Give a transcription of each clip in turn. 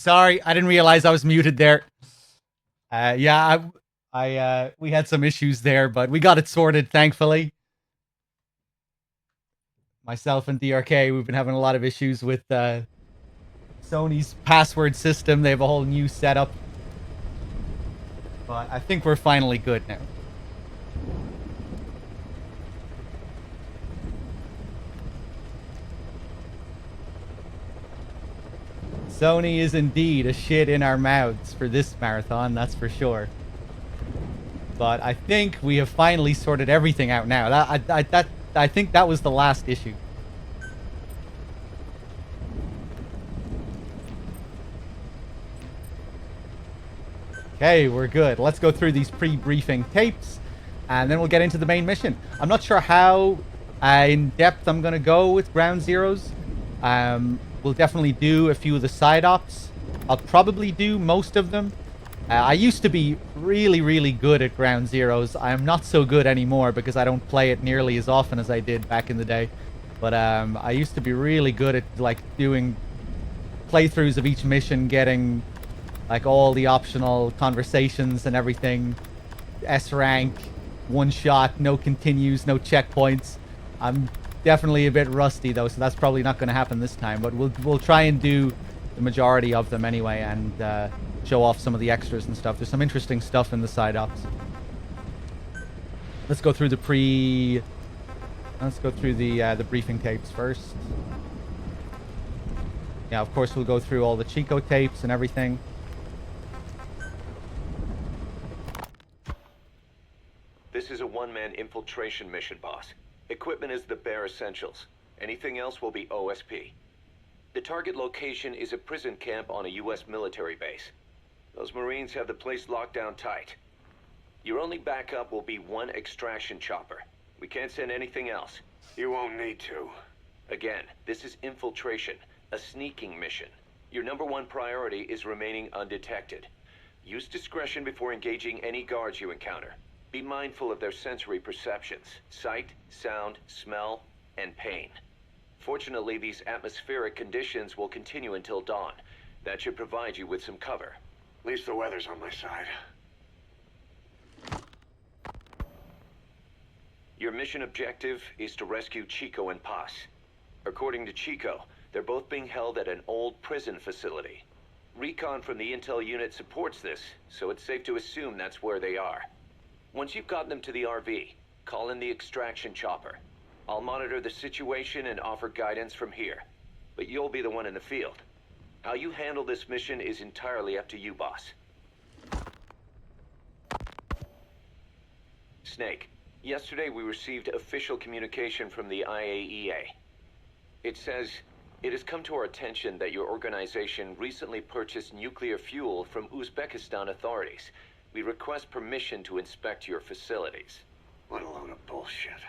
Sorry, I didn't realize I was muted there. Yeah, we had some issues there, but we got it sorted, thankfully. Myself and DRK, we've been having a lot of issues with Sony's password system. They have a whole new setup. But I think we're finally good now. Sony is indeed a shit in our mouths for this marathon, that's for sure. But I think we have finally sorted everything out now. I think that was the last issue. Okay, we're good. Let's go through these pre-briefing tapes, and then we'll get into the main mission. I'm not sure how in depth I'm going to go with Ground Zeroes. We'll definitely do a few of the side ops. I'll probably do most of them. I used to be really, really good at Ground Zeroes. I am not so good anymore because I don't play it nearly as often as I did back in the day. But I used to be really good at like doing playthroughs of each mission, getting like all the optional conversations and everything. S rank, one shot, no continues, no checkpoints. I'm definitely a bit rusty though, so that's probably not going to happen this time. But we'll try and do the majority of them anyway, and show off some of the extras and stuff. There's some interesting stuff in the side ops. Let's go through the briefing tapes first. Yeah, of course we'll go through all the Chico tapes and everything. This is a one-man infiltration mission, boss. Equipment is the bare essentials. Anything else will be OSP. The target location is a prison camp on a U.S. military base. Those Marines have the place locked down tight. Your only backup will be one extraction chopper. We can't send anything else. You won't need to. Again, this is infiltration, a sneaking mission. Your #1 priority is remaining undetected. Use discretion before engaging any guards you encounter. Be mindful of their sensory perceptions: sight, sound, smell, and pain. Fortunately, these atmospheric conditions will continue until dawn. That should provide you with some cover. At least the weather's on my side. Your mission objective is to rescue Chico and Paz. According to Chico, they're both being held at an old prison facility. Recon from the intel unit supports this, so it's safe to assume that's where they are. Once you've gotten them to the RV, call in the extraction chopper. I'll monitor the situation and offer guidance from here, but you'll be the one in the field. How you handle this mission is entirely up to you, boss. Snake, yesterday we received official communication from the IAEA. It says, it has come to our attention that your organization recently purchased nuclear fuel from Uzbekistan authorities. We request permission to inspect your facilities. What a load of bullshit.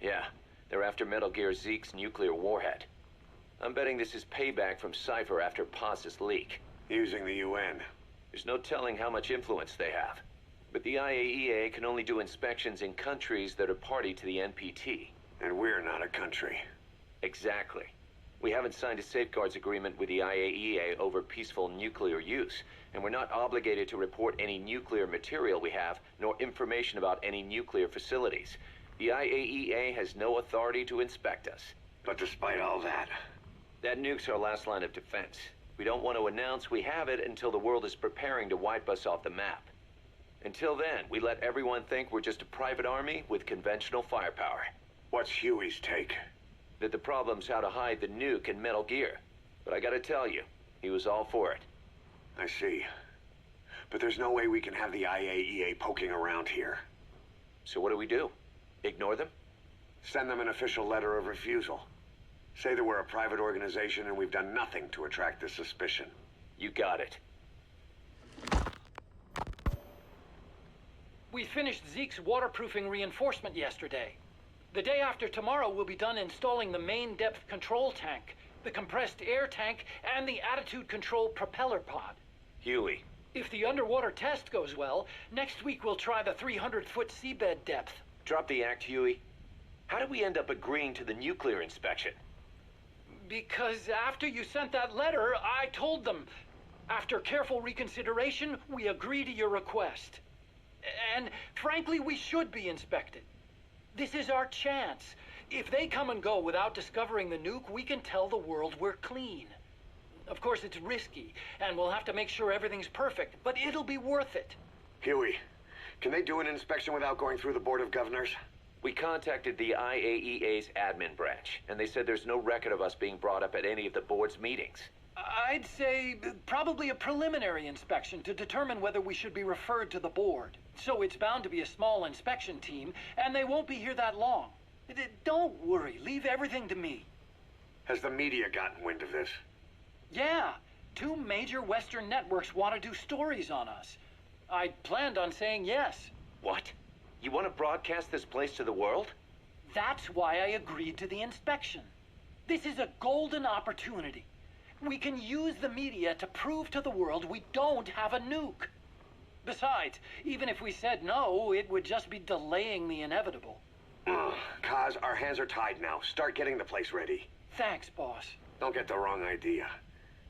Yeah, they're after Metal Gear Zeke's nuclear warhead. I'm betting this is payback from Cypher after Paz's leak. Using the UN. There's no telling how much influence they have. But the IAEA can only do inspections in countries that are party to the NPT. And we're not a country. Exactly. We haven't signed a safeguards agreement with the IAEA over peaceful nuclear use, and we're not obligated to report any nuclear material we have, nor information about any nuclear facilities. The IAEA has no authority to inspect us. But despite all that... That nuke's our last line of defense. We don't want to announce we have it until the world is preparing to wipe us off the map. Until then, we let everyone think we're just a private army with conventional firepower. What's Huey's take? That the problem's how to hide the nuke in Metal Gear. But I gotta tell you, he was all for it. I see. But there's no way we can have the IAEA poking around here. So what do? Ignore them? Send them an official letter of refusal. Say that we're a private organization and we've done nothing to attract this suspicion. You got it. We finished Zeke's waterproofing reinforcement yesterday. The day after tomorrow, we'll be done installing the main depth control tank, the compressed air tank, and the attitude control propeller pod. Huey. If the underwater test goes well, next week we'll try the 300-foot seabed depth. Drop the act, Huey. How did we end up agreeing to the nuclear inspection? Because after you sent that letter, I told them. After careful reconsideration, we agree to your request. And frankly, we should be inspected. This is our chance. If they come and go without discovering the nuke, we can tell the world we're clean. Of course, it's risky, and we'll have to make sure everything's perfect, but it'll be worth it. Huey, can they do an inspection without going through the Board of Governors? We contacted the IAEA's admin branch, and they said there's no record of us being brought up at any of the board's meetings. I'd say probably a preliminary inspection to determine whether we should be referred to the board. So it's bound to be a small inspection team, and they won't be here that long. Don't worry, leave everything to me. Has the media gotten wind of this? Yeah, 2 major Western networks want to do stories on us. I planned on saying yes. What? You want to broadcast this place to the world? That's why I agreed to the inspection. This is a golden opportunity. We can use the media to prove to the world we don't have a nuke. Besides, even if we said no, it would just be delaying the inevitable. Kaz, our hands are tied now. Start getting the place ready. Thanks, boss. Don't get the wrong idea.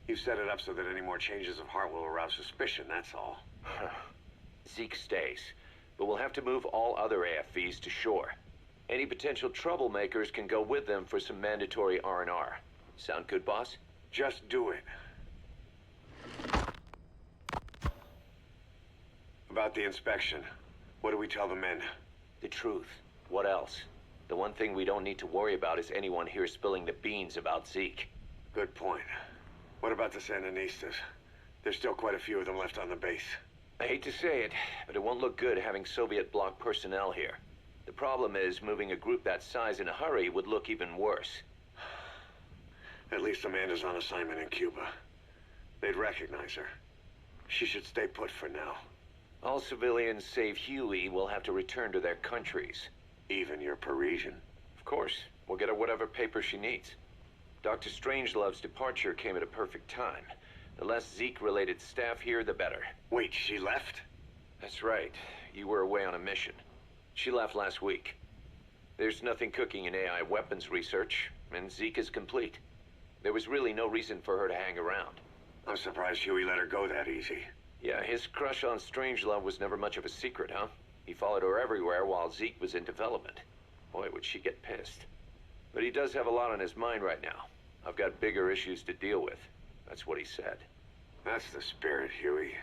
You set it up so that any more changes of heart will arouse suspicion, that's all. Zeke stays, but we'll have to move all other AFVs to shore. Any potential troublemakers can go with them for some mandatory R&R. Sound good, boss? Just do it. About the inspection, what do we tell the men? The truth. What else? The one thing we don't need to worry about is anyone here spilling the beans about Zeke. Good point. What about the Sandinistas? There's still quite a few of them left on the base. I hate to say it, but it won't look good having Soviet bloc personnel here. The problem is, moving a group that size in a hurry would look even worse. At least Amanda's on assignment in Cuba. They'd recognize her. She should stay put for now. All civilians save Huey will have to return to their countries. Even your Parisian. Of course, we'll get her whatever paper she needs. Dr. Strangelove's departure came at a perfect time. The less Zeke-related staff here, the better. Wait, she left? That's right. You were away on a mission. She left last week. There's nothing cooking in AI weapons research, and Zeke is complete. There was really no reason for her to hang around. I'm surprised Huey let her go that easy. Yeah, his crush on Strangelove was never much of a secret, huh? He followed her everywhere while Zeke was in development. Boy, would she get pissed. But he does have a lot on his mind right now. I've got bigger issues to deal with. That's what he said. That's the spirit, Huey.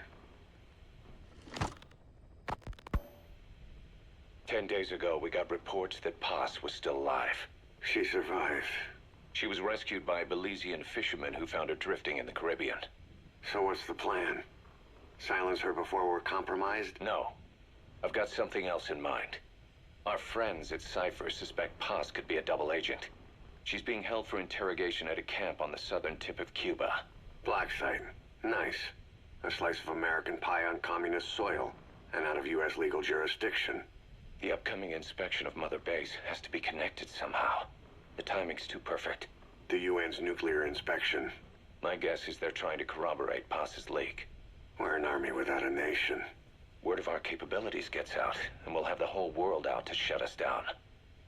10 days ago, we got reports that Paz was still alive. She survived. She was rescued by Belizean fishermen who found her drifting in the Caribbean. So what's the plan? Silence her before we're compromised? No. I've got something else in mind. Our friends at Cypher suspect Paz could be a double agent. She's being held for interrogation at a camp on the southern tip of Cuba. Black site. Nice. A slice of American pie on communist soil, and out of U.S. legal jurisdiction. The upcoming inspection of Mother Base has to be connected somehow. The timing's too perfect. The UN's nuclear inspection. My guess is they're trying to corroborate Paz's leak. We're an army without a nation. Word of our capabilities gets out, and we'll have the whole world out to shut us down.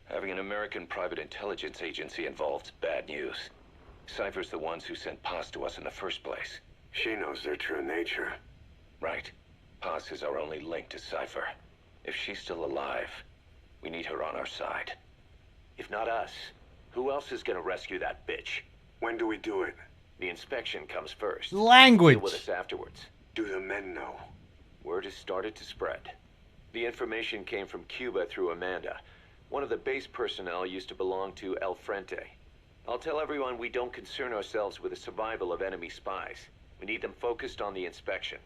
Having an American private intelligence agency involved's bad news. Cypher's the ones who sent Paz to us in the first place. She knows their true nature. Right. Paz is our only link to Cypher. If she's still alive, we need her on our side. If not us, who else is gonna rescue that bitch? When do we do it? The inspection comes first. Language. Deal with us afterwards. Do the men know? Word has started to spread. The information came from Cuba through Amanda. One of the base personnel used to belong to El Frente. I'll tell everyone we don't concern ourselves with the survival of enemy spies. We need them focused on the inspection.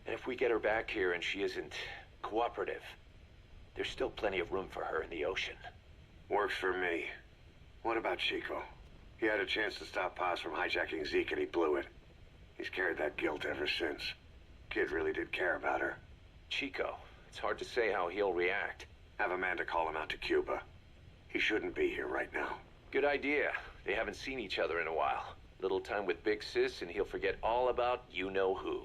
And if we get her back here and she isn't cooperative, there's still plenty of room for her in the ocean. Works for me. What about Chico? He had a chance to stop Paz from hijacking Zeke and he blew it. He's carried that guilt ever since. Kid really did care about her. Chico, it's hard to say how he'll react. Have Amanda call him out to Cuba. He shouldn't be here right now. Good idea. They haven't seen each other in a while. Little time with Big Sis and he'll forget all about you-know-who.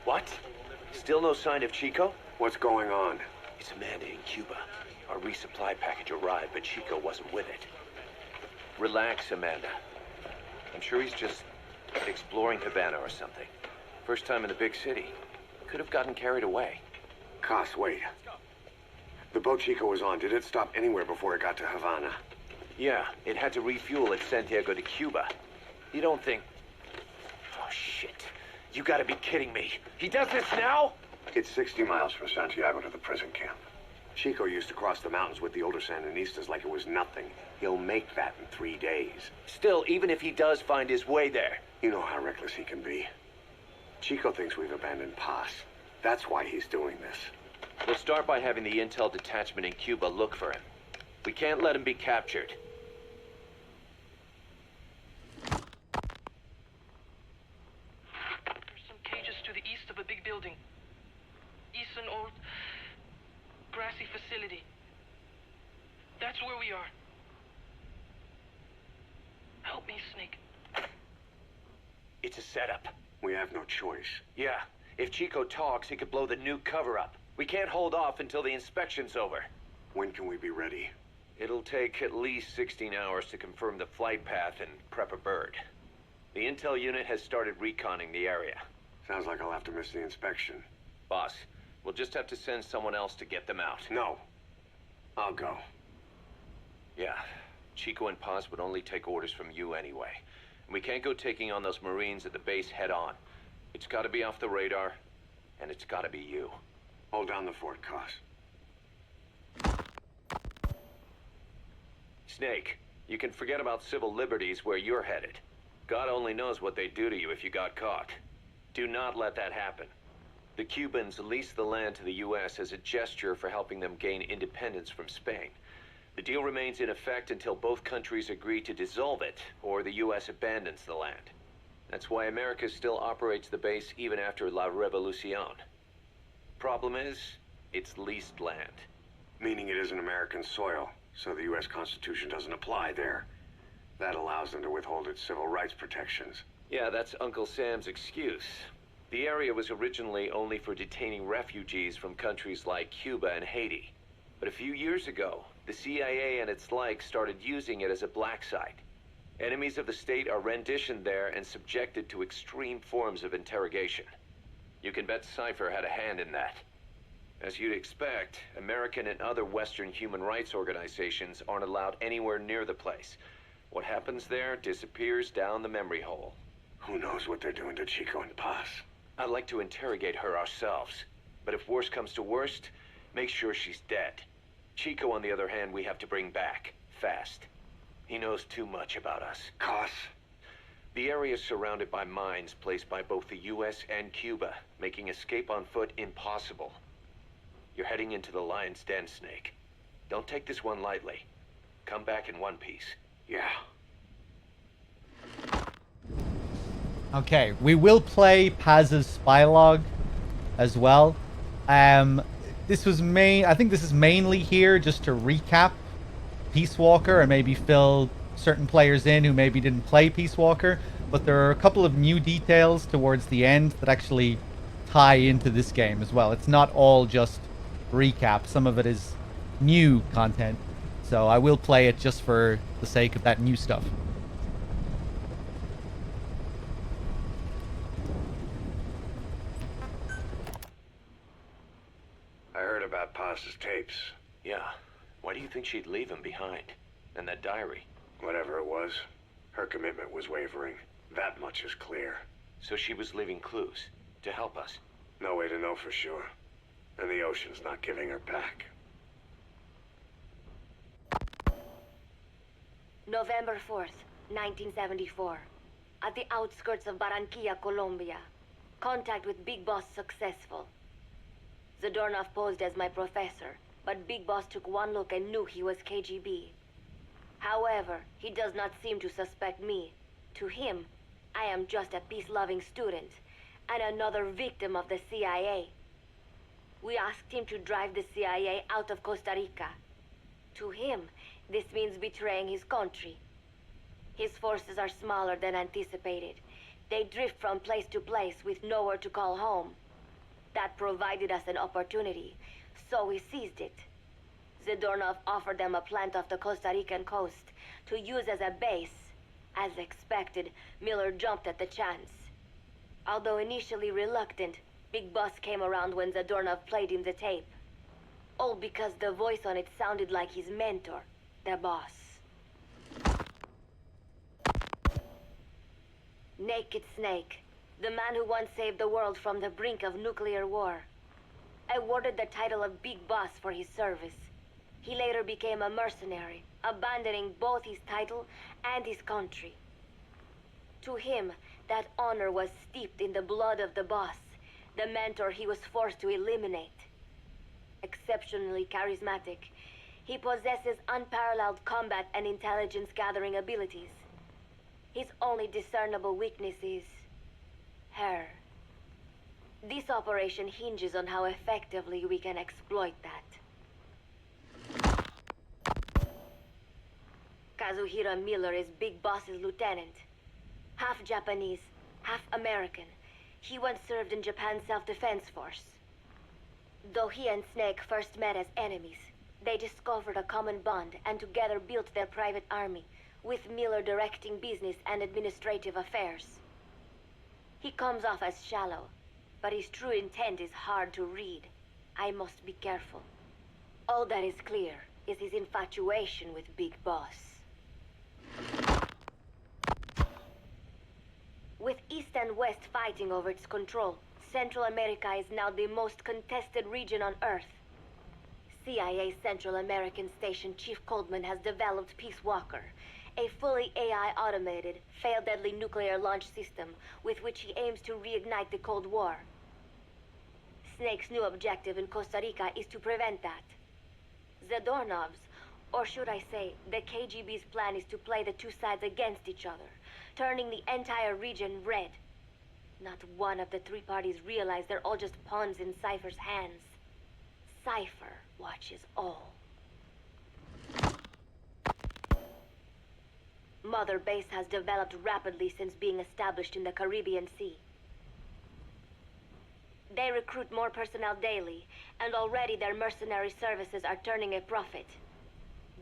What? Still no sign of Chico? What's going on? It's Amanda in Cuba. Our resupply package arrived, but Chico wasn't with it. Relax, Amanda. I'm sure he's just exploring Havana or something. First time in the big city. Could have gotten carried away. Koss, wait. The boat Chico was on, did it stop anywhere before it got to Havana? Yeah, it had to refuel at Santiago de Cuba. You don't think... Oh, shit. You gotta be kidding me. He does this now? It's 60 miles from Santiago to the prison camp. Chico used to cross the mountains with the older Sandinistas like it was nothing. He'll make that in 3 days. Still, even if he does find his way there... You know how reckless he can be. Chico thinks we've abandoned Paz. That's why he's doing this. We'll start by having the intel detachment in Cuba look for him. We can't let him be captured. There's some cages to the east of a big building. East an old grassy facility. That's where we are. Help me, Snake. It's a setup. We have no choice. Yeah, if Chico talks, he could blow the nuke cover up. We can't hold off until the inspection's over. When can we be ready? It'll take at least 16 hours to confirm the flight path and prep a bird. The intel unit has started reconning the area. Sounds like I'll have to miss the inspection. Boss, we'll just have to send someone else to get them out. No. I'll go. Yeah, Chico and Paz would only take orders from you anyway. We can't go taking on those Marines at the base head on. It's gotta be off the radar, and it's gotta be you. Hold down the fort, Koss. Snake, you can forget about civil liberties where you're headed. God only knows what they'd do to you if you got caught. Do not let that happen. The Cubans leased the land to the U.S. as a gesture for helping them gain independence from Spain. The deal remains in effect until both countries agree to dissolve it, or the U.S. abandons the land. That's why America still operates the base even after La Revolucion. Problem is, it's leased land. Meaning it isn't American soil, so the U.S. Constitution doesn't apply there. That allows them to withhold its civil rights protections. Yeah, that's Uncle Sam's excuse. The area was originally only for detaining refugees from countries like Cuba and Haiti. But a few years ago, the CIA and its like started using it as a black site. Enemies of the state are renditioned there and subjected to extreme forms of interrogation. You can bet Cypher had a hand in that. As you'd expect, American and other Western human rights organizations aren't allowed anywhere near the place. What happens there disappears down the memory hole. Who knows what they're doing to Chico and Paz? I'd like to interrogate her ourselves. But if worst comes to worst, make sure she's dead. Chico, on the other hand, we have to bring back, fast. He knows too much about us. Koss? The area is surrounded by mines placed by both the US and Cuba, making escape on foot impossible. You're heading into the Lion's Den, Snake. Don't take this one lightly. Come back in one piece. Yeah. Okay, we will play Paz's spy log as well. This was I think this is mainly here just to recap Peace Walker and maybe fill certain players in who maybe didn't play Peace Walker. But there are a couple of new details towards the end that actually tie into this game as well. It's not all just recap. Some of it is new content. So I will play it just for the sake of that new stuff. I heard about Paz's tapes. Yeah. Why do you think she'd leave him behind? And that diary? Whatever it was, her commitment was wavering. That much is clear. So she was leaving clues to help us. No way to know for sure. And the ocean's not giving her back. November 4th, 1974. At the outskirts of Barranquilla, Colombia. Contact with Big Boss successful. Zadornov posed as my professor, but Big Boss took one look and knew he was KGB. However, he does not seem to suspect me. To him, I am just a peace-loving student, and another victim of the CIA. We asked him to drive the CIA out of Costa Rica. To him, this means betraying his country. His forces are smaller than anticipated. They drift from place to place with nowhere to call home. That provided us an opportunity, so we seized it. Zadornov offered them a plant off the Costa Rican coast to use as a base. As expected, Miller jumped at the chance. Although initially reluctant, Big Boss came around when Zadornov played him the tape. All because the voice on it sounded like his mentor, the boss. Naked Snake, the man who once saved the world from the brink of nuclear war. Awarded the title of Big Boss for his service. He later became a mercenary, abandoning both his title and his country. To him, that honor was steeped in the blood of the boss, the mentor he was forced to eliminate. Exceptionally charismatic, he possesses unparalleled combat and intelligence-gathering abilities. His only discernible weakness is her. This operation hinges on how effectively we can exploit that. Kazuhira Miller is Big Boss's lieutenant. Half Japanese, half American. He once served in Japan's self-defense force. Though he and Snake first met as enemies, they discovered a common bond and together built their private army, with Miller directing business and administrative affairs. He comes off as shallow, but his true intent is hard to read. I must be careful. All that is clear is his infatuation with Big Boss. With East and West fighting over its control, Central America is now the most contested region on Earth. CIA Central American Station Chief Coldman has developed Peace Walker, a fully AI-automated, fail-deadly nuclear launch system with which he aims to reignite the Cold War. Snake's new objective in Costa Rica is to prevent that. Zadornov's, or should I say, the KGB's plan is to play the two sides against each other, turning the entire region red. Not one of the three parties realize they're all just pawns in Cypher's hands. Cypher watches all. Mother Base has developed rapidly since being established in the Caribbean Sea. They recruit more personnel daily, and already their mercenary services are turning a profit.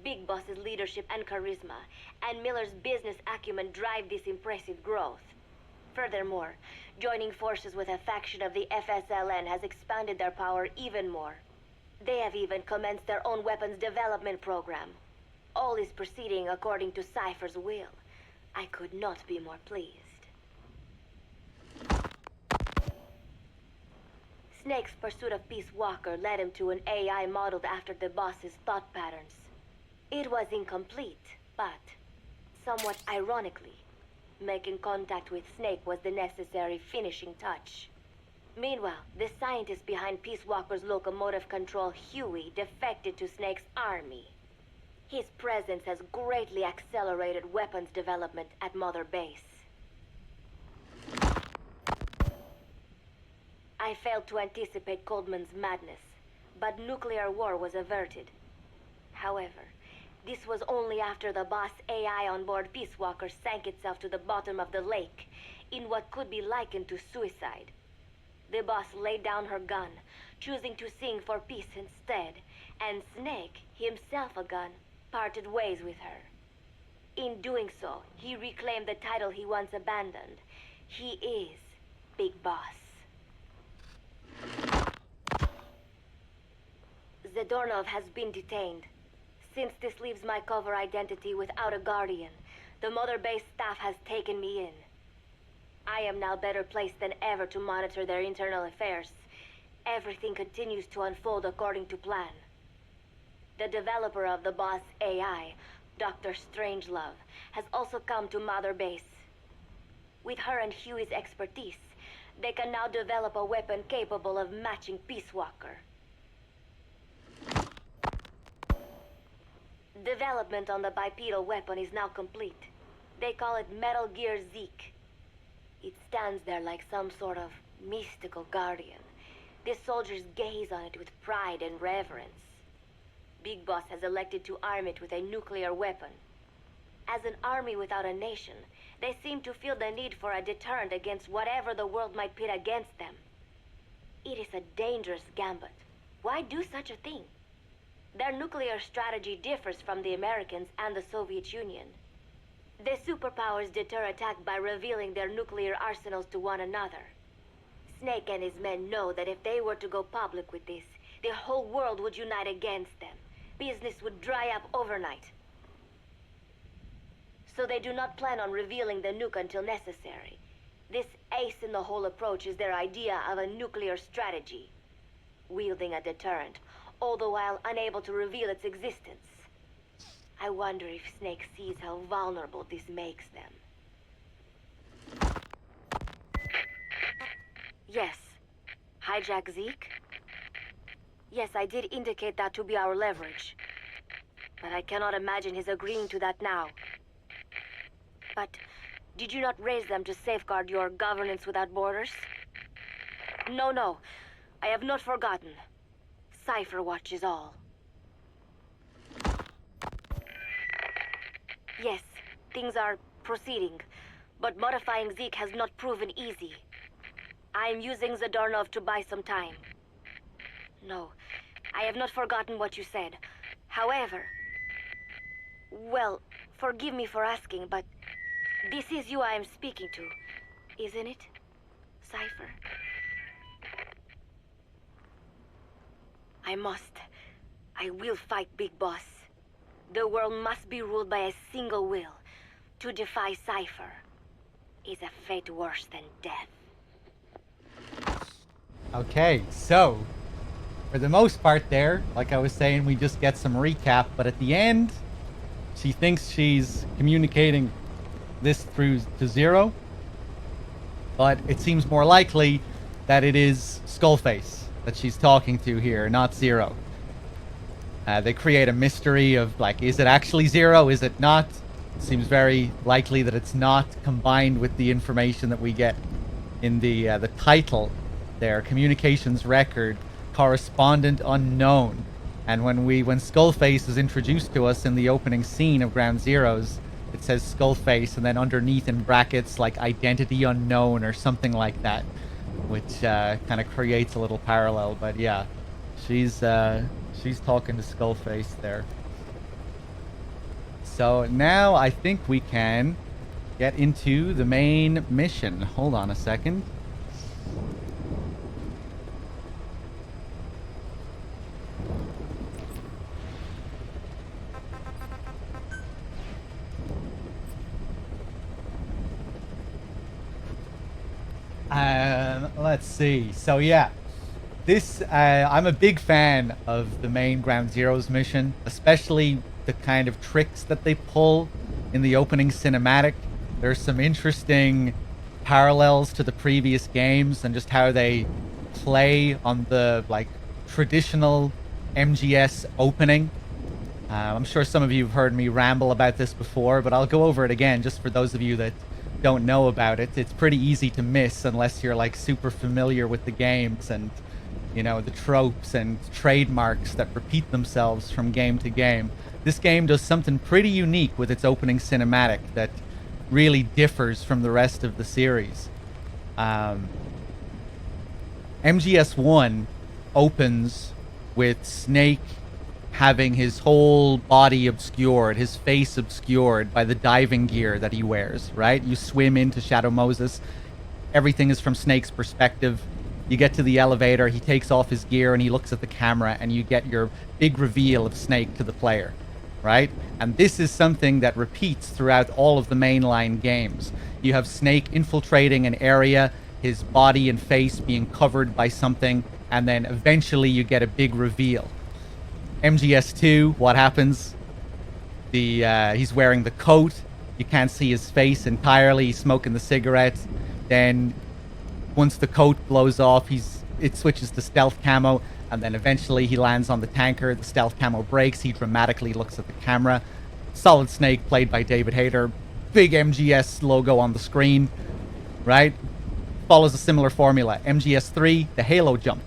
Big Boss's leadership and charisma, and Miller's business acumen drive this impressive growth. Furthermore, joining forces with a faction of the FSLN has expanded their power even more. They have even commenced their own weapons development program. All is proceeding according to Cypher's will. I could not be more pleased. Snake's pursuit of Peace Walker led him to an AI modeled after the boss's thought patterns. It was incomplete, but somewhat ironically, making contact with Snake was the necessary finishing touch. Meanwhile, the scientist behind Peace Walker's locomotive control, Huey, defected to Snake's army. His presence has greatly accelerated weapons development at Mother Base. I failed to anticipate Coldman's madness, but nuclear war was averted. However, this was only after the boss AI on board Peace Walker sank itself to the bottom of the lake, in what could be likened to suicide. The boss laid down her gun, choosing to sing for peace instead, and Snake, himself a gun, parted ways with her. In doing so, he reclaimed the title he once abandoned. He is Big Boss. Zadornov has been detained. Since this leaves my cover identity without a guardian, the Mother Base staff has taken me in. I am now better placed than ever to monitor their internal affairs. Everything continues to unfold according to plan. The developer of the boss AI, Dr. Strangelove, has also come to Mother Base. With her and Huey's expertise, they can now develop a weapon capable of matching Peace Walker. Development on the bipedal weapon is now complete. They call it Metal Gear Zeke. It stands there like some sort of mystical guardian. The soldiers gaze on it with pride and reverence. Big Boss has elected to arm it with a nuclear weapon. As an army without a nation, they seem to feel the need for a deterrent against whatever the world might pit against them. It is a dangerous gambit. Why do such a thing? Their nuclear strategy differs from the Americans and the Soviet Union. The superpowers deter attack by revealing their nuclear arsenals to one another. Snake and his men know that if they were to go public with this, the whole world would unite against them. Business would dry up overnight. So they do not plan on revealing the nuke until necessary. This ace-in-the-hole approach is their idea of a nuclear strategy, wielding a deterrent, all the while unable to reveal its existence. I wonder if Snake sees how vulnerable this makes them. Yes. Hijack Zeke? Yes, I did indicate that to be our leverage. But I cannot imagine his agreeing to that now. But did you not raise them to safeguard your governance without borders? No. I have not forgotten. Cypher watches all. Yes, things are proceeding, but modifying Zeke has not proven easy. I am using Zadornov to buy some time. No, I have not forgotten what you said. However... Well, forgive me for asking, but... This is you I am speaking to, isn't it, Cypher? I will fight Big Boss. The world must be ruled by a single will. To defy Cypher is a fate worse than death. Okay, so for the most part there, like I was saying, we just get some recap, but at the end, she thinks she's communicating this through to Zero, but it seems more likely that it is Skullface that she's talking to here, not Zero. They create a mystery of, like, is it actually Zero? Is it not? It seems very likely that it's not, combined with the information that we get in the title there, Communications Record, Correspondent Unknown. And when Skullface is introduced to us in the opening scene of Ground Zeroes, it says Skullface, and then underneath in brackets, like, Identity Unknown or something like that, which kind of creates a little parallel. But yeah, she's talking to Skullface there. So now I think we can get into the main mission. Hold on a second. Let's see. So yeah, this I'm a big fan of the main Ground Zeroes mission, especially the kind of tricks that they pull in the opening cinematic. There's some interesting parallels to the previous games and just how they play on the, like, traditional MGS opening. I'm sure some of you have heard me ramble about this before, but I'll go over it again just for those of you that don't know about it. It's pretty easy to miss unless you're, like, super familiar with the games and, you know, the tropes and trademarks that repeat themselves from game to game. This game does something pretty unique with its opening cinematic that really differs from the rest of the series. MGS1 opens with Snake having his whole body obscured, his face obscured by the diving gear that he wears, right? You swim into Shadow Moses. Everything is from Snake's perspective. You get to the elevator, he takes off his gear and he looks at the camera, and you get your big reveal of Snake to the player, right? And this is something that repeats throughout all of the mainline games. You have Snake infiltrating an area, his body and face being covered by something, and then eventually you get a big reveal. MGS2, what happens? He's wearing the coat. You can't see his face entirely. He's smoking the cigarette. Then once the coat blows off, it switches to stealth camo, and then eventually he lands on the tanker. The stealth camo breaks. He dramatically looks at the camera. Solid Snake, played by David Hayter. Big MGS logo on the screen, right? Follows a similar formula. MGS3, the Halo jump.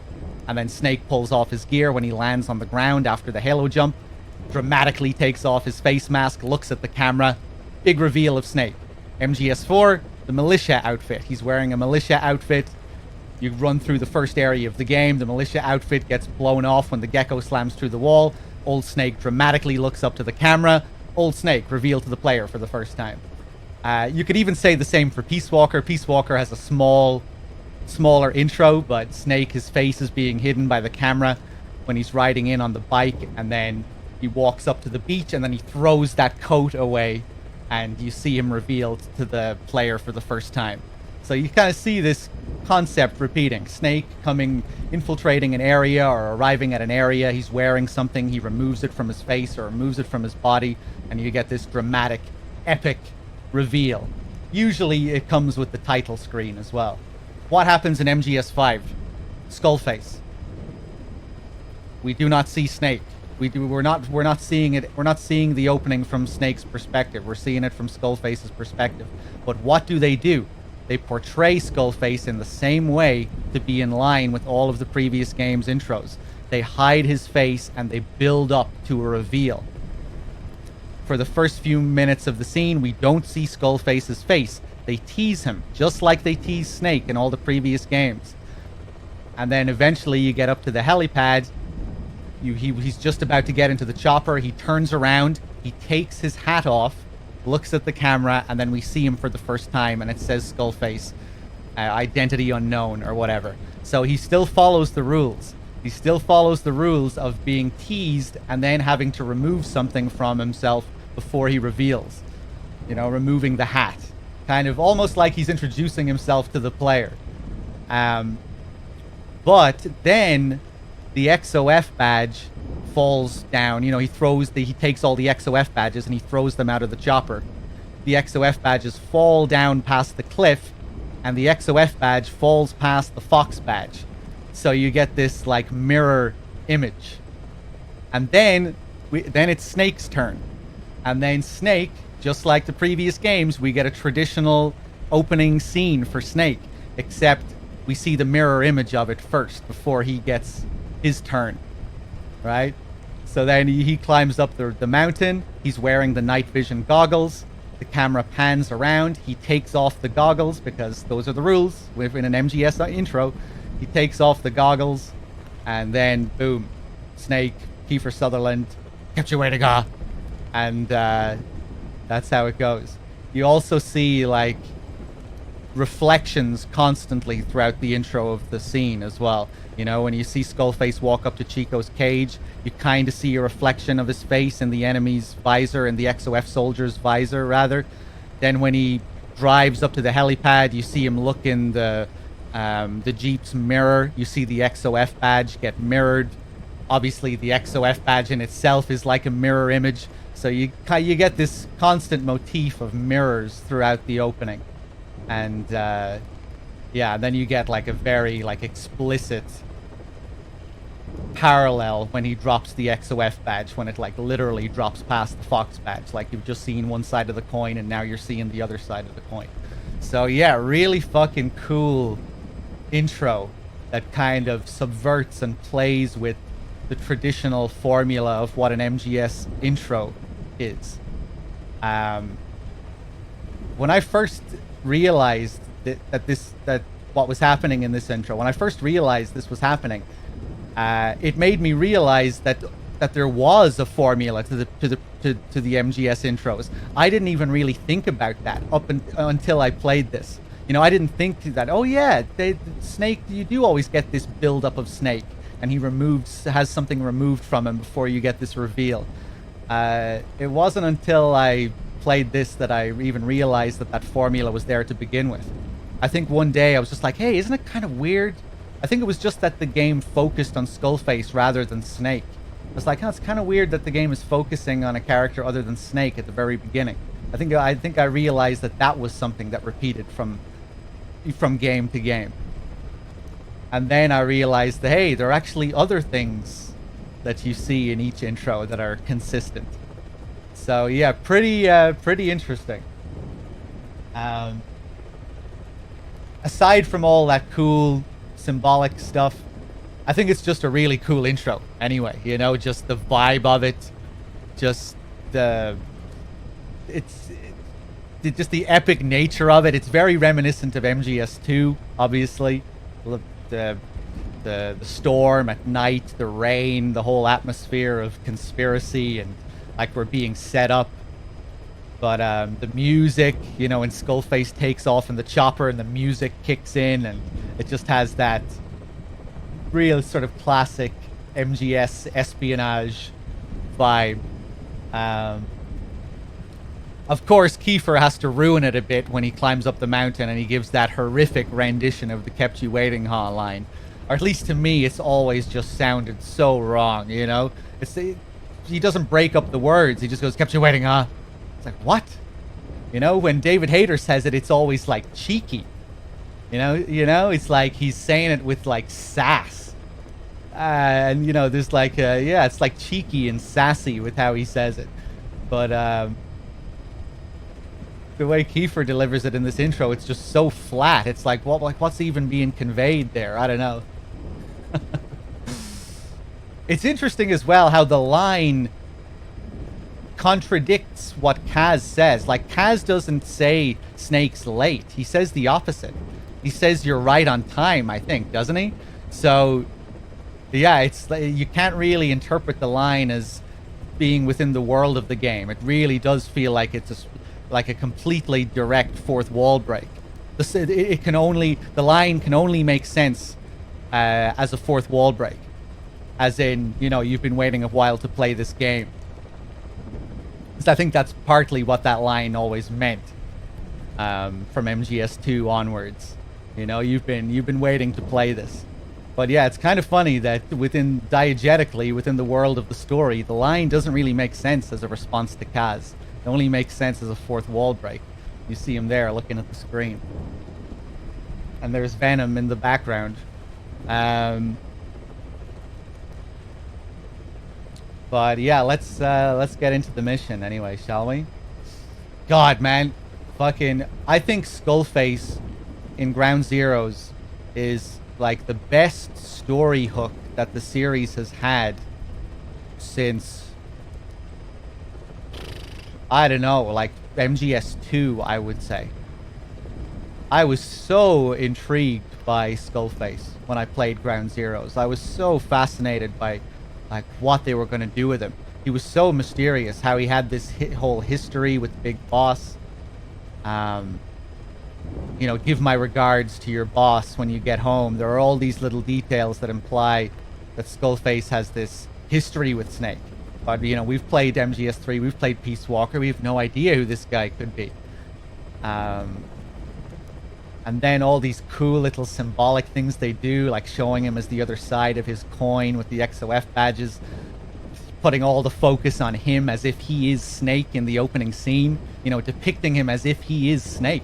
And then Snake pulls off his gear when he lands on the ground after the Halo jump. Dramatically takes off his face mask, looks at the camera. Big reveal of Snake. MGS4, the militia outfit. He's wearing a militia outfit. You run through the first area of the game. The militia outfit gets blown off when the gecko slams through the wall. Old Snake dramatically looks up to the camera. Old Snake revealed to the player for the first time. You could even say the same for Peace Walker. Peace Walker has a smaller intro, but Snake, his face is being hidden by the camera when he's riding in on the bike, and then he walks up to the beach, and then he throws that coat away, and you see him revealed to the player for the first time. So you kind of see this concept repeating. Snake infiltrating an area or arriving at an area, he's wearing something, he removes it from his face or removes it from his body, and you get this dramatic, epic reveal. Usually it comes with the title screen as well. What happens in MGS5? Skullface. We do not see Snake. We're not seeing it. We're not seeing the opening from Snake's perspective. We're seeing it from Skullface's perspective. But what do? They portray Skullface in the same way to be in line with all of the previous game's intros. They hide his face and they build up to a reveal. For the first few minutes of the scene, we don't see Skullface's face. They tease him, just like they tease Snake in all the previous games. And then eventually you get up to the helipad. He's just about to get into the chopper. He turns around, he takes his hat off, looks at the camera, and then we see him for the first time, and it says Skullface, identity unknown, or whatever. So he still follows the rules. He still follows the rules of being teased and then having to remove something from himself before he reveals. You know, removing the hat. Kind of almost like he's introducing himself to the player. But then the XOF badge falls down. You know, he takes all the XOF badges and he throws them out of the chopper. The XOF badges fall down past the cliff, and the XOF badge falls past the Fox badge. So you get this like mirror image. And then it's Snake's turn. And then Snake, just like the previous games, we get a traditional opening scene for Snake, except we see the mirror image of it first before he gets his turn, right? So then he climbs up the mountain. He's wearing the night vision goggles. The camera pans around. He takes off the goggles because those are the rules within an MGS intro. He takes off the goggles, and then boom, Snake, Kiefer Sutherland, get your way to go. And that's how it goes. You also see like reflections constantly throughout the intro of the scene as well. You know, when you see Skullface walk up to Chico's cage, you kind of see a reflection of his face in the enemy's visor, in the XOF soldier's visor, rather. Then when he drives up to the helipad, you see him look in the Jeep's mirror. You see the XOF badge get mirrored. Obviously, the XOF badge in itself is like a mirror image. So you get this constant motif of mirrors throughout the opening. And yeah, then you get like a very like explicit parallel when he drops the XOF badge, when it like literally drops past the Fox badge. Like you've just seen one side of the coin and now you're seeing the other side of the coin. So yeah, really fucking cool intro that kind of subverts and plays with the traditional formula of what an MGS intro is. When I first realized that what was happening in this intro, when I first realized this was happening, it made me realize that there was a formula to the MGS intros. I didn't even really think about that until I played this. You know, I didn't think that, oh yeah, Snake, you do always get this build-up of Snake, and he has something removed from him before you get this reveal. It wasn't until I played this that I even realized that formula was there to begin with. I think one day I was just like, hey, isn't it kind of weird? I think it was just that the game focused on Skullface rather than Snake. I was like, oh, it's kind of weird that the game is focusing on a character other than Snake at the very beginning. I think I realized that was something that repeated from game to game. And then I realized that, hey, there are actually other things that you see in each intro that are consistent. So yeah, pretty interesting. Aside from all that cool symbolic stuff, I think it's just a really cool intro anyway. You know, just the vibe of it, just the epic nature of it. It's very reminiscent of MGS2, obviously. the storm at night, the rain, the whole atmosphere of conspiracy and like we're being set up. But the music, you know, when Skullface takes off in the chopper and the music kicks in, and it just has that real sort of classic MGS espionage vibe. Of course, Kiefer has to ruin it a bit when he climbs up the mountain and he gives that horrific rendition of the "Kept You Waiting" Ha line. Or at least to me, it's always just sounded so wrong, you know? He doesn't break up the words, he just goes, "Kept you waiting, huh?" It's like, what? You know, when David Hayter says it, it's always like cheeky. You know, it's like he's saying it with like sass. And, you know, there's like, yeah, it's like cheeky and sassy with how he says it. But, the way Kiefer delivers it in this intro, it's just so flat. It's like, what's even being conveyed there? I don't know. It's interesting as well how the line contradicts what Kaz says. Like, Kaz doesn't say Snake's late. He says the opposite. He says you're right on time, I think, doesn't he? So, yeah, it's you can't really interpret the line as being within the world of the game. It really does feel like it's like a completely direct fourth wall break. The line can only make sense as a fourth wall break. As in, you know, you've been waiting a while to play this game. So I think that's partly what that line always meant from MGS2 onwards. You know, you've been waiting to play this. But yeah, it's kind of funny that diegetically within the world of the story, the line doesn't really make sense as a response to Kaz. It only makes sense as a fourth wall break. You see him there looking at the screen. And there's Venom in the background. But yeah, let's get into the mission anyway, shall we? God, man. I think Skullface in Ground Zeroes is like the best story hook that the series has had since, I don't know, like MGS2, I would say. I was so intrigued by Skullface when I played Ground Zeroes. I was so fascinated by like what they were going to do with him. He was so mysterious, how he had this whole history with Big Boss. You know, give my regards to your boss when you get home. There are all these little details that imply that Skullface has this history with Snake. But, you know, we've played MGS3, we've played Peace Walker, we have no idea who this guy could be. And then all these cool little symbolic things they do, like showing him as the other side of his coin with the XOF badges, putting all the focus on him as if he is Snake in the opening scene, you know, depicting him as if he is Snake.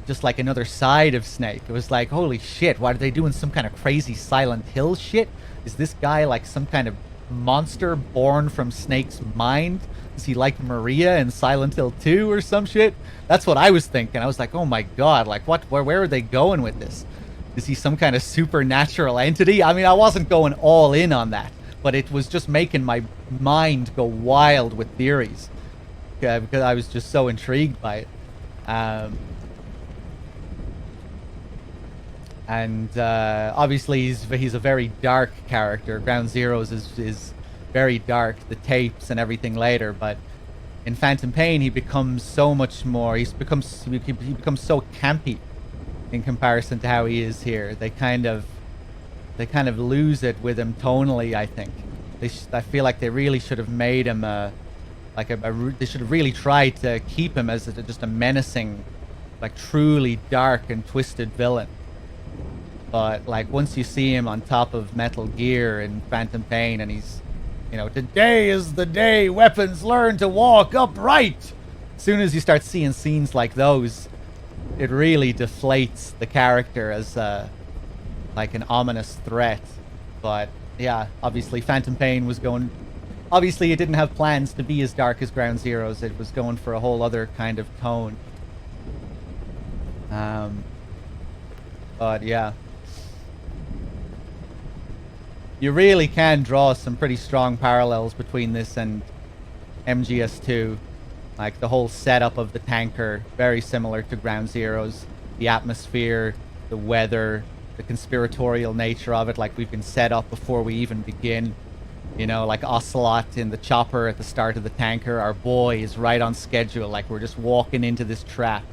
Just like another side of Snake. It was like, holy shit, why are they doing some kind of crazy Silent Hill shit? Is this guy like some kind of monster born from Snake's mind? Is he like Maria in Silent Hill 2 or some shit? That's what I was thinking. I was like, oh my god, like where are they going with this? Is he some kind of supernatural entity? I mean, I wasn't going all in on that, but it was just making my mind go wild with theories. Because I was just so intrigued by it. And obviously he's a very dark character. Ground Zeroes is very dark, the tapes and everything later, but in Phantom Pain he becomes so much more, he becomes so campy in comparison to how he is here. They kind of lose it with him tonally, I think. I feel like they really should have made him they should have really tried to keep him as just a menacing, like truly dark and twisted villain. But like once you see him on top of Metal Gear in Phantom Pain and he's, you know, today is the day weapons learn to walk upright. As soon as you start seeing scenes like those, it really deflates the character as like an ominous threat. But yeah, obviously Phantom Pain was going, obviously it didn't have plans to be as dark as Ground Zeroes. It was going for a whole other kind of tone. But yeah, you really can draw some pretty strong parallels between this and MGS2. Like the whole setup of the tanker, very similar to Ground Zeroes. The atmosphere, the weather, the conspiratorial nature of it, like we've been set up before we even begin. You know, like Ocelot in the chopper at the start of the tanker. Our boy is right on schedule, like we're just walking into this trap.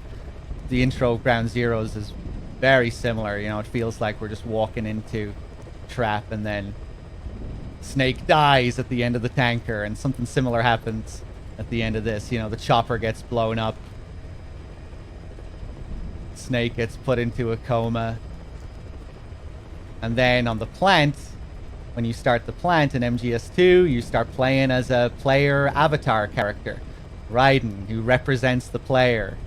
The intro of Ground Zeroes is very similar, you know, it feels like we're just walking into a trap, and then Snake dies at the end of the tanker, and something similar happens at the end of this. You know, the chopper gets blown up. Snake gets put into a coma. And then on the plant, when you start the plant in MGS2, you start playing as a player avatar character. Raiden, who represents the player.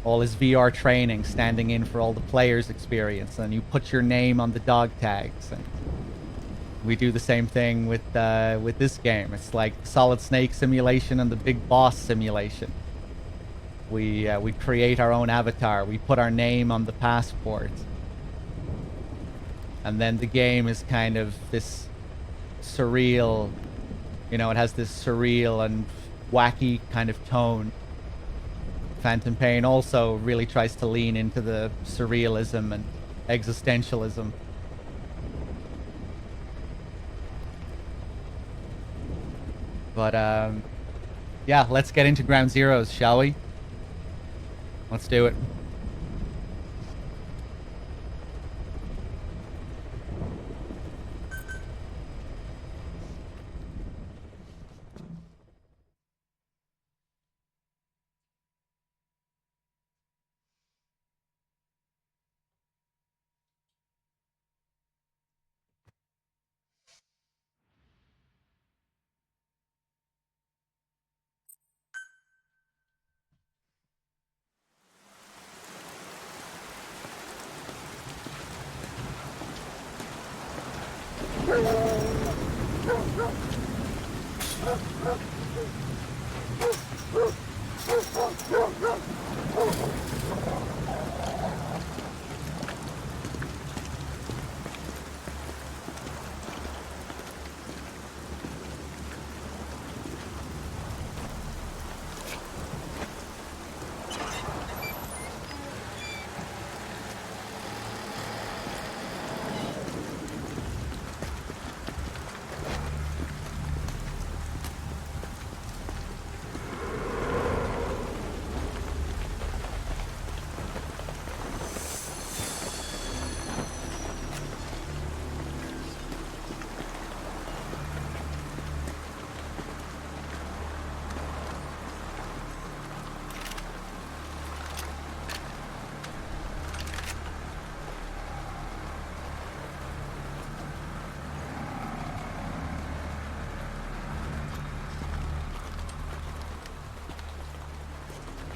All his VR training, standing in for all the players' experience. And you put your name on the dog tags. And we do the same thing with this game. It's like Solid Snake simulation and the Big Boss simulation. We create our own avatar. We put our name on the passport. And then the game is kind of this surreal, you know, it has this surreal and wacky kind of tone. Phantom Pain also really tries to lean into the surrealism and existentialism. But, yeah, let's get into Ground Zeroes, shall we? Let's do it.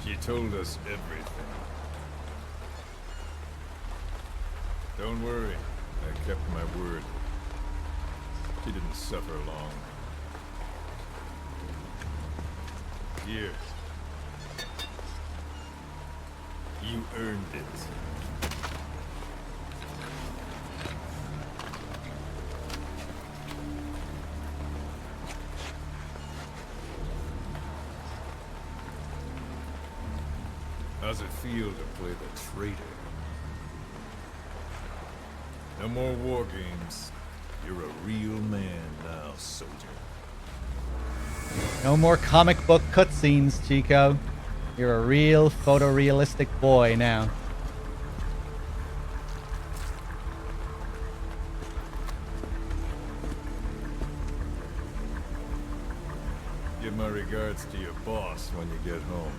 She told us everything. Don't worry, I kept my word. She didn't suffer long. Here. You earned it. How's it feel to play the traitor? No more war games. You're a real man now, soldier. No more comic book cutscenes, Chico. You're a real photorealistic boy now. Give my regards to your boss when you get home.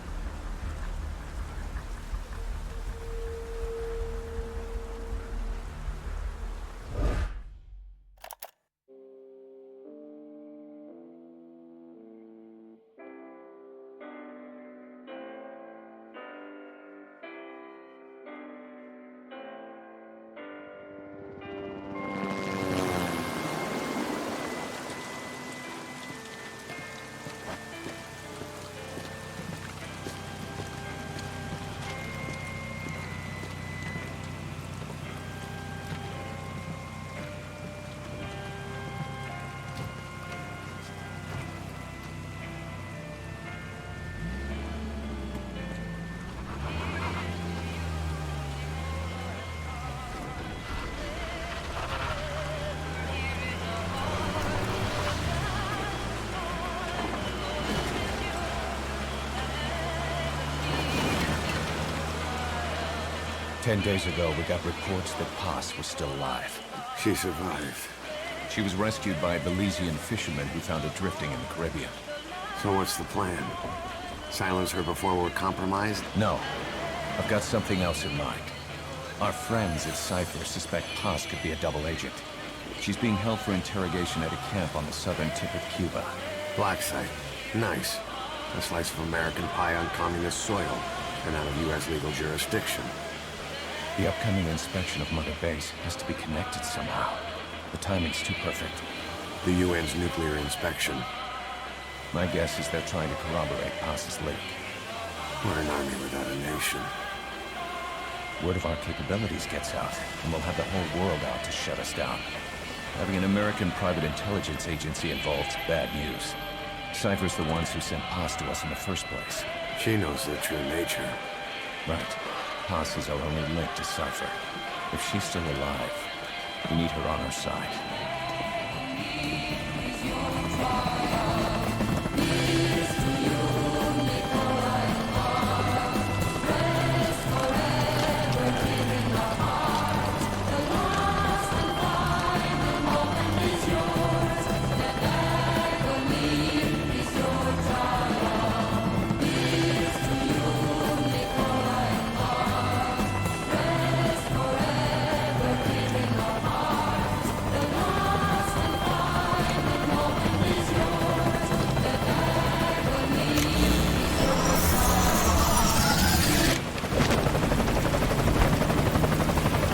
10 days ago, we got reports that Paz was still alive. She survived. She was rescued by a Belizean fisherman who found her drifting in the Caribbean. So what's the plan? Silence her before we're compromised? No. I've got something else in mind. Our friends at Cypher suspect Paz could be a double agent. She's being held for interrogation at a camp on the southern tip of Cuba. Black site. Nice. A slice of American pie on communist soil, and out of U.S. legal jurisdiction. The upcoming inspection of Mother Base has to be connected somehow. The timing's too perfect. The UN's nuclear inspection. My guess is they're trying to corroborate Paz's leak. We're an army without a nation. Word of our capabilities gets out, and we'll have the whole world out to shut us down. Having an American private intelligence agency involved's bad news. Cypher's the ones who sent Paz to us in the first place. She knows their true nature. Right. Paz is our only link to Cypher. If she's still alive, we need her on our side.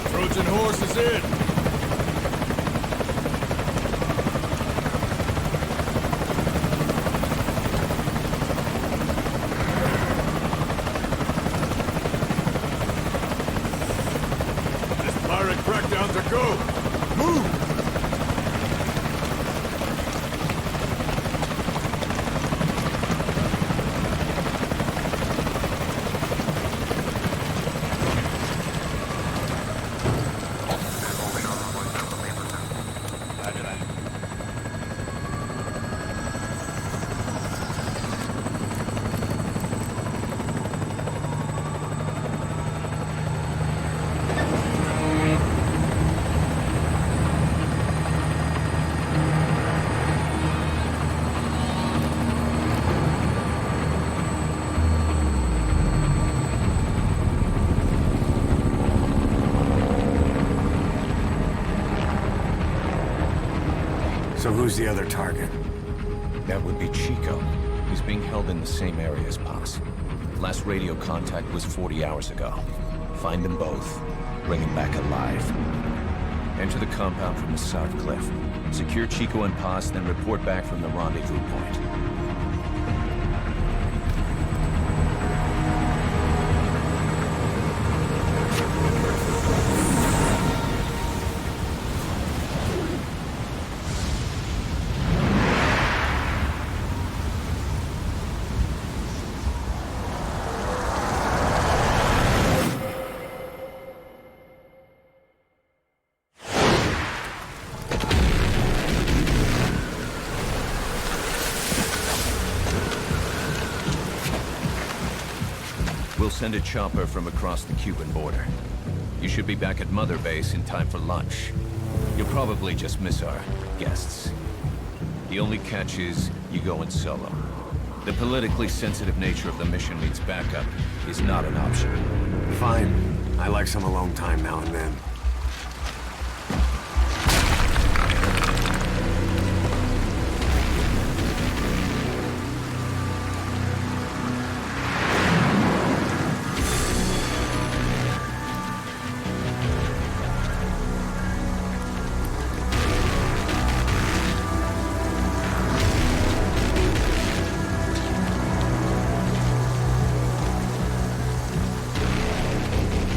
Trojan horse is in! This pirate crackdown's a go! Move! So who's the other target? That would be Chico. He's being held in the same area as Paz. Last radio contact was 40 hours ago. Find them both. Bring him back alive. Enter the compound from the south cliff. Secure Chico and Paz, then report back from the rendezvous point. We'll send a chopper from across the Cuban border. You should be back at Mother Base in time for lunch. You'll probably just miss our guests. The only catch is you go in solo. The politically sensitive nature of the mission means backup is not an option. Fine. I like some alone time now and then.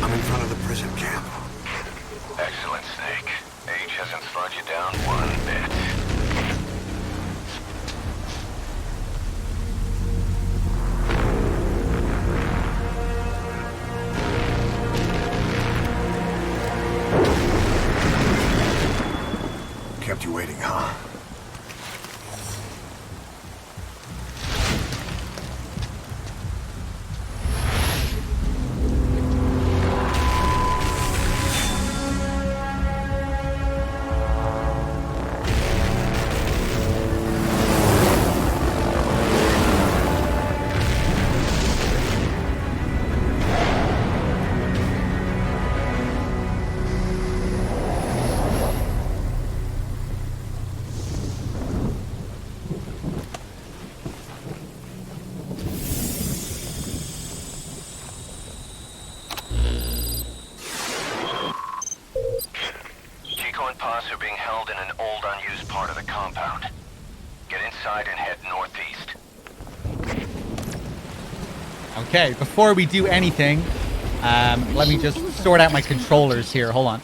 I'm in front of the prison camp. Okay, before we do anything, let me just sort out my controllers here. Hold on.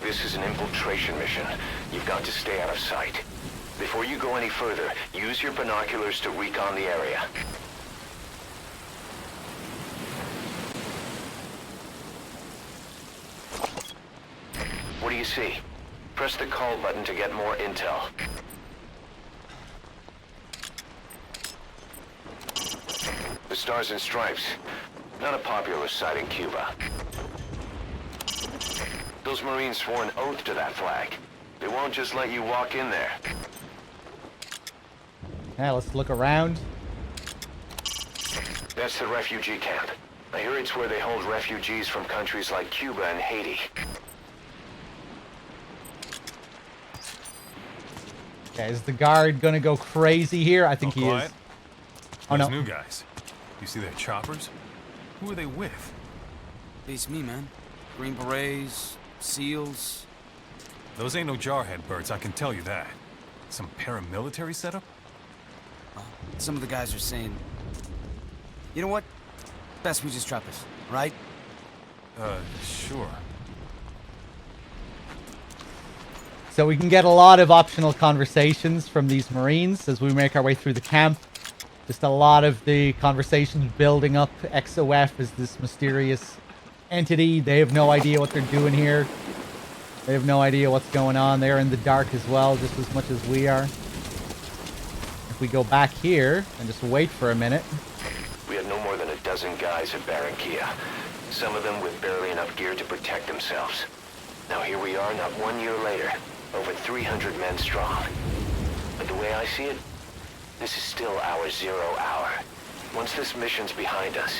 This is an infiltration mission. You've got to stay out of sight. Before you go any further, use your binoculars to recon the area. What do you see? Press the call button to get more intel. The Stars and Stripes. Not a popular sight in Cuba. Those Marines swore an oath to that flag. They won't just let you walk in there. Yeah, let's look around. That's the refugee camp. I hear it's where they hold refugees from countries like Cuba and Haiti. Okay, is the guard gonna go crazy here? I think he quiet. is. Oh Those no. new guys. You see their choppers? Who are they with? Beats me, man. Green Berets, SEALs. Those ain't no jarhead birds, I can tell you that. Some paramilitary setup? Some of the guys are saying... You know what? Best we just drop this, right? Sure. So we can get a lot of optional conversations from these Marines as we make our way through the camp. Just a lot of the conversations building up XOF as this mysterious entity. They have no idea what they're doing here. They have no idea what's going on. They're in the dark as well, just as much as we are. If we go back here and just wait for a minute. We had no more than a dozen guys at Barranquilla. Some of them with barely enough gear to protect themselves. Now here we are, not 1 year later. Over 300 men strong. But the way I see it, this is still our 0 hour. Once this mission's behind us,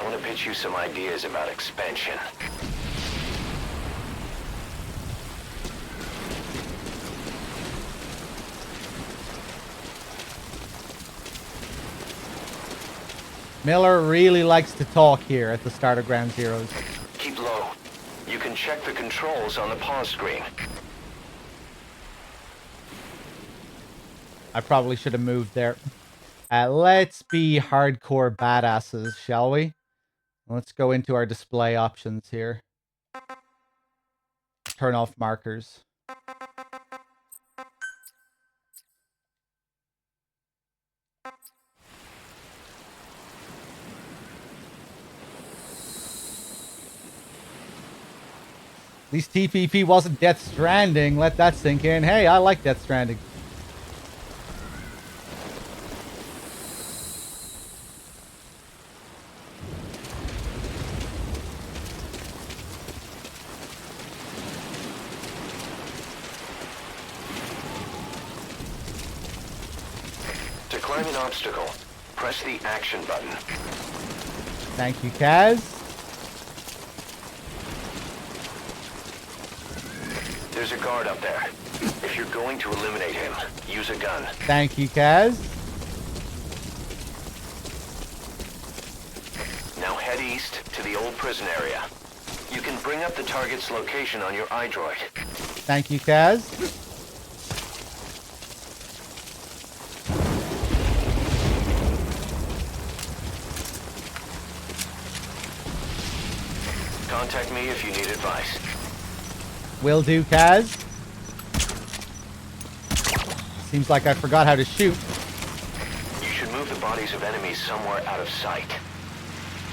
I want to pitch you some ideas about expansion. Miller really likes to talk here at the start of Ground Zeroes. Keep low. You can check the controls on the pause screen. I probably should have moved there. Let's be hardcore badasses, shall we? Let's go into our display options here. Turn off markers. At least TPP wasn't Death Stranding. Let that sink in. Hey, I like Death Stranding. To climb an obstacle, press the action button. Thank you, Kaz. There's a guard up there. If you're going to eliminate him, use a gun. Thank you, Kaz. Now head east to the old prison area. You can bring up the target's location on your iDroid. Thank you, Kaz. Contact me if you need advice. Will do, Kaz. Seems like I forgot how to shoot. You should move the bodies of enemies somewhere out of sight.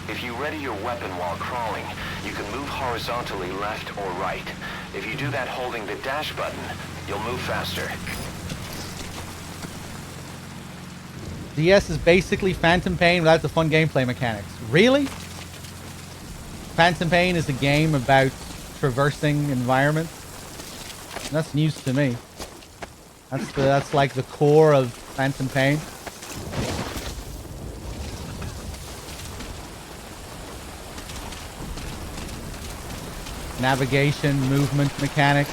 If you ready your weapon while crawling, you can move horizontally left or right. If you do that holding the dash button, you'll move faster. DS is basically Phantom Pain without the fun gameplay mechanics. Really? Phantom Pain is a game about traversing environments? That's news to me. That's like the core of Phantom Pain. Navigation, movement mechanics.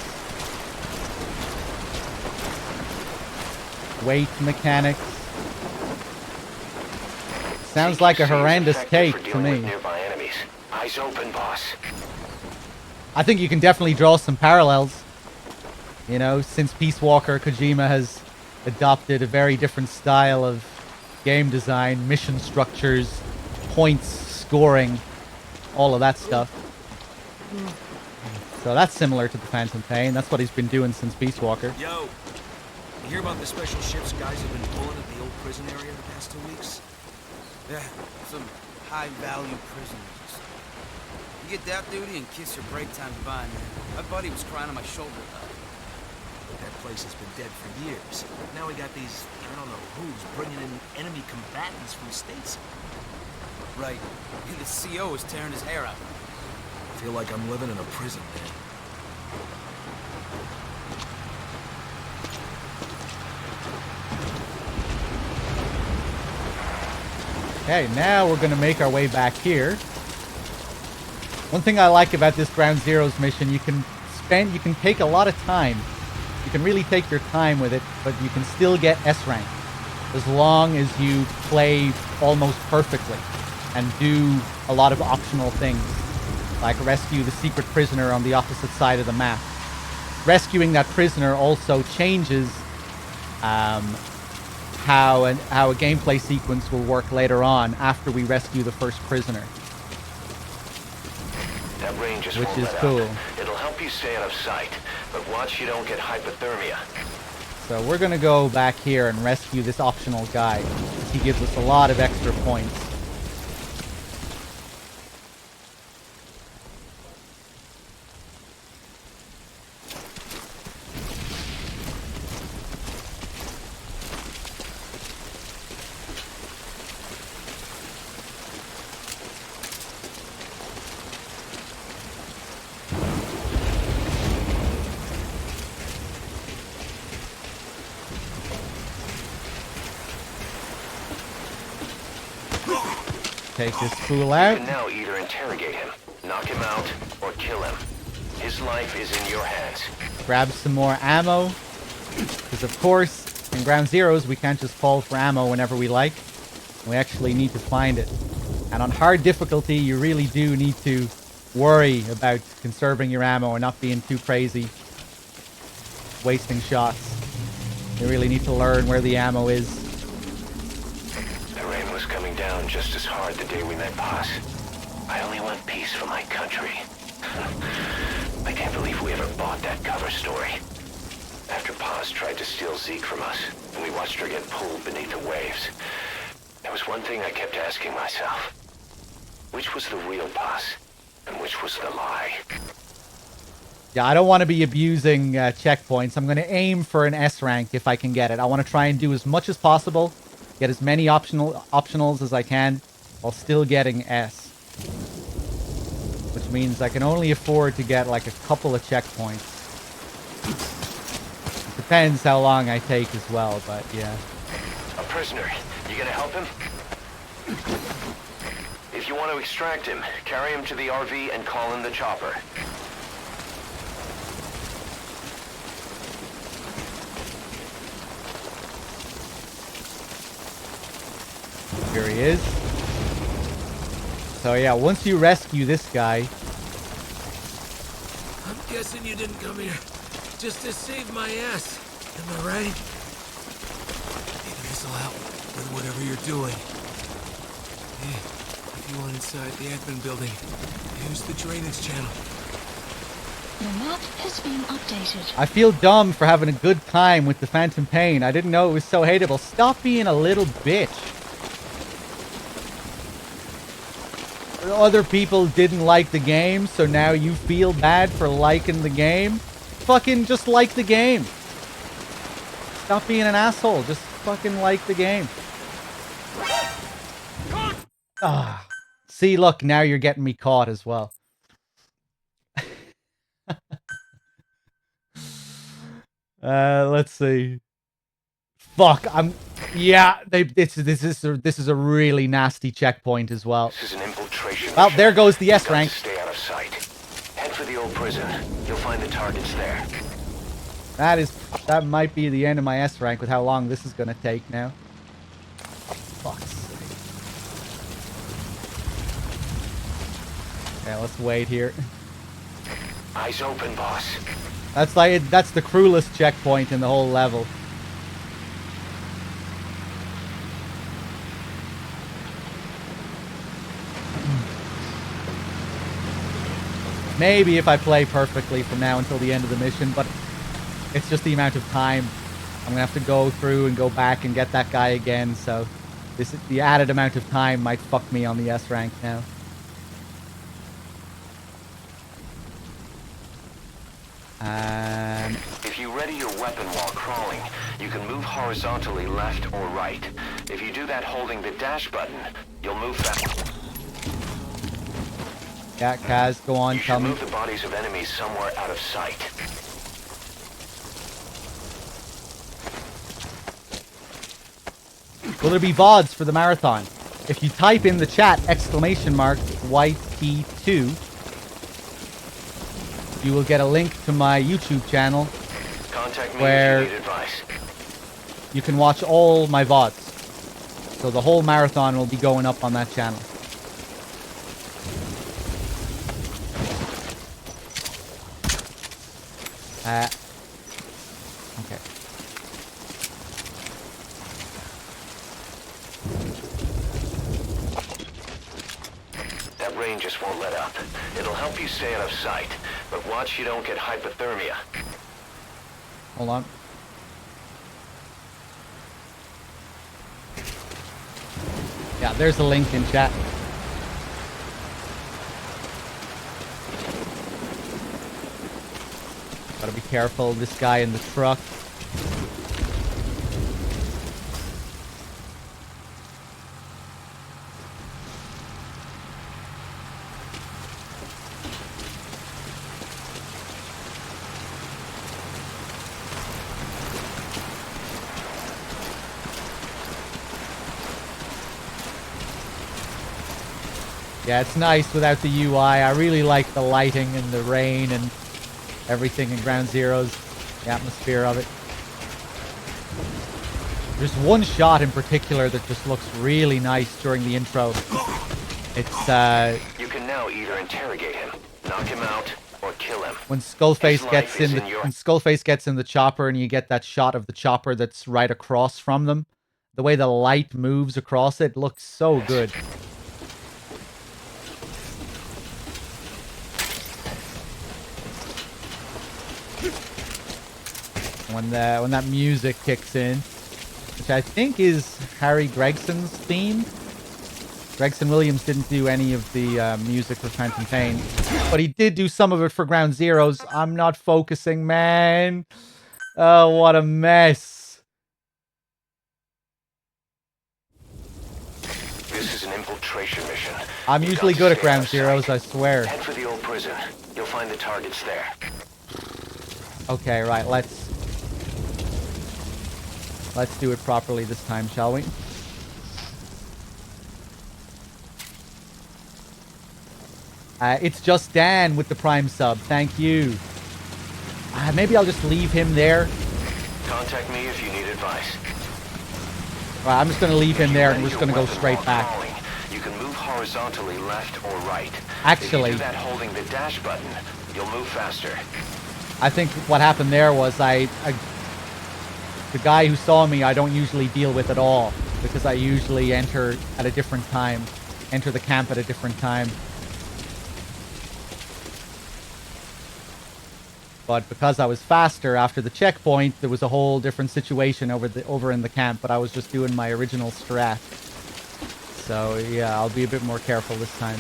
Weight mechanics. Sounds like a horrendous take to me. Eyes open, boss. I think you can definitely draw some parallels. You know, since Peace Walker, Kojima has adopted a very different style of game design, mission structures, points, scoring, all of that stuff. So that's similar to the Phantom Pain. That's what he's been doing since Peace Walker. Yo, you hear about the special ships guys have been pulling at the old prison area the past 2 weeks? Yeah, some high-value prisoners. You get that duty and kiss your break time goodbye, man. My buddy was crying on my shoulder about it. That place has been dead for years. Now we got these, I don't know who's, bringing in enemy combatants from states. Right. And the CO is tearing his hair out. I feel like I'm living in a prison, man. Okay, now we're gonna make our way back here. One thing I like about this Ground Zeroes mission, you can take a lot of time. You can really take your time with it, but you can still get S rank as long as you play almost perfectly and do a lot of optional things, like rescue the secret prisoner on the opposite side of the map. Rescuing that prisoner also changes how a gameplay sequence will work later on after we rescue the first prisoner. That range is Which full is lit cool. up. It'll help you stay out of sight, but watch you don't get hypothermia. So we're gonna go back here and rescue this optional guy, because he gives us a lot of extra points. Take this fool You out. can now either interrogate him, knock him out, or kill him. His life is in your hands. Grab some more ammo. Because of course, in Ground Zeroes, we can't just call for ammo whenever we like. We actually need to find it. And on hard difficulty, you really do need to worry about conserving your ammo and not being too crazy. Wasting shots. You really need to learn where the ammo is. The rain was coming down just as hard the day we met Paz. I only want peace for my country. I can't believe we ever bought that cover story. After Paz tried to steal Zeke from us, and we watched her get pulled beneath the waves, there was one thing I kept asking myself. Which was the real Paz, and which was the lie? Yeah, I don't want to be abusing checkpoints. I'm going to aim for an S rank if I can get it. I want to try and do as much as possible, get as many optionals as I can, while still getting S. Which means I can only afford to get like a couple of checkpoints. It depends how long I take as well, but yeah. A prisoner. You gonna help him? If you want to extract him, carry him to the RV and call in the chopper. Here he is. So yeah, once you rescue this guy... I'm guessing you didn't come here just to save my ass. Am I right? Maybe this'll help with whatever you're doing. Hey, if you want inside the admin building, use the drainage channel. The map has been updated. I feel dumb for having a good time with the Phantom Pain. I didn't know it was so hateable. Stop being a little bitch. Other people didn't like the game, so now you feel bad for liking the game? Fucking just like the game. Stop being an asshole. Just fucking like the game. Ah. See, look, now you're getting me caught as well. Let's see. Fuck, yeah, this is a really nasty checkpoint as well. This is an infiltration. Well, there goes the S rank. Stay out of sight. Head for the old prison. You'll find the targets there. That might be the end of my S rank with how long this is gonna take now. Fuck's sake. Okay, let's wait here. Eyes open, boss. That's the cruelest checkpoint in the whole level. Maybe if I play perfectly from now until the end of the mission, but it's just the amount of time. I'm gonna have to go through and go back and get that guy again, so the added amount of time might fuck me on the S rank now. If you ready your weapon while crawling, you can move horizontally left or right. If you do that holding the dash button, you'll move fast. Yeah, Kaz, go on, tell me. Move the bodies of enemies somewhere out of sight. Will there be VODs for the marathon? If you type in the chat !YT2, you will get a link to my YouTube channel where you can watch all my VODs. So the whole marathon will be going up on that channel. Okay. That rain just won't let up. It'll help you stay out of sight, but watch you don't get hypothermia. Hold on. Yeah, there's a link in chat. Gotta be careful, this guy in the truck. Yeah, it's nice without the UI. I really like the lighting and the rain and everything in Ground Zeroes. The atmosphere of it. There's one shot in particular that just looks really nice during the intro. It's You can now either interrogate him, knock him out, or kill him. when Skullface gets in the chopper and you get that shot of the chopper that's right across from them. The way the light moves across it looks so good. When that music kicks in, which I think is Harry Gregson's theme. Gregson Williams didn't do any of the music for Phantom Pain, but he did do some of it for Ground Zeroes. I'm not focusing, man. Oh, what a mess. This is an infiltration mission. I'm usually good at Ground Zeroes, I swear. Head for the old prison. You'll find the targets there. Okay, right, let's do it properly this time, shall we? It's just Dan with the Prime sub. Thank you. Maybe I'll just leave him there. Contact me if you need advice. Right, I'm just going to leave him there and we're just going to go straight back. You can move horizontally left or right. Actually, if you do that holding the dash button, you'll move faster. I think what happened there was the guy who saw me, I don't usually deal with at all because I usually enter at a different time, enter the camp at a different time. But because I was faster after the checkpoint, there was a whole different situation over in the camp, but I was just doing my original strat. So yeah, I'll be a bit more careful this time.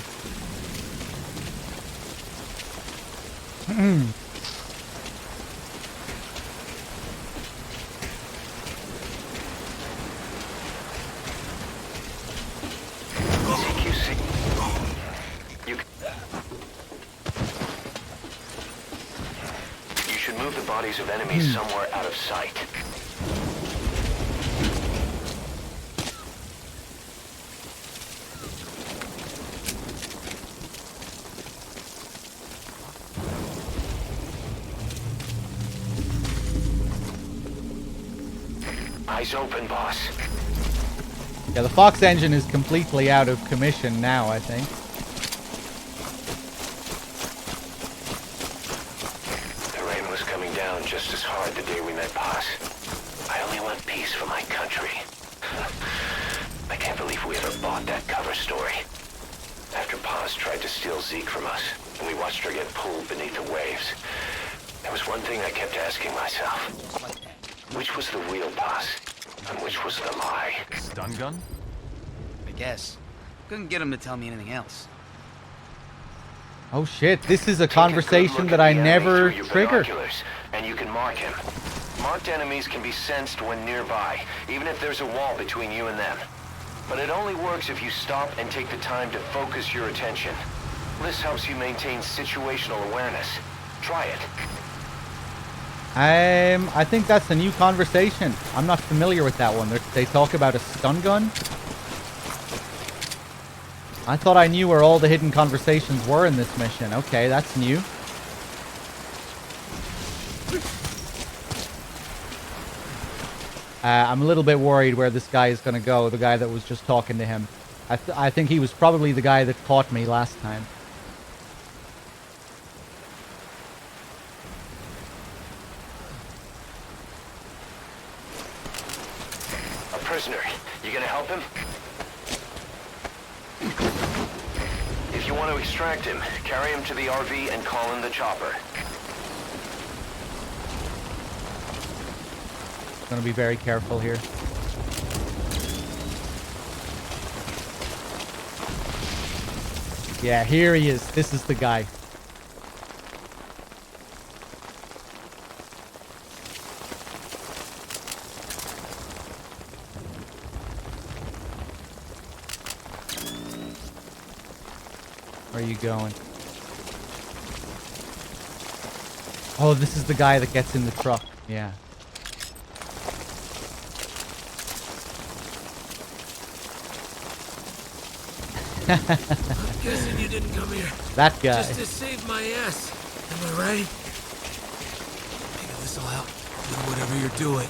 Bodies of enemies somewhere out of sight. Eyes open, boss. Yeah, the Fox engine is completely out of commission now, I think. Just as hard the day we met Paz. I only want peace for my country. I can't believe we ever bought that cover story. After Paz Boss tried to steal Zeke from us, and we watched her get pulled beneath the waves. There was one thing I kept asking myself. Which was the real Boss, and which was the lie? Stun gun? I guess. Couldn't get him to tell me anything else. Oh shit, this is a conversation that I never triggered. And you can mark him. Marked enemies can be sensed when nearby, even if there's a wall between you and them. But it only works if you stop and take the time to focus your attention. This helps you maintain situational awareness. Try it. I think that's a new conversation. I'm not familiar with that one. They talk about a stun gun. I thought I knew where all the hidden conversations were in this mission. Okay, that's new. I'm a little bit worried where this guy is going to go, the guy that was just talking to him. I think he was probably the guy that caught me last time. A prisoner. You gonna help him? If you want to extract him, carry him to the RV and call in the chopper. Gonna be very careful here. Yeah, here he is. This is the guy. Where are you going? Oh, this is the guy that gets in the truck. Yeah. I'm guessing you didn't come here. That guy. Just to save my ass. Am I right? Figure this all out. Do whatever you're doing.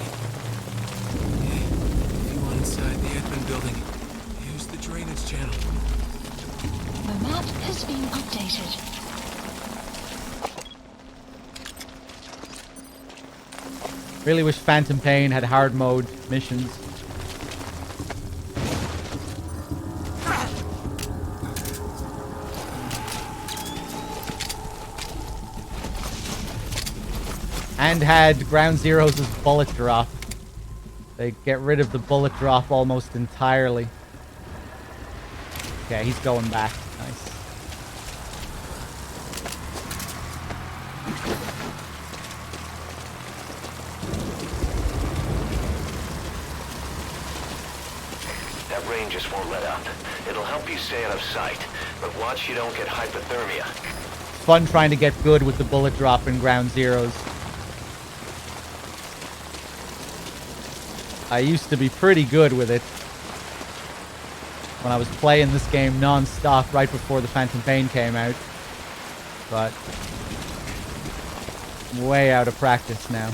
Hey, if you want inside the admin building, use the drainage channel. The map has been updated. Really wish Phantom Pain had hard mode missions. And had Ground Zeroes as bullet drop. They get rid of the bullet drop almost entirely. Okay, he's going back. Nice. That rain just won't let up. It'll help you stay out of sight, but watch you don't get hypothermia. Fun trying to get good with the bullet drop in Ground Zeroes. I used to be pretty good with it when I was playing this game non-stop right before the Phantom Pain came out. But I'm way out of practice now.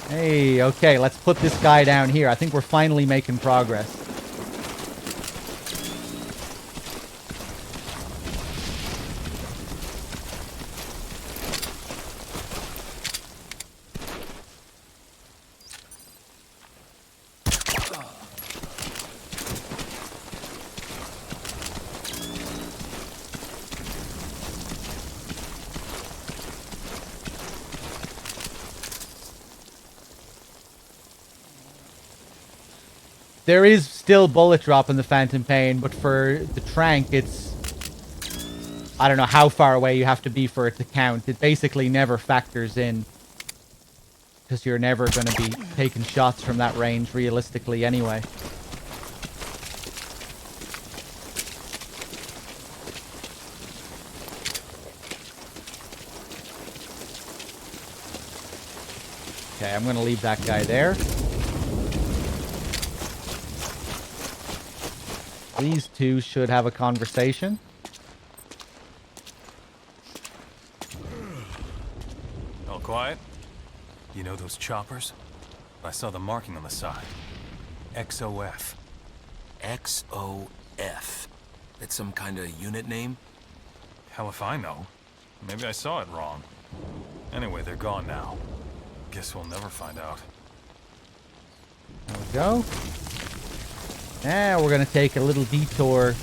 Hey, okay, let's put this guy down here. I think we're finally making progress. There is still bullet drop in the Phantom Pain, but for the Trank, it's... I don't know how far away you have to be for it to count. It basically never factors in. Because you're never going to be taking shots from that range, realistically, anyway. Okay, I'm going to leave that guy there. These two should have a conversation. All quiet? You know those choppers? I saw the marking on the side. XOF. XOF. That's some kind of unit name? Hell if I know. Maybe I saw it wrong. Anyway, they're gone now. Guess we'll never find out. There we go. Now we're going to take a little detour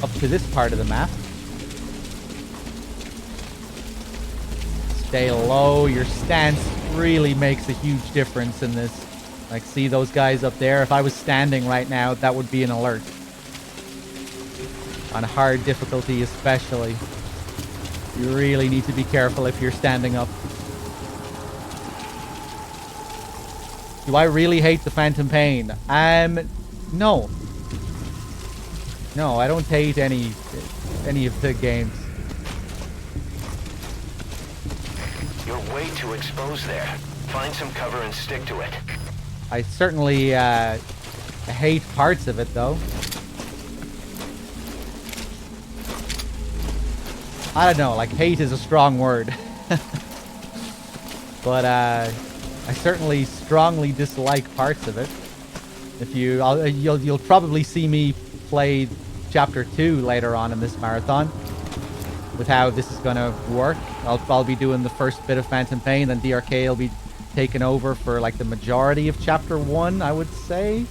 up to this part of the map. Stay low. Your stance really makes a huge difference in this. Like, see those guys up there? If I was standing right now, that would be an alert. On hard difficulty especially. You really need to be careful if you're standing up. Do I really hate the Phantom Pain? No. No, I don't hate any of the games. You're way too exposed there. Find some cover and stick to it. I certainly hate parts of it, though. I don't know, like, hate is a strong word. But I certainly strongly dislike parts of it. If you'll probably see me play Chapter 2 later on in this marathon. With how this is gonna work. I'll be doing the first bit of Phantom Pain, then DRK will be taken over for like the majority of Chapter 1, I would say.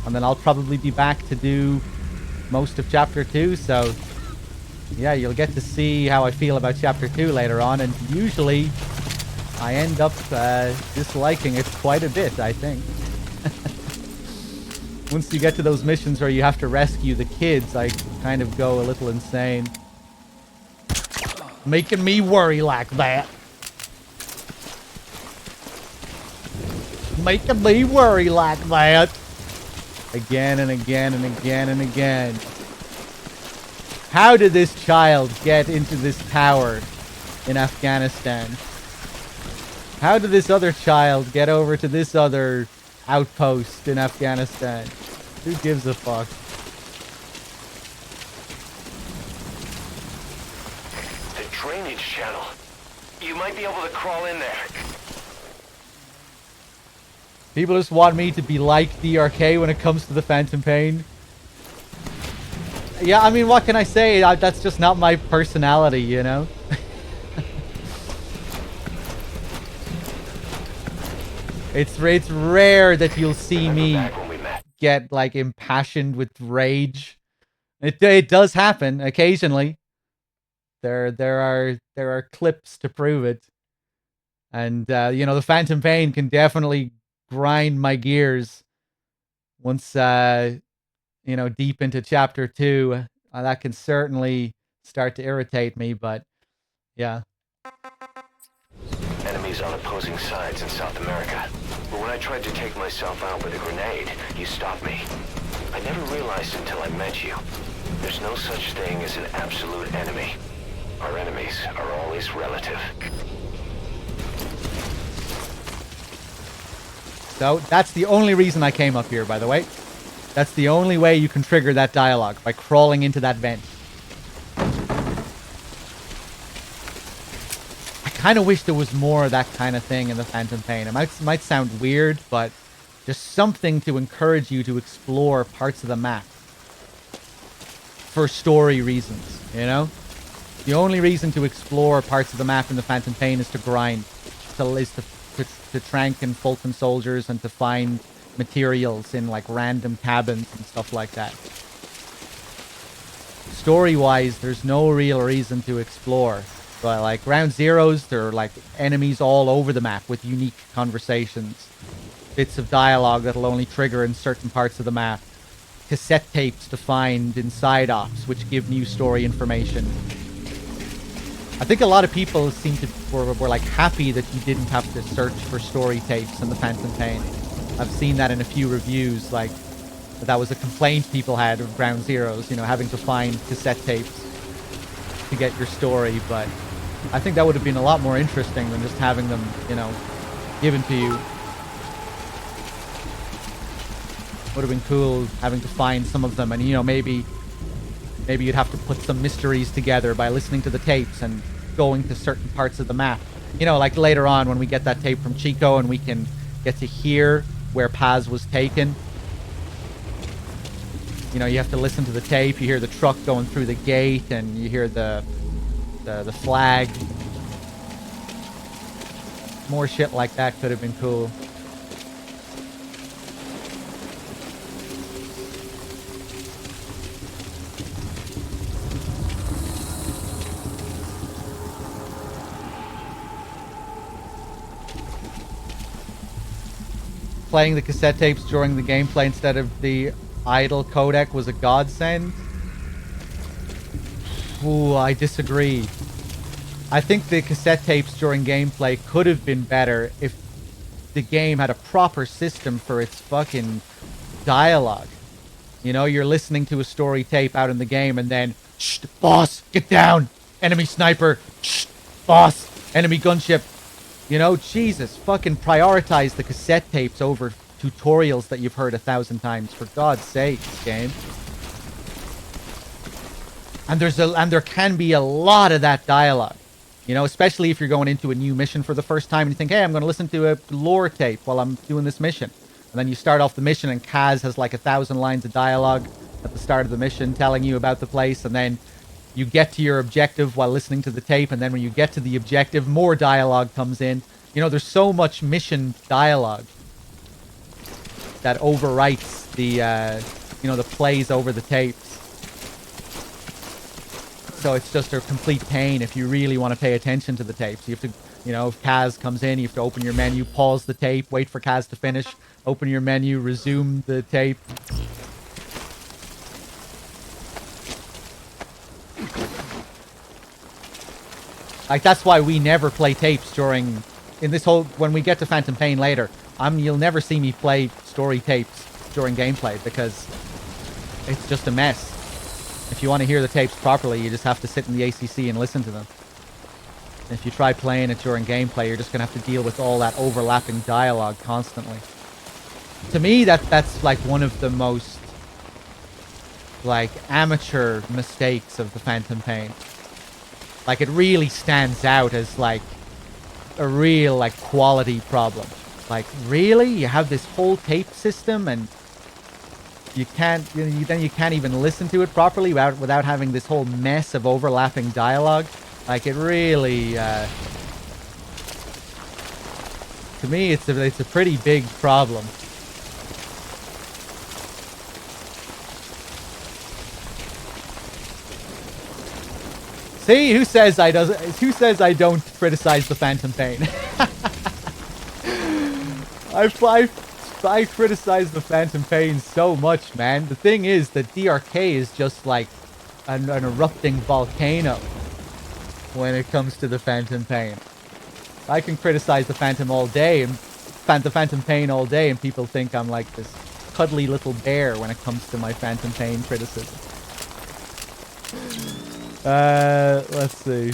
And then I'll probably be back to do most of Chapter 2, so yeah, you'll get to see how I feel about Chapter 2 later on, and usually I end up disliking it quite a bit, I think. Once you get to those missions where you have to rescue the kids, I kind of go a little insane. Making me worry like that. Making me worry like that. Again and again and again and again. How did this child get into this tower in Afghanistan? How did this other child get over to this other outpost in Afghanistan? Who gives a fuck? The drainage channel. You might be able to crawl in there. People just want me to be like DRK when it comes to the Phantom Pain. Yeah, I mean, what can I say? That's just not my personality, you know? It's rare that you'll see me get, like, impassioned with rage. It does happen occasionally. There are clips to prove it. And, you know, the Phantom Pain can definitely grind my gears once, you know, deep into Chapter 2. That can certainly start to irritate me, but yeah. Enemies on opposing sides in South America. But when I tried to take myself out with a grenade, you stopped me. I never realized until I met you. There's no such thing as an absolute enemy. Our enemies are always relative. So, that's the only reason I came up here, by the way. That's the only way you can trigger that dialogue, by crawling into that vent. I kind of wish there was more of that kind of thing in the Phantom Pain. It might sound weird, but just something to encourage you to explore parts of the map. For story reasons, you know? The only reason to explore parts of the map in the Phantom Pain is to grind. To trank and Fulton soldiers and to find materials in like random cabins and stuff like that. Story-wise, there's no real reason to explore. But like Ground Zeroes, there are like enemies all over the map with unique conversations. Bits of dialogue that'll only trigger in certain parts of the map. Cassette tapes to find in side ops, which give new story information. I think a lot of people were like happy that you didn't have to search for story tapes in the Phantom Pain. I've seen that in a few reviews, like that was a complaint people had of Ground Zeroes, you know, having to find cassette tapes to get your story, but I think that would have been a lot more interesting than just having them, you know, given to you. Would have been cool having to find some of them, and you know, maybe you'd have to put some mysteries together by listening to the tapes and going to certain parts of the map. You know, like later on when we get that tape from Chico and we can get to hear where Paz was taken. You know, you have to listen to the tape, you hear the truck going through the gate, and you hear the flag. More shit like that could have been cool. playing the cassette tapes during the gameplay instead of the idle codec was a godsend. Ooh, I disagree. I think the cassette tapes during gameplay could have been better if the game had a proper system for its fucking dialogue. You know, you're listening to a story tape out in the game and then, shh, boss, get down! Enemy sniper! Shh, boss, enemy gunship! You know, Jesus, fucking prioritize the cassette tapes over tutorials that you've heard 1,000 times, for God's sake, game. And there can be a lot of that dialogue. You know, especially if you're going into a new mission for the first time and you think, hey, I'm going to listen to a lore tape while I'm doing this mission. And then you start off the mission and Kaz has like 1,000 lines of dialogue at the start of the mission telling you about the place. And then you get to your objective while listening to the tape. And then when you get to the objective, more dialogue comes in. You know, there's so much mission dialogue that overwrites the, you know, the plays over the tapes. So it's just a complete pain if you really want to pay attention to the tapes. You have to, you know, if Kaz comes in, you have to open your menu, pause the tape, wait for Kaz to finish, open your menu, resume the tape. Like, that's why we never play tapes during, in this whole, when we get to Phantom Pain later, you'll never see me play story tapes during gameplay because it's just a mess. If you want to hear the tapes properly, you just have to sit in the ACC and listen to them. And if you try playing it during gameplay, you're just going to have to deal with all that overlapping dialogue constantly. To me, that's like one of the most like amateur mistakes of the Phantom Pain. Like, it really stands out as like a real like quality problem. Like, really? You have this whole tape system and you can't, then you can't even listen to it properly without having this whole mess of overlapping dialogue. Like, it really, to me, it's a pretty big problem. See, who says I don't criticize the Phantom Pain? I criticize the Phantom Pain so much, man. The thing is that DRK is just like an erupting volcano when it comes to the Phantom Pain. I can criticize the Phantom all day and the Phantom Pain all day, and people think I'm like this cuddly little bear when it comes to my Phantom Pain criticism. Let's see.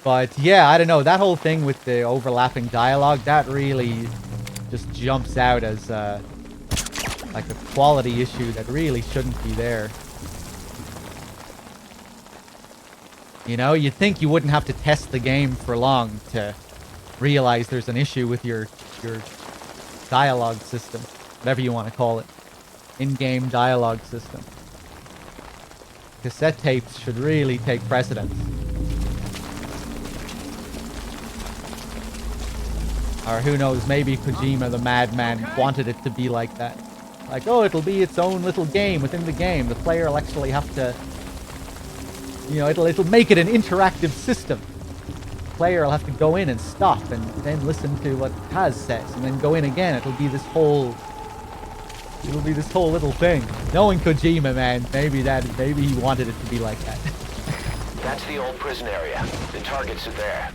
But yeah, I don't know, that whole thing with the overlapping dialogue, that really just jumps out as like a quality issue that really shouldn't be there. You know, you'd think you wouldn't have to test the game for long to realize there's an issue with your dialogue system, whatever you want to call it. In-game dialogue system. Cassette tapes should really take precedence. Or who knows, maybe Kojima the madman wanted it to be like that. Like, oh, it'll be its own little game within the game. The player will actually have to, you know, it'll make it an interactive system. The player will have to go in and stop and then listen to what Kaz says and then go in again. It'll be this whole little thing. Knowing Kojima, man, maybe he wanted it to be like that. That's the old prison area. The targets are there.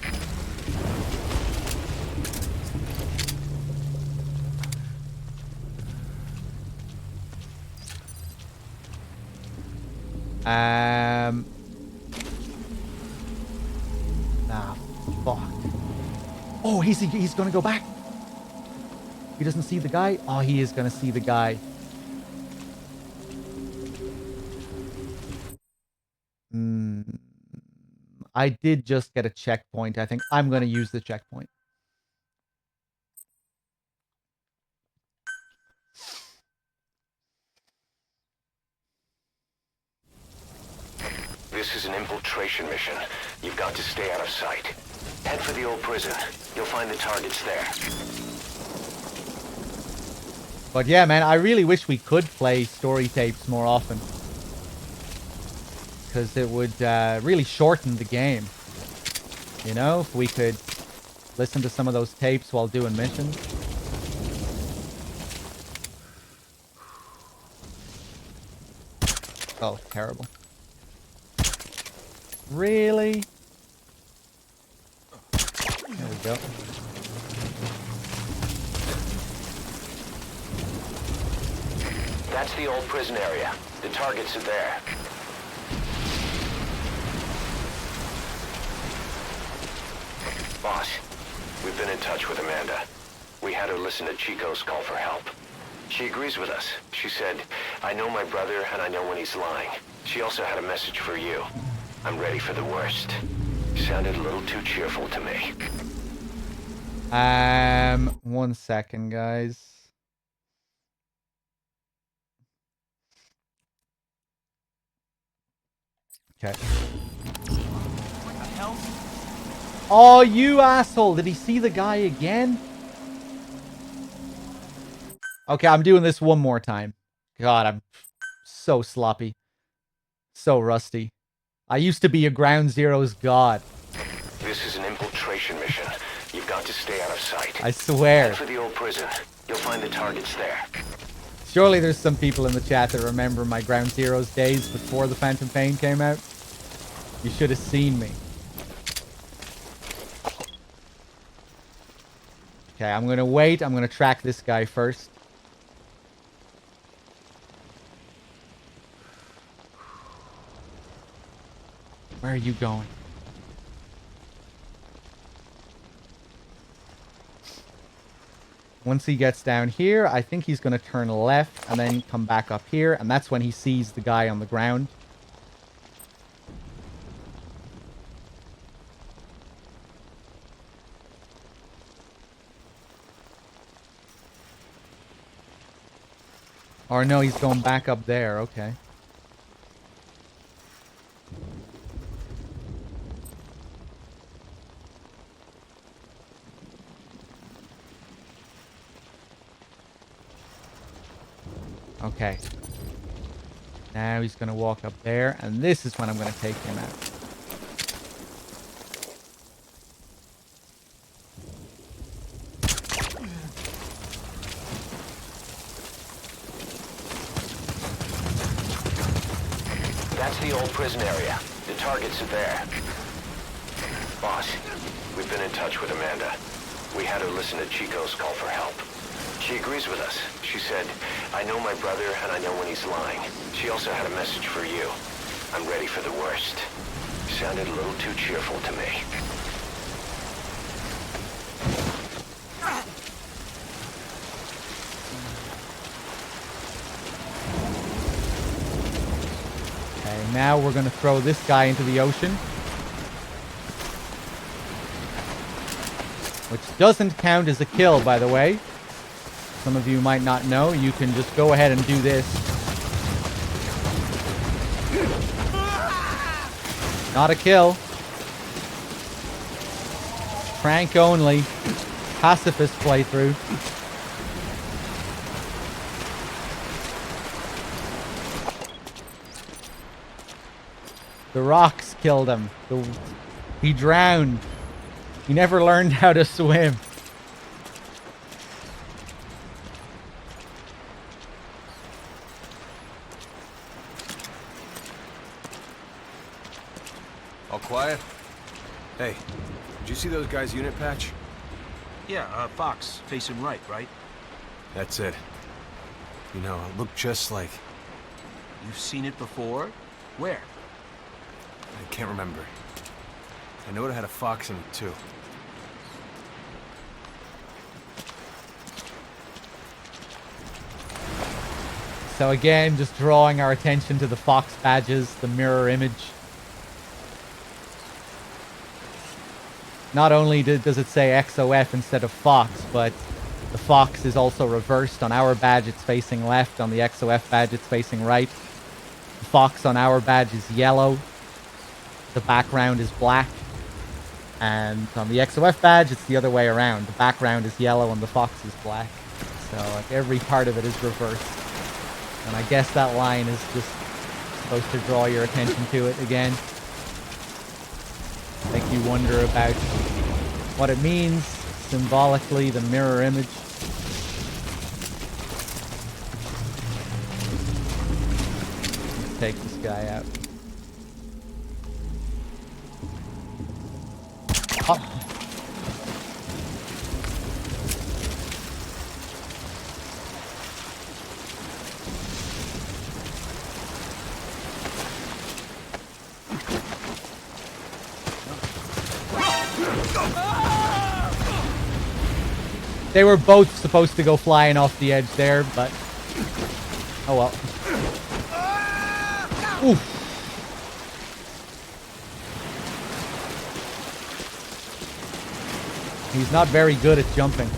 Fuck. Oh, he's gonna go back. He doesn't see the guy? Oh, he is gonna see the guy. I did just get a checkpoint. I think I'm gonna use the checkpoint. This is an infiltration mission. You've got to stay out of sight. Head for the old prison. You'll find the targets there. But yeah, man, I really wish we could play story tapes more often. Because it would really shorten the game. You know, if we could listen to some of those tapes while doing missions. Oh, terrible. Really? There we go. That's the old prison area. The targets are there. Boss, we've been in touch with Amanda. We had her listen to Chico's call for help. She agrees with us. She said, I know my brother and I know when he's lying. She also had a message for you. I'm ready for the worst. Sounded a little too cheerful to me. 1 second, guys. Okay. What the hell? Oh, you asshole. Did he see the guy again? Okay, I'm doing this one more time. God, I'm so sloppy. So rusty. I used to be a Ground Zero's god. This is an infiltration mission. You've got to stay out of sight. I swear. Head for the old prison. You'll find the targets there. Surely there's some people in the chat that remember my Ground Zeroes days before the Phantom Pain came out. You should have seen me. Okay, I'm gonna wait. I'm gonna track this guy first. Where are you going? Once he gets down here, I think he's going to turn left and then come back up here. And that's when he sees the guy on the ground. Or no, he's going back up there. Okay. Okay. Now he's going to walk up there, and this is when I'm going to take him out. That's the old prison area. The targets are there. Boss, we've been in touch with Amanda. We had her listen to Chico's call for help. She agrees with us. She said, I know my brother and I know when he's lying. She also had a message for you. I'm ready for the worst. Sounded a little too cheerful to me. Okay, now we're going to throw this guy into the ocean. Which doesn't count as a kill, by the way. Some of you might not know. You can just go ahead and do this. Not a kill. Prank only. Pacifist playthrough. The rocks killed him. He drowned. He never learned how to swim. All quiet? Hey, did you see those guys' unit patch? Yeah, Fox, facing right? That's it. You know, it looked just like... You've seen it before? Where? I can't remember. I know it had a fox in it, too. So again, just drawing our attention to the Fox badges, the mirror image. Not only does it say XOF instead of Fox, but the Fox is also reversed. On our badge, it's facing left. On the XOF badge, it's facing right. The Fox on our badge is yellow. The background is black. And on the XOF badge, it's the other way around. The background is yellow and the Fox is black. So like every part of it is reversed. And I guess that line is just supposed to draw your attention to it again. Make you wonder about what it means symbolically, the mirror image. Let's take this guy out. Oh. They were both supposed to go flying off the edge there, but oh well. Oof. He's not very good at jumping.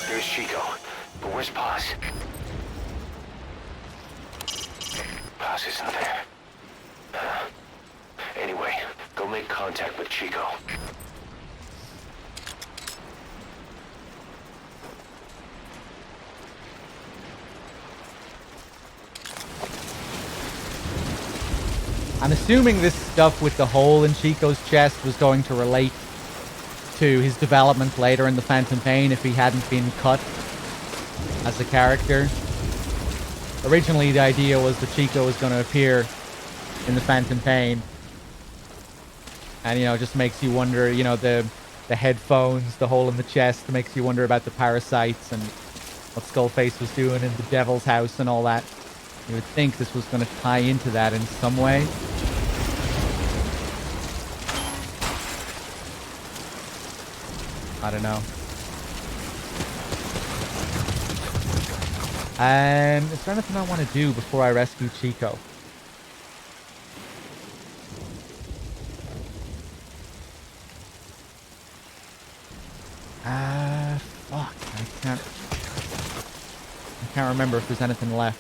There's Chico, but where's Paz? Paz isn't there. Anyway, go make contact with Chico. I'm assuming this stuff with the hole in Chico's chest was going to relate to his development later in the Phantom Pain if he hadn't been cut as a character. Originally, the idea was that Chico was going to appear in the Phantom Pain. And, you know, it just makes you wonder, you know, the headphones, the hole in the chest, makes you wonder about the parasites and what Skullface was doing in the Devil's House and all that. You would think this was going to tie into that in some way. I don't know. Is there anything I want to do before I rescue Chico? Fuck. I can't remember if there's anything left.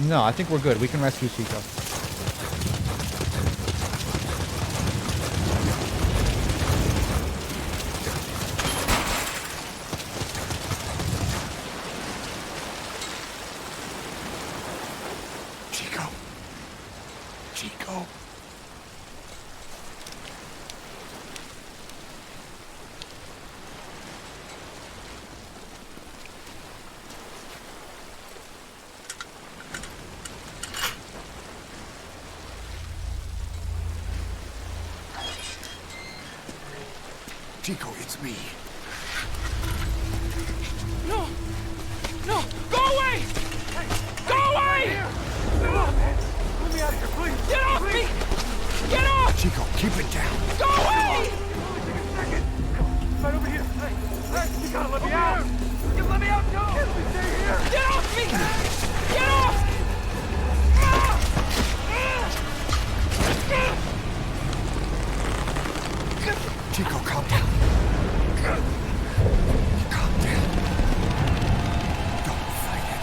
No, I think we're good. We can rescue Chico. Chico. Chico, it's me. No! No! Go away! Go away! Come on, man. Let me out of here, please. Get off me! Get off! Chico, keep it down. Go away! Take a second. Come on, right over here. Hey, you gotta let me out. You let me out, no! Stay here. Get off me! Get off! Chico, calm down. Calm down. Don't fight it.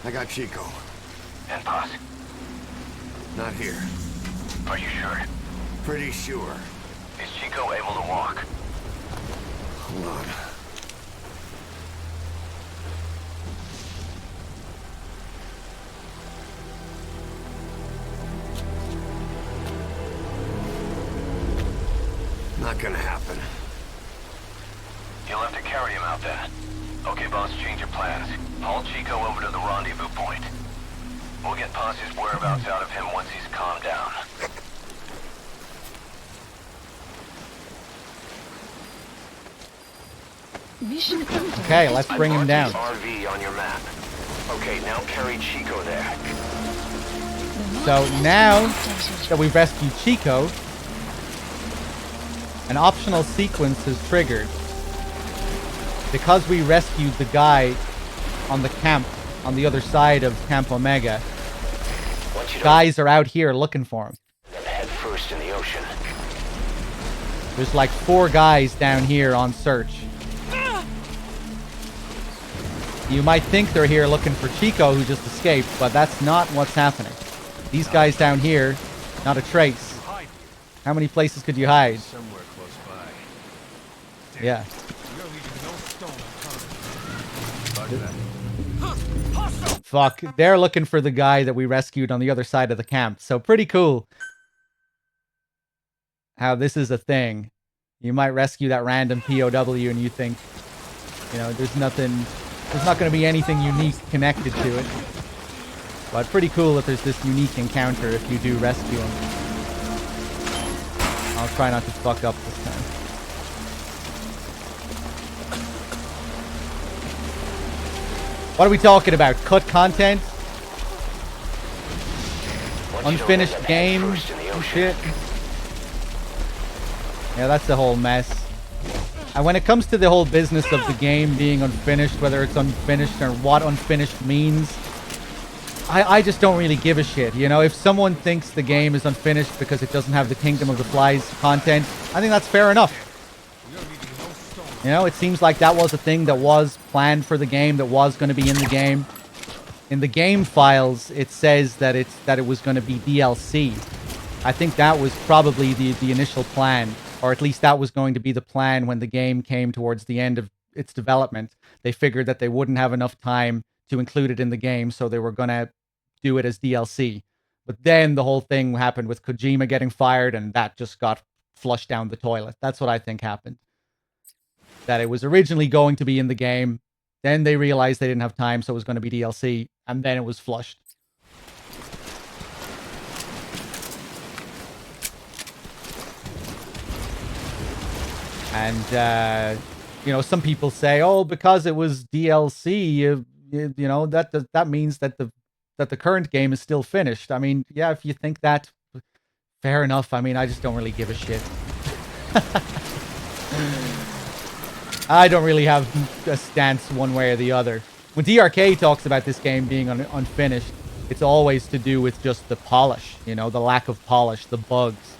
I got Chico. And Paz? Not here. Are you sure? Pretty sure. Is Chico able to walk? Hold on. Not gonna happen. You'll have to carry him out then. Okay, boss, change your plans. Haul Chico over to the rendezvous point. We'll get Paz's whereabouts out of him once he's calmed down. Mission complete. Okay, let's bring him down. RV on your map. Okay, now carry Chico there. So now that we've rescued Chico, An optional sequence is triggered. Because we rescued the guy on the camp on the other side of Camp Omega, guys are out here looking for him. Head first in the ocean. There's like 4 guys down here on search. You might think they're here looking for Chico, who just escaped, but that's not what's happening. These guys down here, not a trace. How many places could you hide? Somewhere close by. Yeah. Fuck, they're looking for the guy that we rescued on the other side of the camp. So pretty cool how this is a thing. You might rescue that random POW and you think, you know, there's not going to be anything unique connected to it. But pretty cool that there's this unique encounter if you do rescue him. I'll try not to fuck up this time. What are we talking about? Cut content? Unfinished game? Shit. Yeah, that's the whole mess. And when it comes to the whole business of the game being unfinished, whether it's unfinished or what unfinished means, I just don't really give a shit. You know, if someone thinks the game is unfinished because it doesn't have the Kingdom of the Flies content, I think that's fair enough. You know, it seems like that was a thing that was planned for the game, that was going to be in the game. In the game files, it says that it was going to be DLC. I think that was probably the initial plan, or at least that was going to be the plan when the game came towards the end of its development. They figured that they wouldn't have enough time to include it in the game, so they were going to do it as DLC. But then the whole thing happened with Kojima getting fired, and that just got flushed down the toilet. That's what I think happened. That it was originally going to be in the game, then they realized they didn't have time, so it was going to be DLC, and then it was flushed. And, you know, some people say, oh, because it was DLC, you know, that means that the current game is still finished. I mean, yeah, if you think that, fair enough. I mean, I just don't really give a shit. I don't really have a stance one way or the other. When DRK talks about this game being unfinished, it's always to do with just the polish, you know, the lack of polish, the bugs.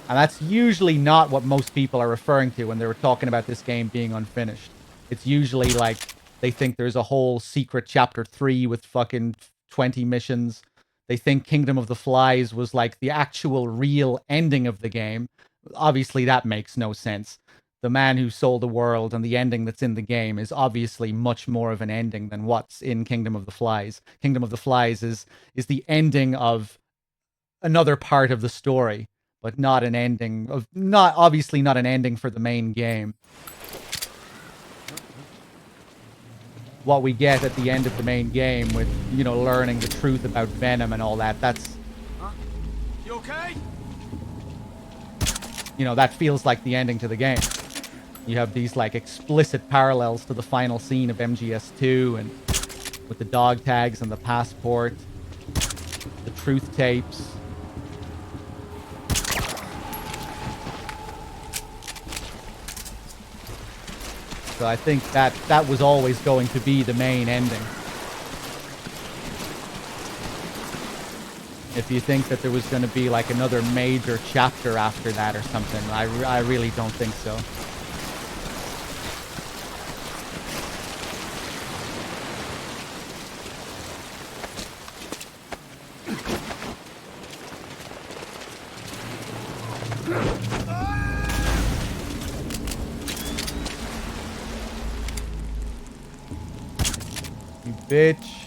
And that's usually not what most people are referring to when they were talking about this game being unfinished. It's usually like they think there's a whole secret chapter 3 with fucking 20 missions. They think Kingdom of the Flies was like the actual real ending of the game. Obviously, that makes no sense. The man who sold the world and the ending that's in the game is obviously much more of an ending than what's in Kingdom of the Flies. Kingdom of the Flies is the ending of another part of the story, but not an ending of obviously not an ending for the main game. What we get at the end of the main game with, you know, learning the truth about Venom and all that, that's... Huh? You okay? You know, that feels like the ending to the game. You have these, like, explicit parallels to the final scene of MGS2, and with the dog tags and the passport, the truth tapes. So I think that was always going to be the main ending. If you think that there was going to be like another major chapter after that or something, I really don't think so. You bitch.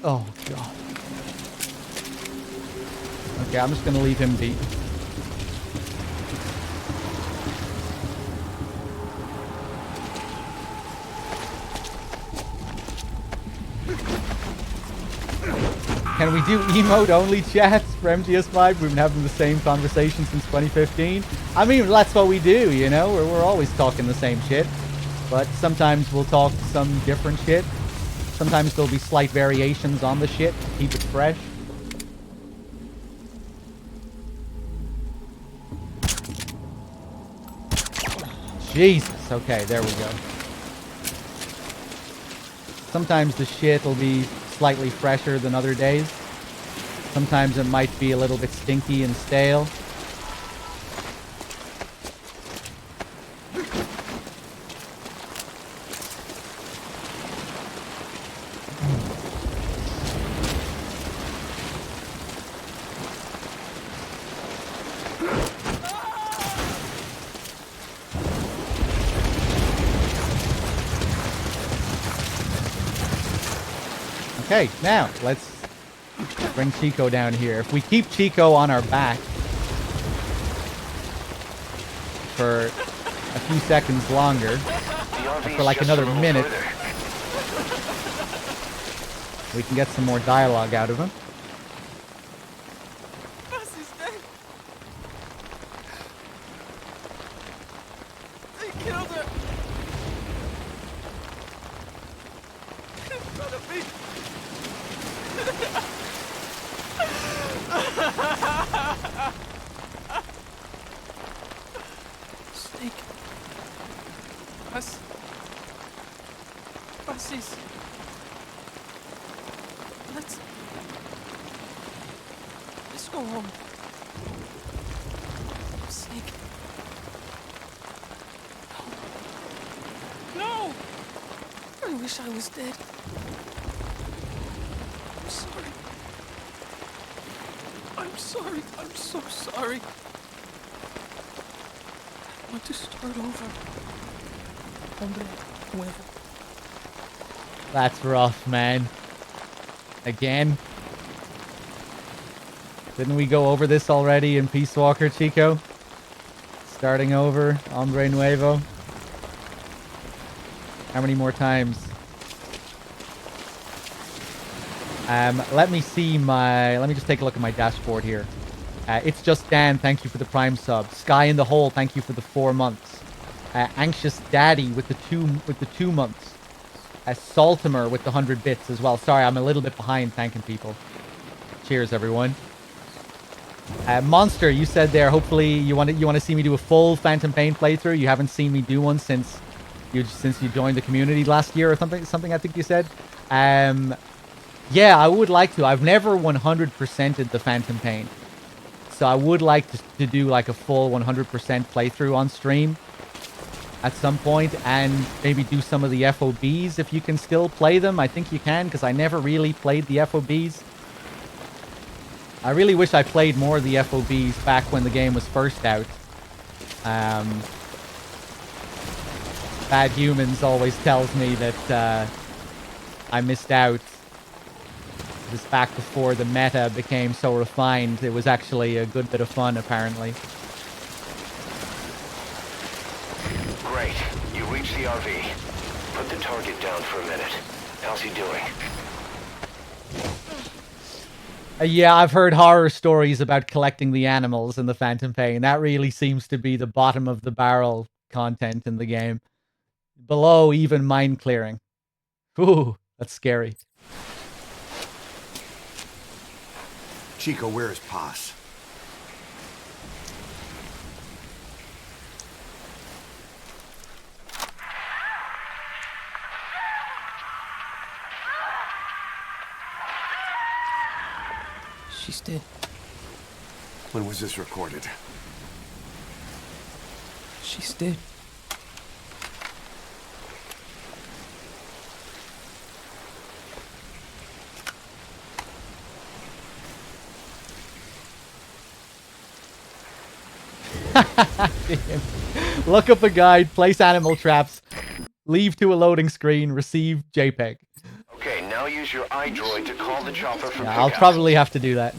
Oh, God. Okay, I'm just gonna leave him be. Can we do emote-only chats for MGS5? We've been having the same conversation since 2015. I mean, that's what we do, you know? We're always talking the same shit. But sometimes we'll talk some different shit. Sometimes there'll be slight variations on the shit to keep it fresh. Jesus. Okay, there we go. Sometimes the shit will be slightly fresher than other days. Sometimes it might be a little bit stinky and stale. Okay, now let's bring Chico down here. If we keep Chico on our back for a few seconds longer, for like another minute, we can get some more dialogue out of him. They killed her. In front of me. Snake. Buses. Let's go home. Snake. No! I wish I was dead. I'm sorry. I'm sorry. I'm so sorry. I want to start over. Hombre nuevo. That's rough, man. Again. Didn't we go over this already in Peace Walker, Chico? Starting over, Hombre Nuevo. How many more times? Let me just take a look at my dashboard here. It's just Dan, thank you for the Prime sub. Sky in the Hole, thank you for the 4 months. Anxious Daddy with the 2 months. Saltimer with the 100 bits as well. Sorry, I'm a little bit behind thanking people. Cheers, everyone. Monster, you said there, hopefully you want to see me do a full Phantom Pain playthrough. You haven't seen me do one since you joined the community last year or something I think you said. Yeah, I would like to. I've never 100%ed the Phantom Pain. So I would like to do like a full 100% playthrough on stream at some point, and maybe do some of the FOBs if you can still play them. I think you can, because I never really played the FOBs. I really wish I played more of the FOBs back when the game was first out. Bad Humans always tells me that I missed out. This back before the meta became so refined. It was actually a good bit of fun, apparently. Great. You reached the RV. Put the target down for a minute. How's he doing? Yeah, I've heard horror stories about collecting the animals in the Phantom Pain. That really seems to be the bottom of the barrel content in the game. Below even mine clearing. Ooh, that's scary. Chico, where is Paz? She's dead. When was this recorded? She's dead. Look up a guide, place animal traps, leave to a loading screen, receive JPEG. Okay, now use your iDroid to call the chopper for Yeah, I'll pickup. probably have to do that.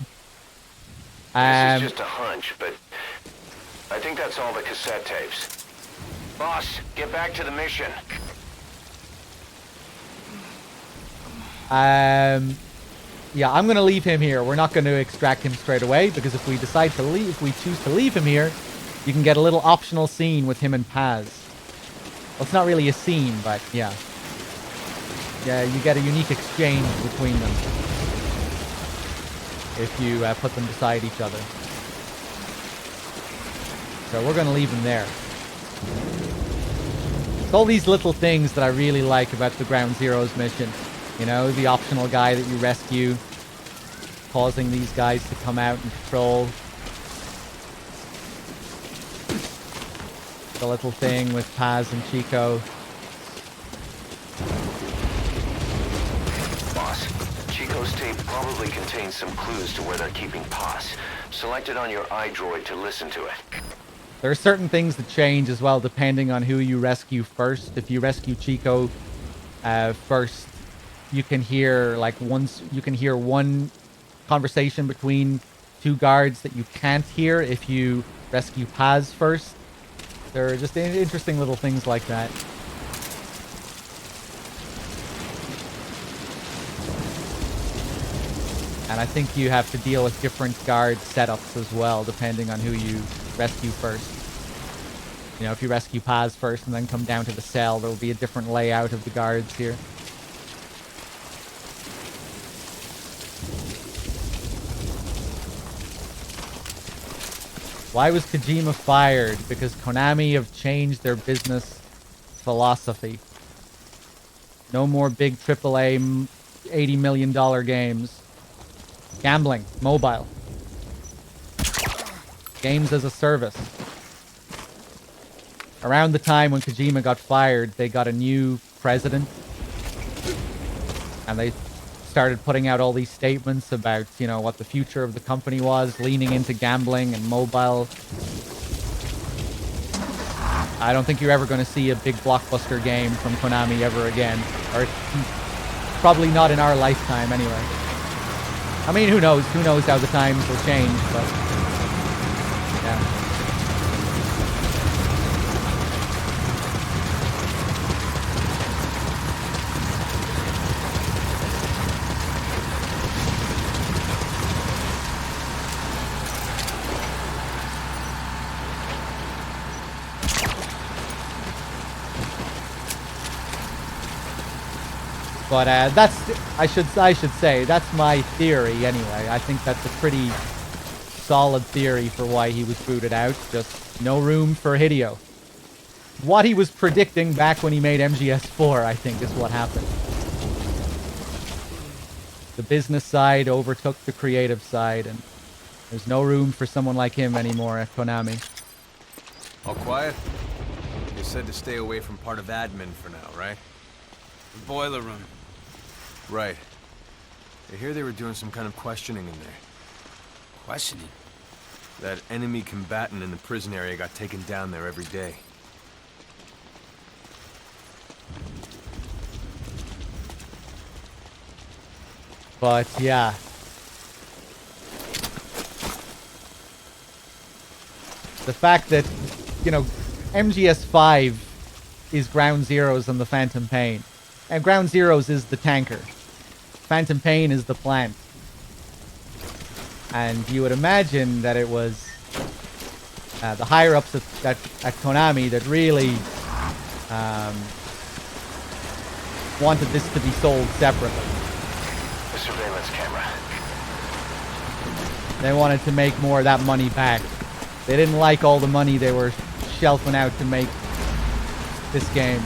This is just a hunch, but I think that's all the cassette tapes. Boss, get back to the mission. Yeah, I'm gonna leave him here. We're not gonna extract him straight away, because if we decide to leave, if we choose to leave him here, you can get a little optional scene with him and Paz. Well, it's not really a scene, but yeah. Yeah, you get a unique exchange between them if you put them beside each other. So we're gonna leave him there. It's all these little things that I really like about the Ground Zeroes mission. You know, the optional guy that you rescue, causing these guys to come out and patrol. The little thing with Paz and Chico. Boss, Chico's tape probably contains some clues to where they're keeping Paz. Select it on your iDroid to listen to it. There are certain things that change as well depending on who you rescue first. If you rescue Chico first, you can hear one conversation between two guards that you can't hear if you rescue Paz first. There are just interesting little things like that. And I think you have to deal with different guard setups as well, depending on who you rescue first. You know, if you rescue Paz first and then come down to the cell, there will be a different layout of the guards here. Why was Kojima fired? Because Konami have changed their business philosophy. No more big AAA $80 million games. Gambling, mobile. Games as a service. Around the time when Kojima got fired, they got a new president. And they started putting out all these statements about, you know, what the future of the company was, leaning into gambling and mobile. I don't think you're ever going to see a big blockbuster game from Konami ever again. Or probably not in our lifetime anyway. I mean, who knows? Who knows how the times will change, but yeah. But that's, I should say, that's my theory anyway. I think that's a pretty solid theory for why he was booted out. Just no room for Hideo. What he was predicting back when he made MGS4, I think, is what happened. The business side overtook the creative side, and there's no room for someone like him anymore at Konami. All quiet? You said to stay away from part of admin for now, right? The boiler room. Right. I hear they were doing some kind of questioning in there. Questioning? That enemy combatant in the prison area got taken down there every day. But yeah. The fact that, you know, MGS5 is Ground Zeroes and the Phantom Pain. And Ground Zeroes is the tanker. Phantom Pain is the plant. And you would imagine that it was the higher-ups at Konami that really wanted this to be sold separately. The surveillance camera. They wanted to make more of that money back. They didn't like all the money they were shelving out to make this game.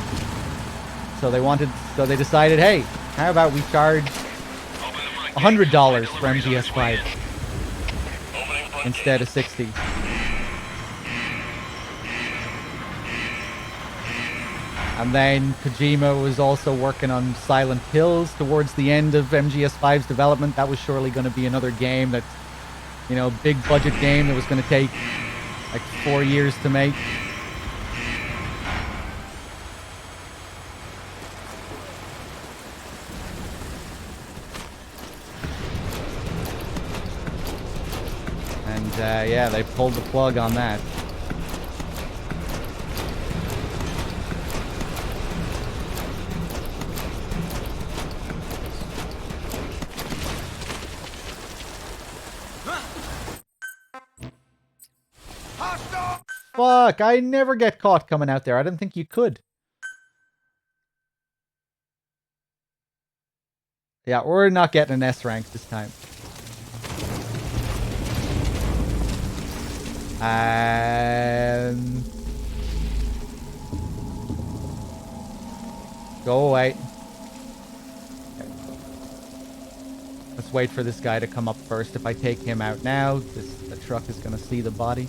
So they decided, hey, how about we charge $100 for MGS5 instead of $60. And then Kojima was also working on Silent Hills towards the end of MGS5's development. That was surely going to be another game that, you know, big budget game that was going to take like 4 years to make. Yeah, they pulled the plug on that. Fuck, I never get caught coming out there. I didn't think you could. Yeah, we're not getting an S rank this time. Go away. Okay. Let's wait for this guy to come up first. If I take him out now, the truck is going to see the body.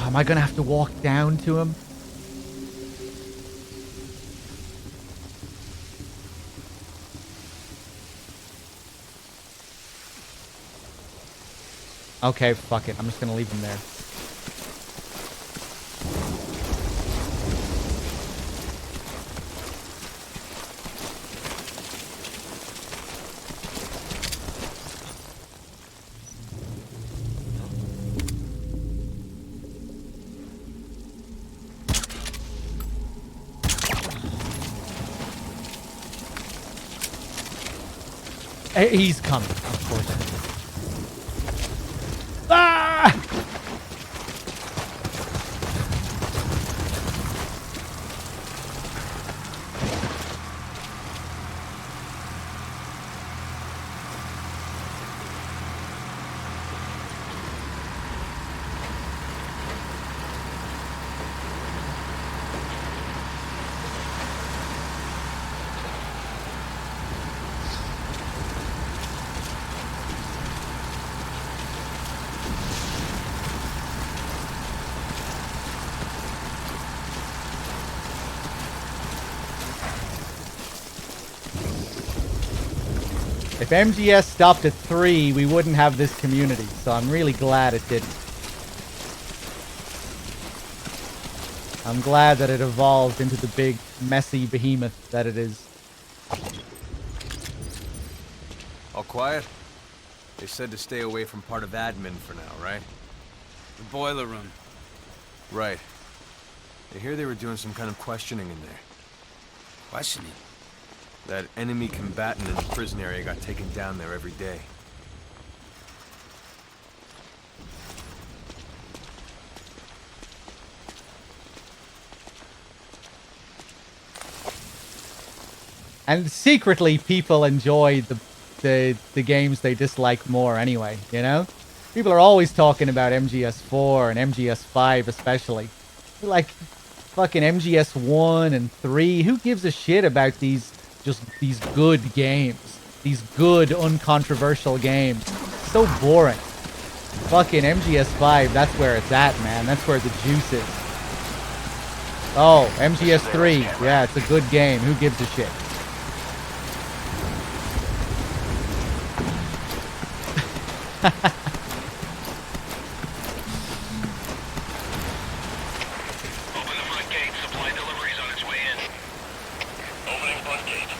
Am I gonna have to walk down to him? Okay, fuck it. I'm just gonna leave him there. He's coming, of course. Ah! If MGS stopped at 3, we wouldn't have this community, so I'm really glad it didn't. I'm glad that it evolved into the big, messy behemoth that it is. All quiet? They said to stay away from part of admin for now, right? The boiler room. Right. I hear they were doing some kind of questioning in there. Questioning? That enemy combatant in the prison area got taken down there every day. And secretly, people enjoy the games they dislike more anyway, you know? People are always talking about MGS4 and MGS5 especially. They're like, fucking MGS1 and 3. Who gives a shit about these good games? These good, uncontroversial games. So boring. Fucking MGS5, that's where it's at, man. That's where the juice is. Oh, MGS3. Yeah, it's a good game. Who gives a shit?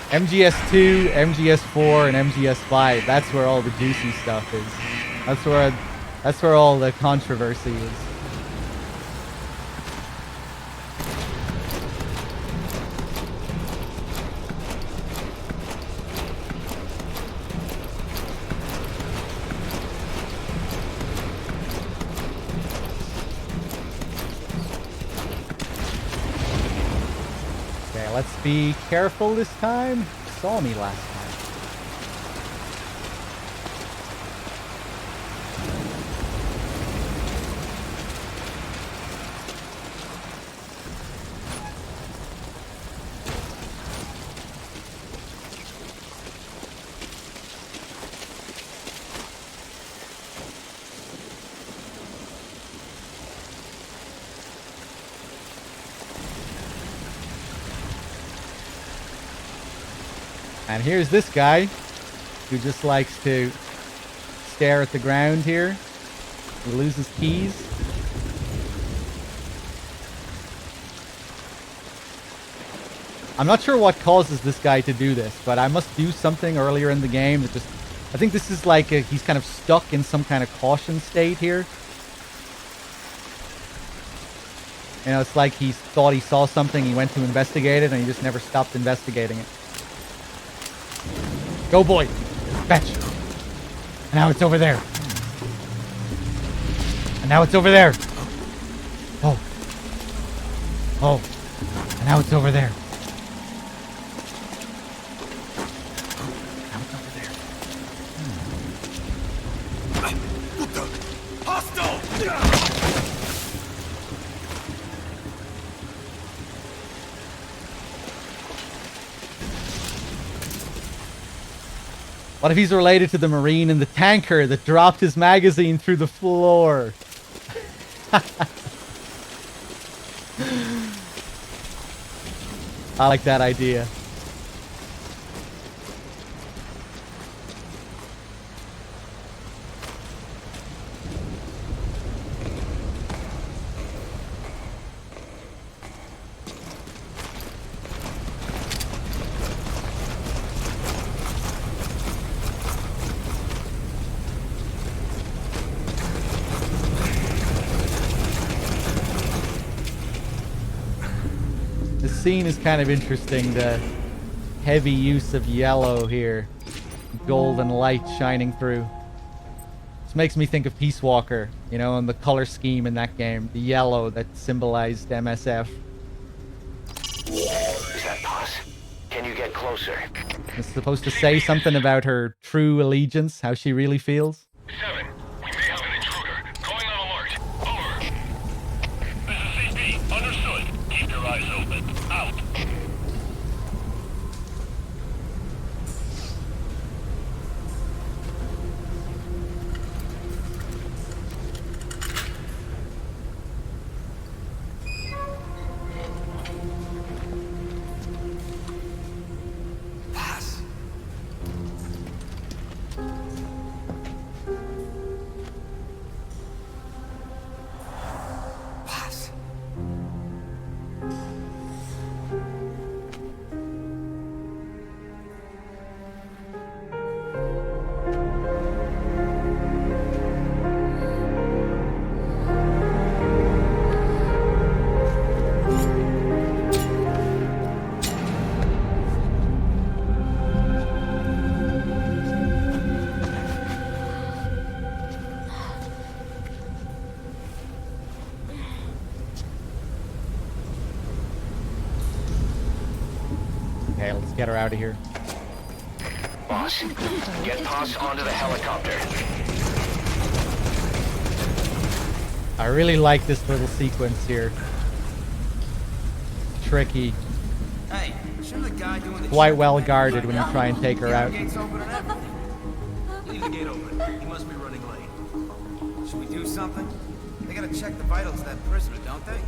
MGS2, MGS4, and MGS5. That's where all the juicy stuff is. That's where all the controversy is. Okay, let's be careful this time. Saw me last time. And here's this guy who just likes to stare at the ground here. He loses keys. I'm not sure what causes this guy to do this, but I must do something earlier in the game that just... I think this is like he's kind of stuck in some kind of caution state here. You know, it's like he thought he saw something, he went to investigate it, and he just never stopped investigating it. Go, boy! Fetch! And now it's over there. And now it's over there. Oh. Oh. And now it's over there. Now it's over there. What the? Hostile! What if he's related to the Marine in the tanker that dropped his magazine through the floor? I like that idea. The scene is kind of interesting, the heavy use of yellow here. Golden light shining through. This makes me think of Peace Walker, you know, and the color scheme in that game. The yellow that symbolized MSF. Is that Paz? Can you get closer? It's supposed to say something about her true allegiance, how she really feels. 7. We may have an intruder. Going on alert. Over. This is CP. Understood. Keep your eyes open. Out. Pass. Pass. Okay, let's get her out of here. Boss, get Paz onto the helicopter. I really like this little sequence here. Tricky. Hey, shouldn't the guy doing the Quite check well be guarded right when you now? try and take her Yeah, out. the gate's open and everything. Leave the gate open. He must be running late. Should we do something? They gotta check the vitals of that prisoner, don't they?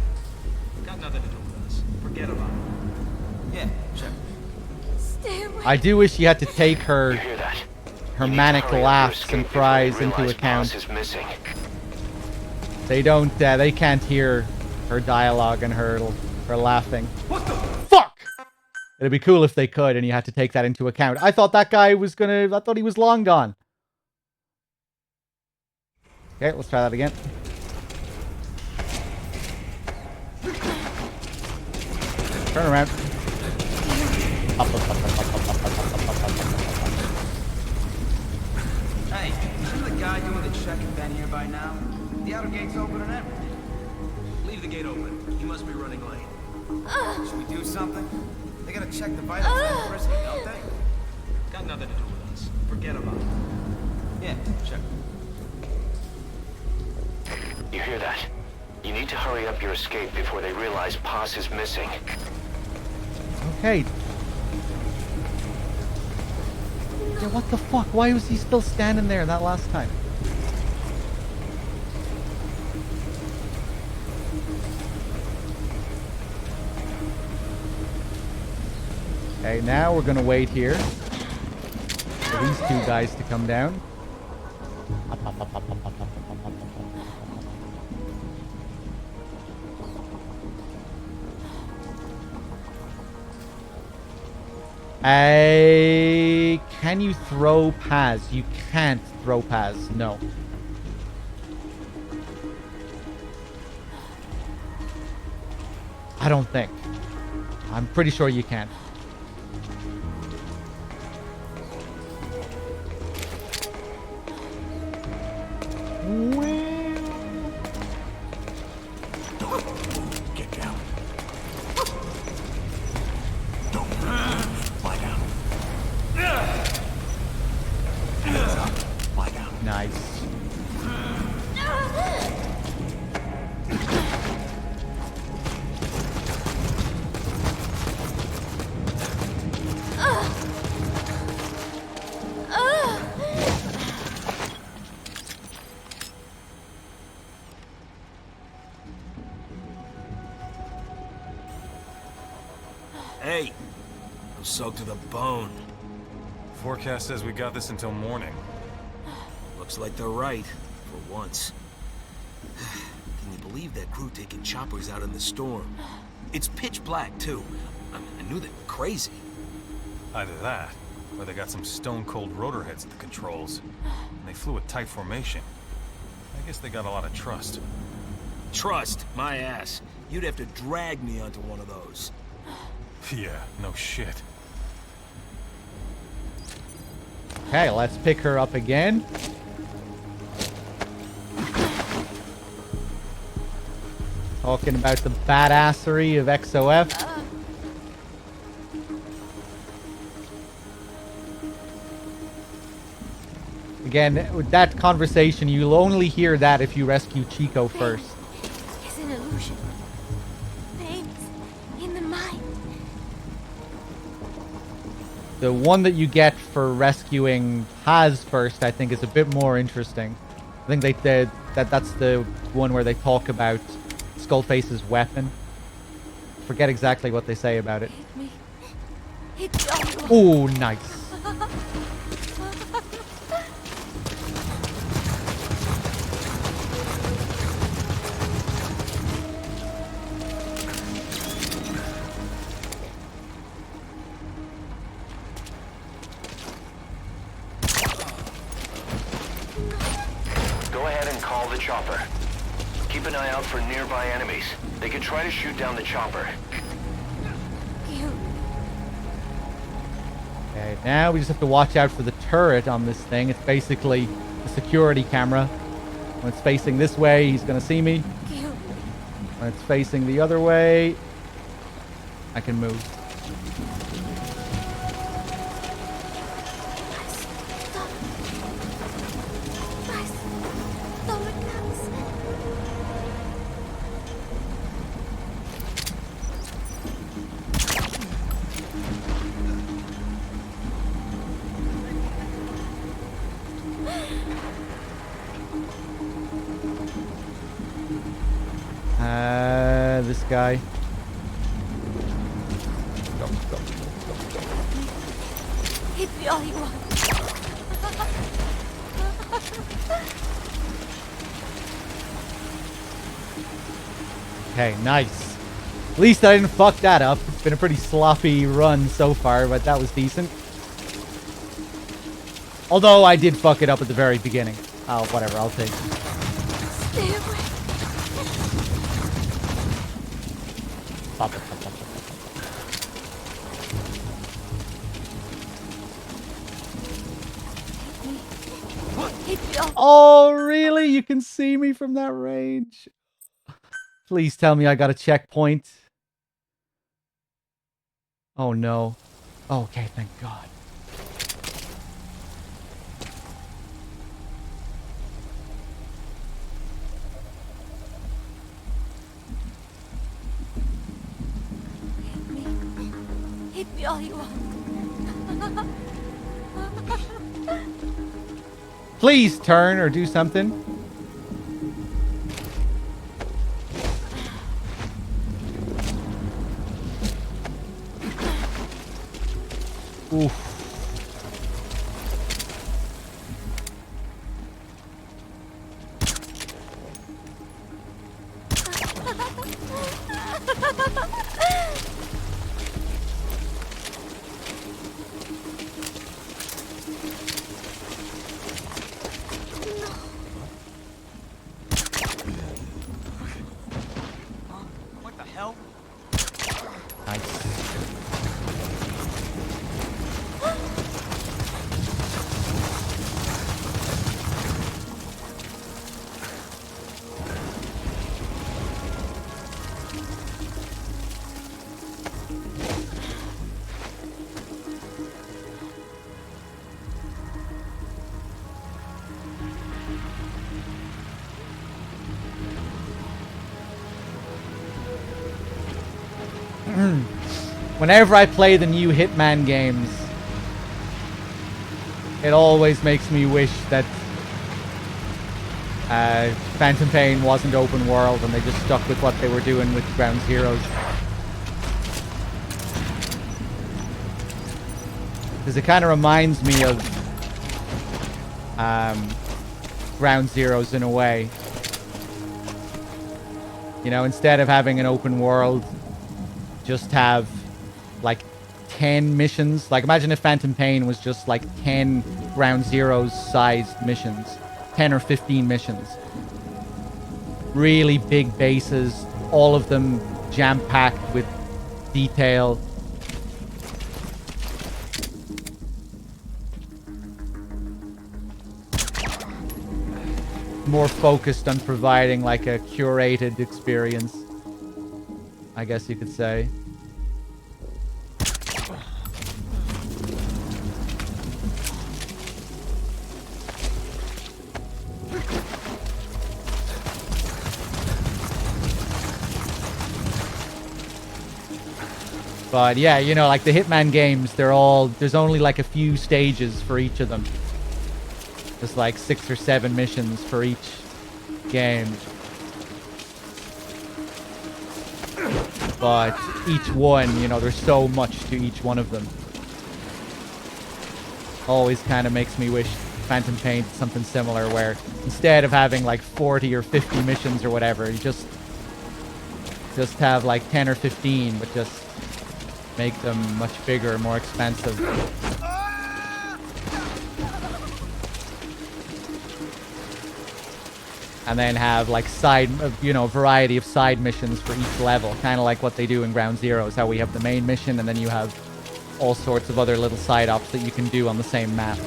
Got nothing to do with us. Forget about it. Yeah, check. Stay away. I do wish you had to take her You hear that? her You need to manic hurry up your laughs escape and before cries they into realize account. Paz is missing. They don't. They can't hear her dialogue and her laughing. What the? Fuck! It'd be cool if they could, and you had to take that into account. I thought that guy was gonna. I thought he was long gone. Okay, let's try that again. Turn around. Hey, shouldn't the guy doing the check have been here by now? The outer gate's open and everything. Leave the gate open. He must be running late. Should we do something? They gotta check the vitals of that prisoner, don't they? Got nothing to do with us. Forget about it. Yeah, check. You hear that? You need to hurry up your escape before they realize Paz is missing. Okay. Yeah, what the fuck? Why was he still standing there that last time? Okay, now we're gonna wait here for these two guys to come down. Can you throw Paz? You can't throw Paz. No. I don't think. I'm pretty sure you can. Get down. Don't lie down. Hands up. Lie down. Nice. Hey, I'm soaked to the bone. Forecast says we got this until morning. Looks like they're right, for once. Can you believe that crew taking choppers out in the storm? It's pitch black, too. I mean, I knew they were crazy. Either that, or they got some stone-cold rotor heads at the controls. And they flew a tight formation. I guess they got a lot of trust. Trust? My ass. You'd have to drag me onto one of those. Yeah, no shit. Okay, let's pick her up again. Talking about the badassery of XOF. Again, with that conversation, you'll only hear that if you rescue Chico first. It's an illusion. Pain in the mind. The one that you get for rescuing Haz first, I think, is a bit more interesting. I think that's the one where they talk about Skullface's weapon. Forget exactly what they say about it. Oh, nice. Go ahead and call the chopper. Keep an eye out for nearby enemies. They could try to shoot down the chopper. Okay, now we just have to watch out for the turret on this thing. It's basically a security camera. When it's facing this way, he's gonna see me. When it's facing the other way, I can move. This guy. Hit me all you want. Okay, nice. At least I didn't fuck that up. It's been a pretty sloppy run so far, but that was decent. Although I did fuck it up at the very beginning. Oh, whatever, I'll take it. Stay away. Pop it. Oh, really? You can see me from that range? Please tell me I got a checkpoint. Oh, no. Oh, okay, thank God. Hit me all you want. Please turn or do something. Oof. What the hell? Whenever I play the new Hitman games, it always makes me wish that Phantom Pain wasn't open world and they just stuck with what they were doing with Ground Zeroes. Because it kind of reminds me of Ground Zeroes in a way. You know, instead of having an open world, just have like 10 missions. Like imagine if Phantom Pain was just like 10 Ground Zeroes sized missions. 10 or 15 missions. Really big bases, all of them jam-packed with detail. More focused on providing like a curated experience, I guess you could say. But yeah, you know, like the Hitman games, there's only like a few stages for each of them. There's like 6 or 7 missions for each game. But each one, you know, there's so much to each one of them. Always kind of makes me wish Phantom Pain did something similar where instead of having like 40 or 50 missions or whatever, you just have like 10 or 15, but just make them much bigger, more expensive. And then have like variety of side missions for each level. Kind of like what they do in Ground Zeroes, how we have the main mission and then you have all sorts of other little side ops that you can do on the same map.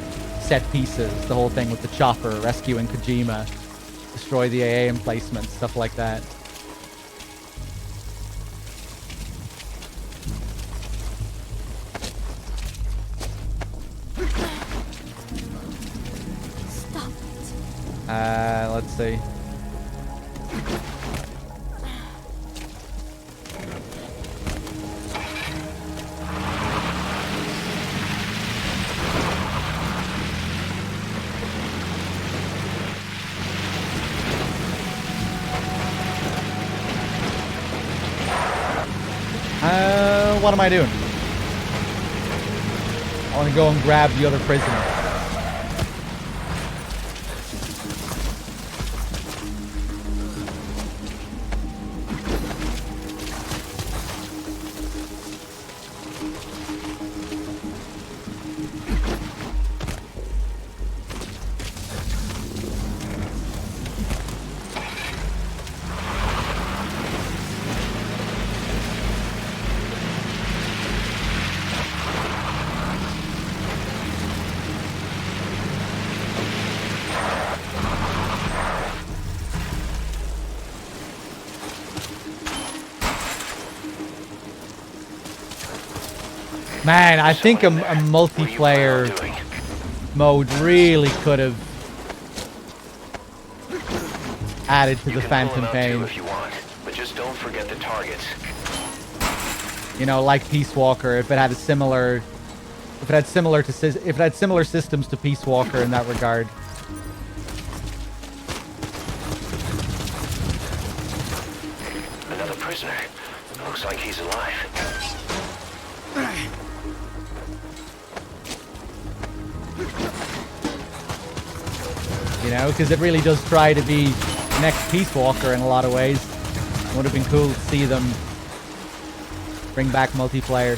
Set pieces, the whole thing with the chopper, rescuing Kojima, destroy the AA emplacements, stuff like that. Let's see. What am I doing? I want to go and grab the other prisoner. Man, I think a multiplayer mode really could have added to the Phantom Pain. If you want, but just don't forget the targets. You know, like Peace Walker, if it had similar systems to Peace Walker in that regard. Another prisoner. Looks like he's alive. You know, because it really does try to be next Peace Walker in a lot of ways. It would have been cool to see them bring back multiplayer.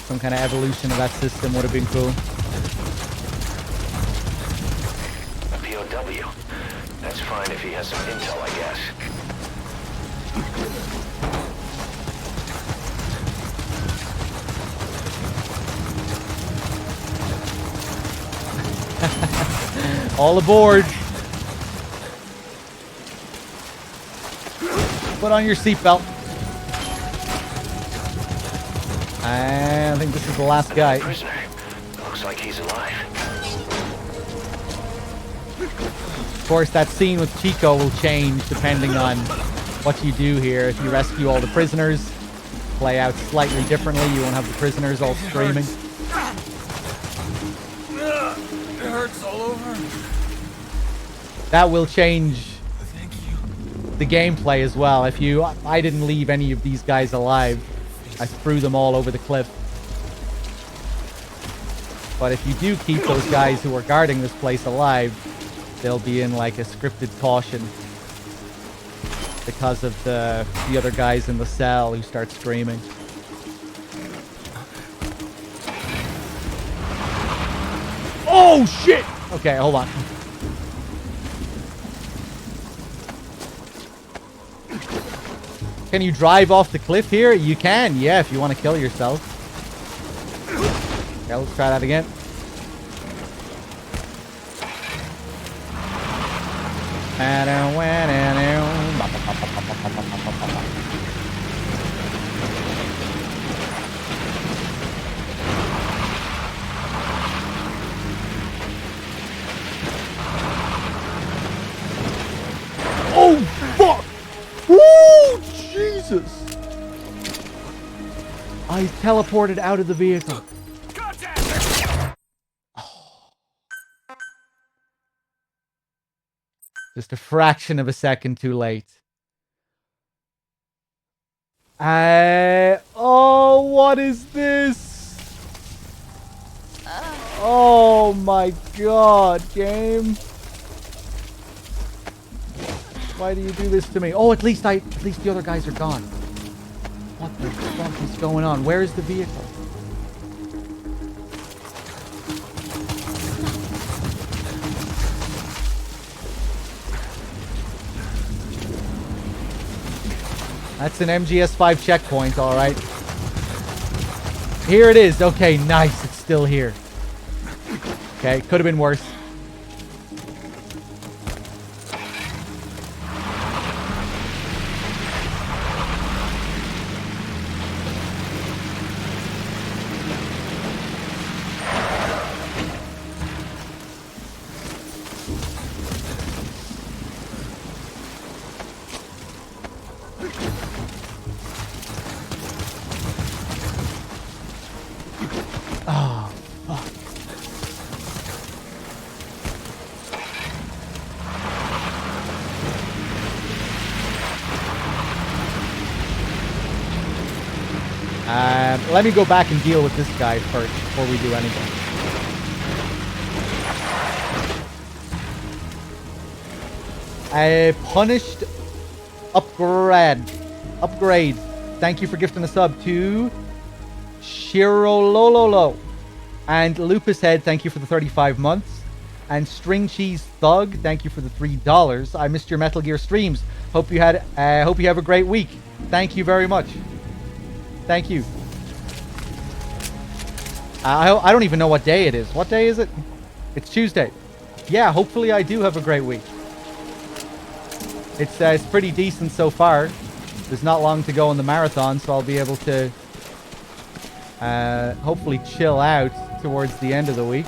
Some kind of evolution of that system would have been cool. A POW. That's fine if he has some intel, I guess. All aboard. Put on your seatbelt. I think this is the last guy. Prisoner. Looks like he's alive. Of course, that scene with Chico will change depending on what you do here. If you rescue all the prisoners, play out slightly differently. You won't have the prisoners all screaming. It hurts all over. That will change the gameplay as well. I didn't leave any of these guys alive. I threw them all over the cliff. But if you do keep those guys who are guarding this place alive, they'll be in like a scripted caution because of the other guys in the cell who start screaming. Oh shit! Okay, hold on. Can you drive off the cliff here? You can, yeah, if you want to kill yourself. Okay, let's try that again. Oh, fuck! Woo! Jesus! I teleported out of the vehicle. Just a fraction of a second too late. Oh, what is this? Oh my god, game. Why do you do this to me? Oh, at least the other guys are gone. What the fuck is going on? Where is the vehicle? That's an MGS5 checkpoint, all right. Here it is. Okay, nice. It's still here. Okay, could have been worse. Let me go back and deal with this guy first before we do anything. Punished upgrade. Thank you for gifting a sub to Shirolololo. And Lupus Head, thank you for the 35 months. And String Cheese Thug, thank you for the $3. I missed your Metal Gear streams. Hope you have a great week. Thank you very much. Thank you. I don't even know what day it is. What day is it? It's Tuesday. Yeah, hopefully I do have a great week. It's pretty decent so far. There's not long to go in the marathon, so I'll be able to hopefully chill out towards the end of the week.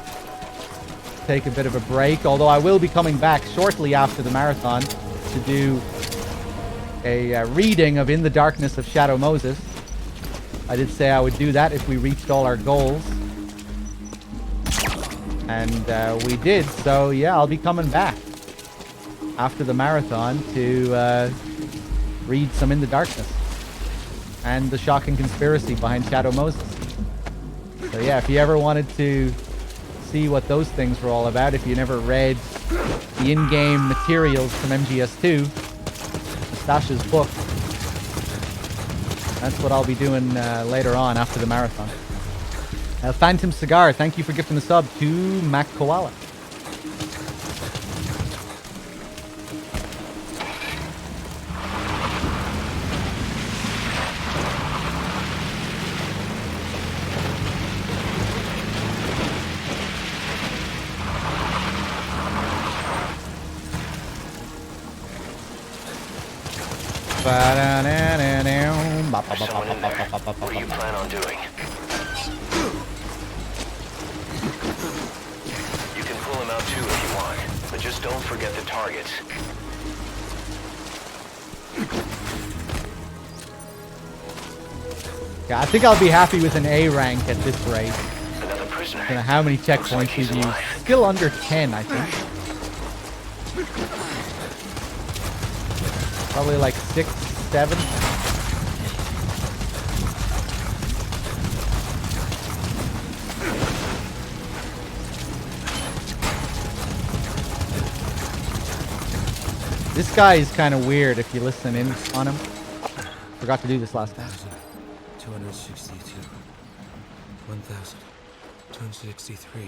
Take a bit of a break, although I will be coming back shortly after the marathon to do a reading of In the Darkness of Shadow Moses. I did say I would do that if we reached all our goals. And we did, so yeah, I'll be coming back after the marathon to read some In the Darkness and the shocking conspiracy behind Shadow Moses. So yeah, if you ever wanted to see what those things were all about, if you never read the in-game materials from MGS2, Nastasha's book, that's what I'll be doing later on after the marathon. Phantom Cigar, thank you for gifting the sub to Mac Koala. There's someone in there. What do you plan on doing? You can pull him out too if you want, but just don't forget the targets. Okay, I think I'll be happy with an A rank at this rate. Another prisoner. I don't know how many checkpoints we've used. Still under 10, I think. Probably like 6, 7. This guy is kind of weird if you listen in on him. Forgot to do this last time. 262. 1,263.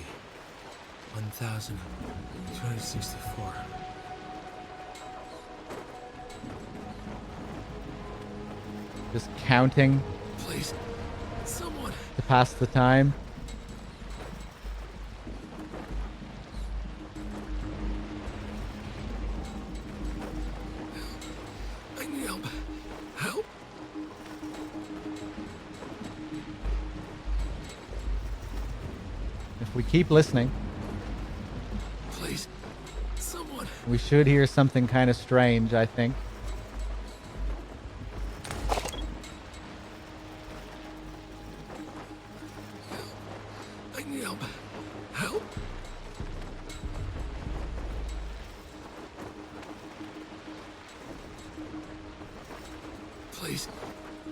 1,264. Just counting. Please, someone. To pass the time. I need help. Help. If we keep listening, Please, someone. we should hear something kind of strange, I think. I need help. Help. Please,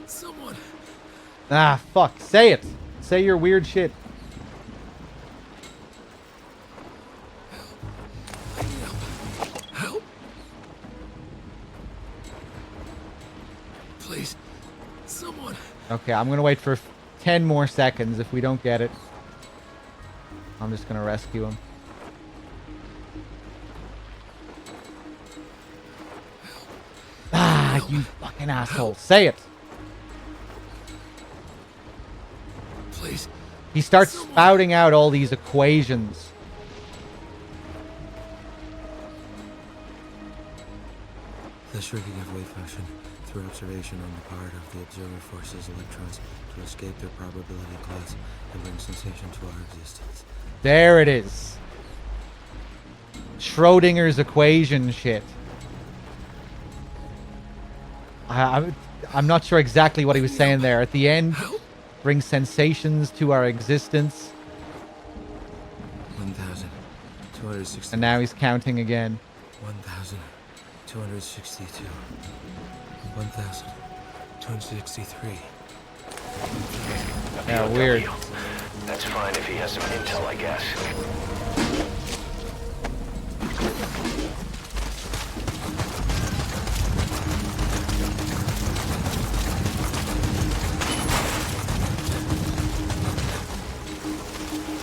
someone. Ah, fuck. Say it. Say your weird shit. Help. Please, someone. Okay, I'm gonna wait for 10 more seconds. If we don't get it, I'm just gonna rescue him. Ah, you fucking asshole. Say it. Please. He starts spouting out all these equations. The shrinking of wave function through observation on the part of the observer forces electrons to escape their probability class and bring sensation to our existence. There it is. Schrodinger's equation shit. I'm not sure exactly what he was saying there. At the end, bring sensations to our existence. 1,260. And now he's counting again. 1,262. 1,263. Yeah, weird. That's fine if he has some intel, I guess.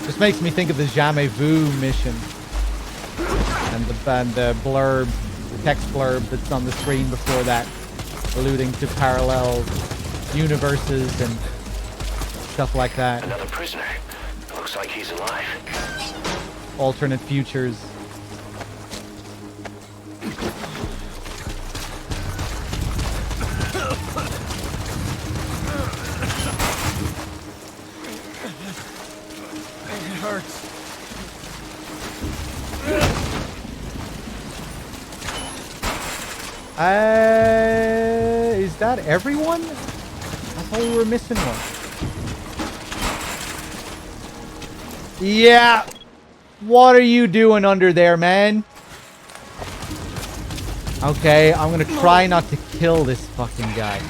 This makes me think of the Jamais Vu mission. And the blurb, the text blurb that's on the screen before that, alluding to parallel universes and stuff like that. Another prisoner. Looks like he's alive. Alternate futures. It hurts. Is that everyone? I thought we were missing one. Yeah. What are you doing under there, man? Okay, I'm gonna try not to kill this fucking guy.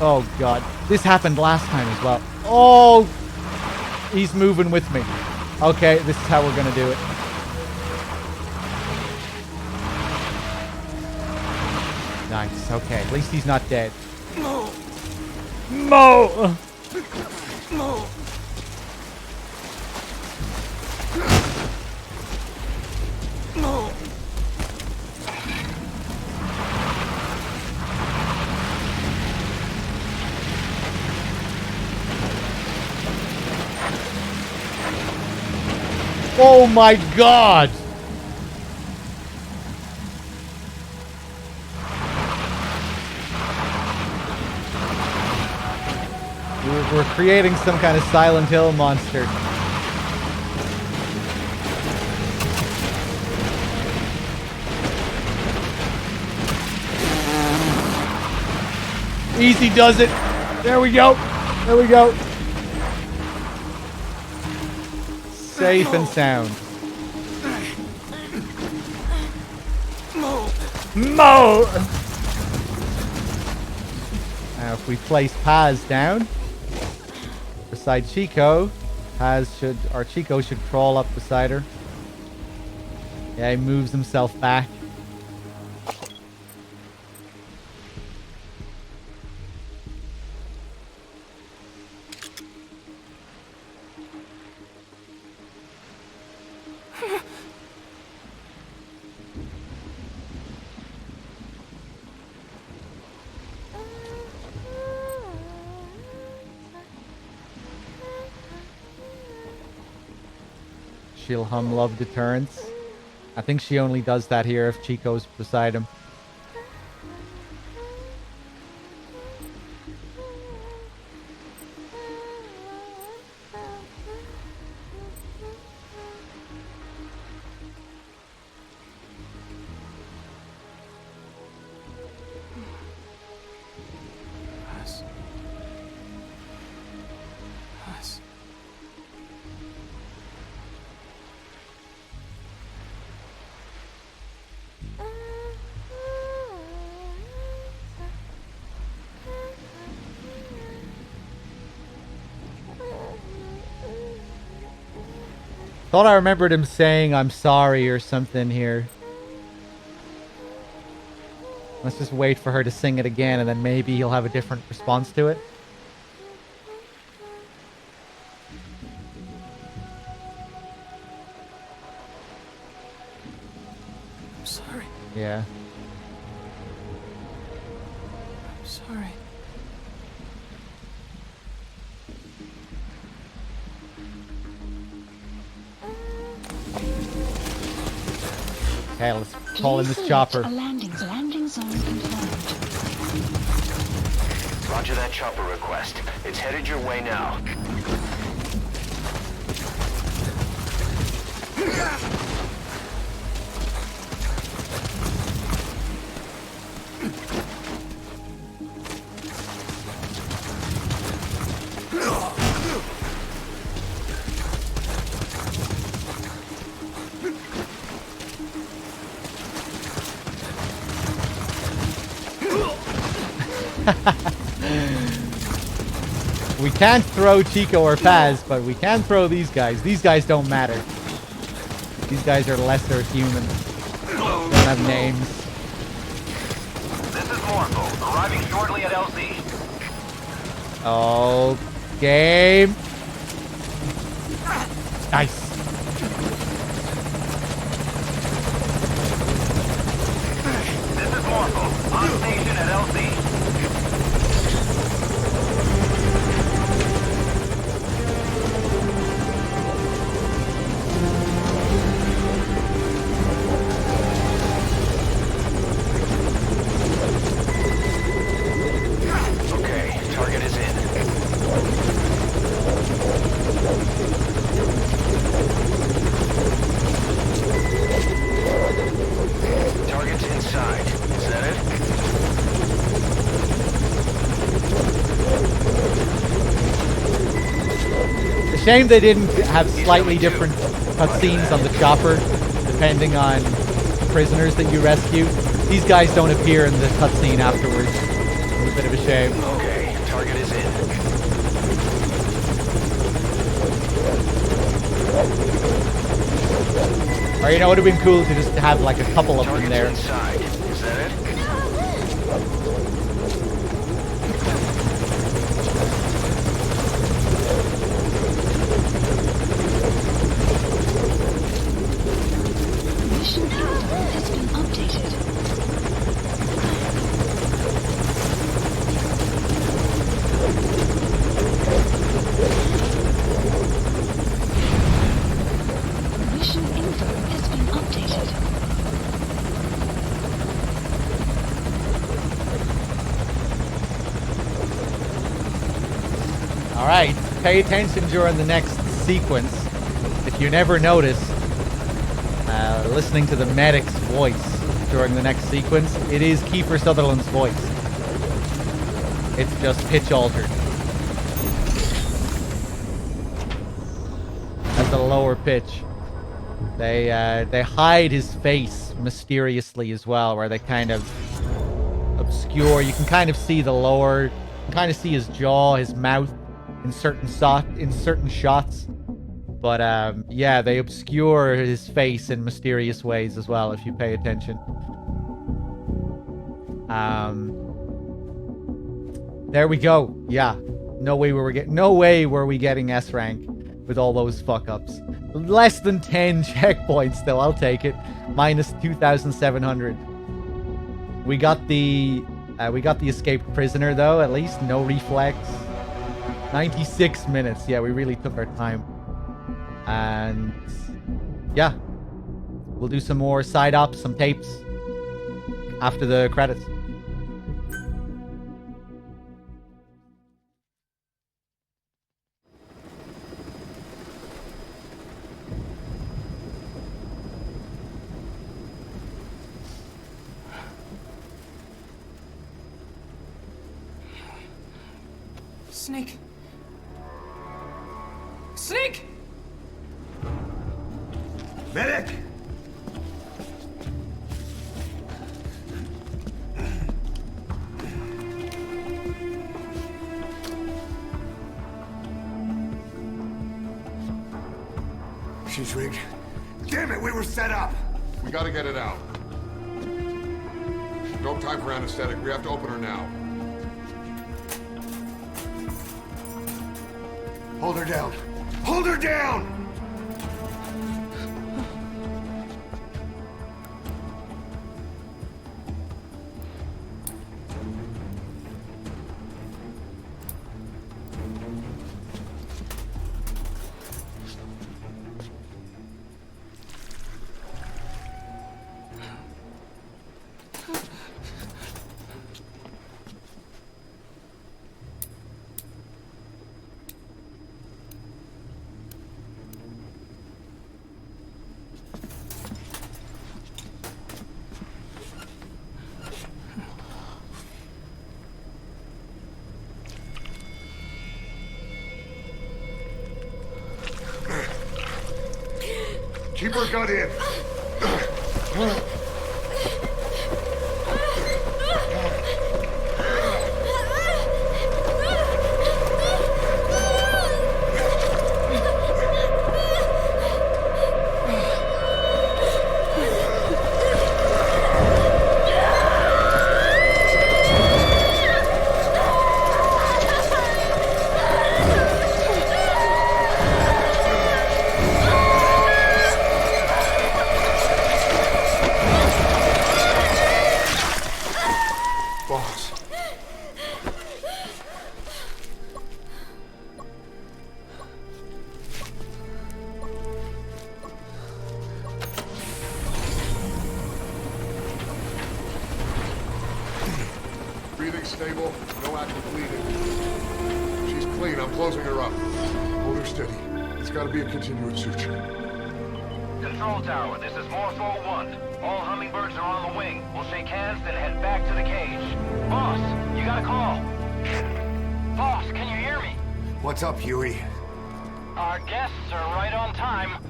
Oh god. This happened last time as well. Oh! He's moving with me. Okay, this is how we're gonna do it. Nice, okay. At least he's not dead. Mo! Mo! Mo! Mo! Oh my god! We're creating some kind of Silent Hill monster. Easy does it. There we go. There we go. Safe and sound. Mo! Now if we place Paz down beside Chico, Chico should crawl up beside her. Yeah, he moves himself back. She'll hum Love Deterrence. I think she only does that here if Chico's beside him. Thought I remembered him saying I'm sorry or something here. Let's just wait for her to sing it again and then maybe he'll have a different response to it. I'm sorry. Yeah. I'm sorry. Okay, let's call in this chopper. A landing zone confirmed. Roger that chopper request. It's headed your way now. We can't throw Chico or Paz, but we can throw these guys. These guys don't matter. These guys are lesser human. Don't have names. This is Morpho, arriving shortly at LZ. Oh, game. Nice. This is Morpho, on station at LZ. Shame they didn't have slightly different cutscenes on the chopper, depending on prisoners that you rescue. These guys don't appear in the cutscene afterwards. It's a bit of a shame. Okay, target is in. Or you know, it would have been cool to just have like a couple of them there. Inside. Is that it? Mission info has been updated. Mission info has been updated. Alright, pay attention during the next sequence. If you never notice, listening to the medic's voice during the next sequence, it is Kiefer Sutherland's voice. It's just pitch altered. That's a lower pitch. They hide his face mysteriously as well, where they kind of obscure. You can kind of see the lower, you can kind of see his jaw, his mouth in certain shots. But yeah, they obscure his face in mysterious ways as well, if you pay attention. There we go. Yeah, no way were we getting S rank with all those fuck ups. Less than 10 checkpoints though. I'll take it. Minus 2,700. We got the escaped prisoner though. At least no reflex. 96 minutes. Yeah, we really took our time. And yeah, we'll do some more side ops, some tapes after the credits. Snake. Snake! Medic! She's rigged. Damn it, we were set up! We gotta get it out. No time for anesthetic. We have to open her now. Hold her down. Hold her down! Keep her gun in. Breathing stable, no active bleeding. She's clean, I'm closing her up. Hold her steady. It's gotta be a continuous suture. Control tower, this is Morpho 1. All hummingbirds are on the wing. We'll shake hands, then head back to the cage. Boss, you got a call. Boss, can you hear me? What's up, Huey? Our guests are right on time.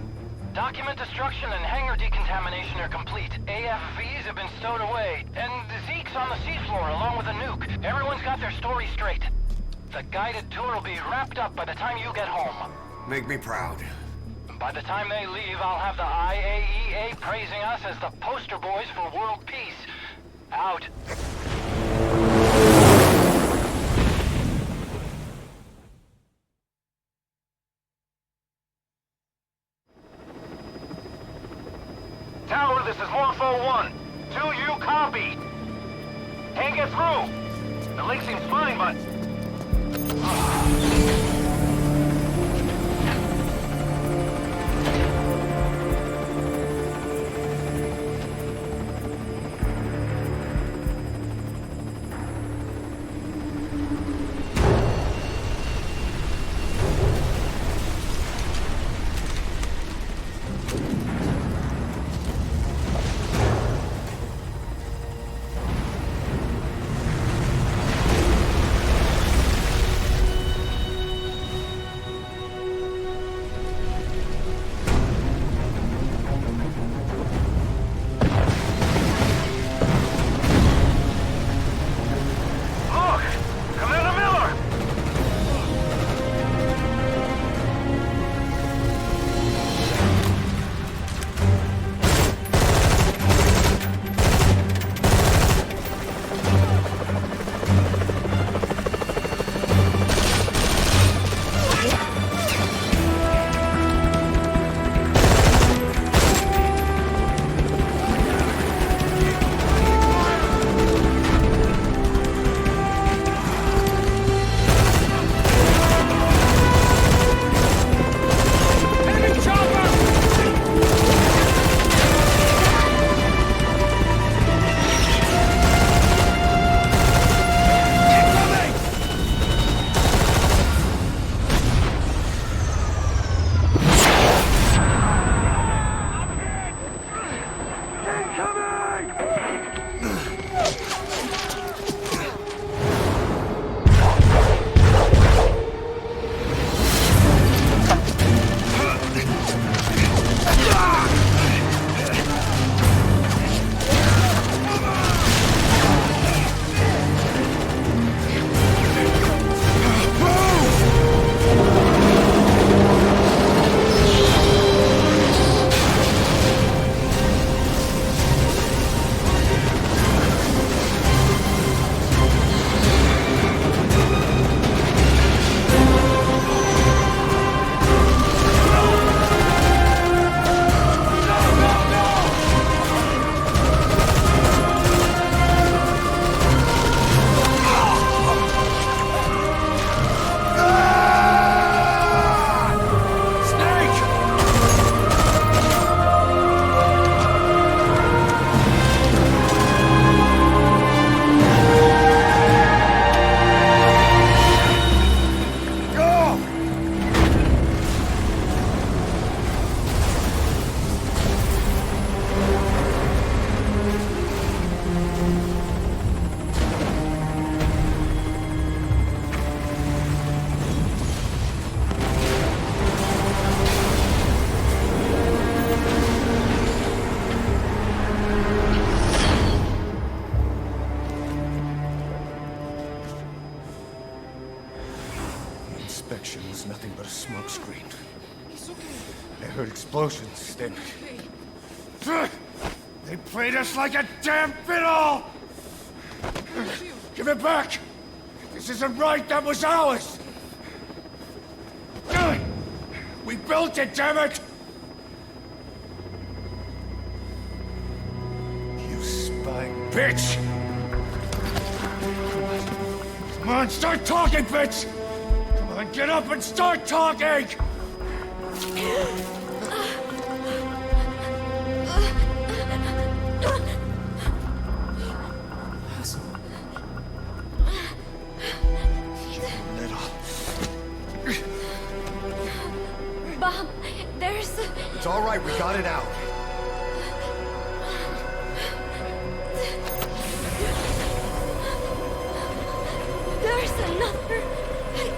Document destruction and hangar decontamination are complete. AFVs have been stowed away. And Zeke's on the seafloor along with a nuke. Everyone's got their story straight. The guided tour will be wrapped up by the time you get home. Make me proud. By the time they leave, I'll have the IAEA praising us as the poster boys for world peace. Out. Tower, this is Morpho 1. 2, you copy. Can't get through. The link seems fine, but... was nothing but a smokescreen. It's okay. I heard explosions, then... Okay. They played us like a damn fiddle! Give it back! This isn't right, that was ours! We built it, damn it! You spying bitch! Come on, start talking, bitch! Come on, get up and start talking! Bob, there's... It's all right, we got it out. There's another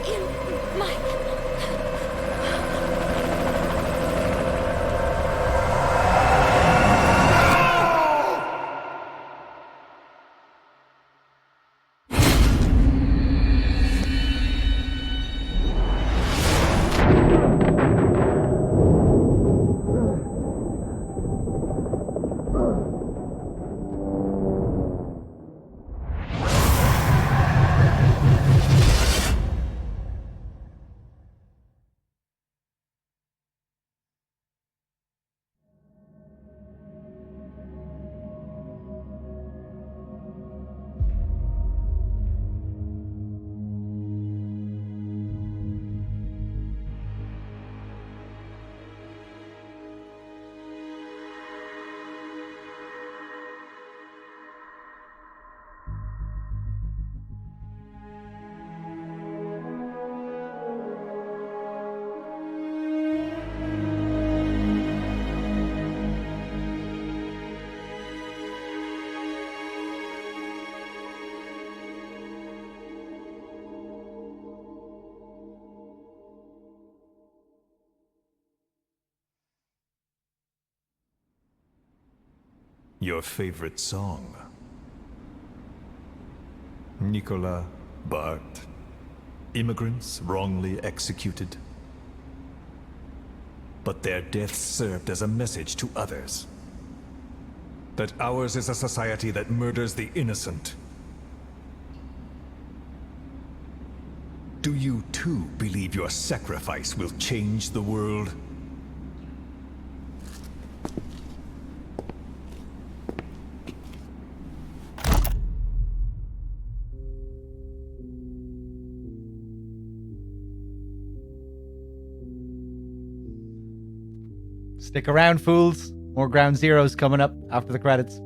in my... Your favorite song? Nicola, Bart, immigrants wrongly executed. But their deaths served as a message to others. That ours is a society that murders the innocent. Do you too believe your sacrifice will change the world? Stick around, fools. More Ground Zeroes coming up after the credits.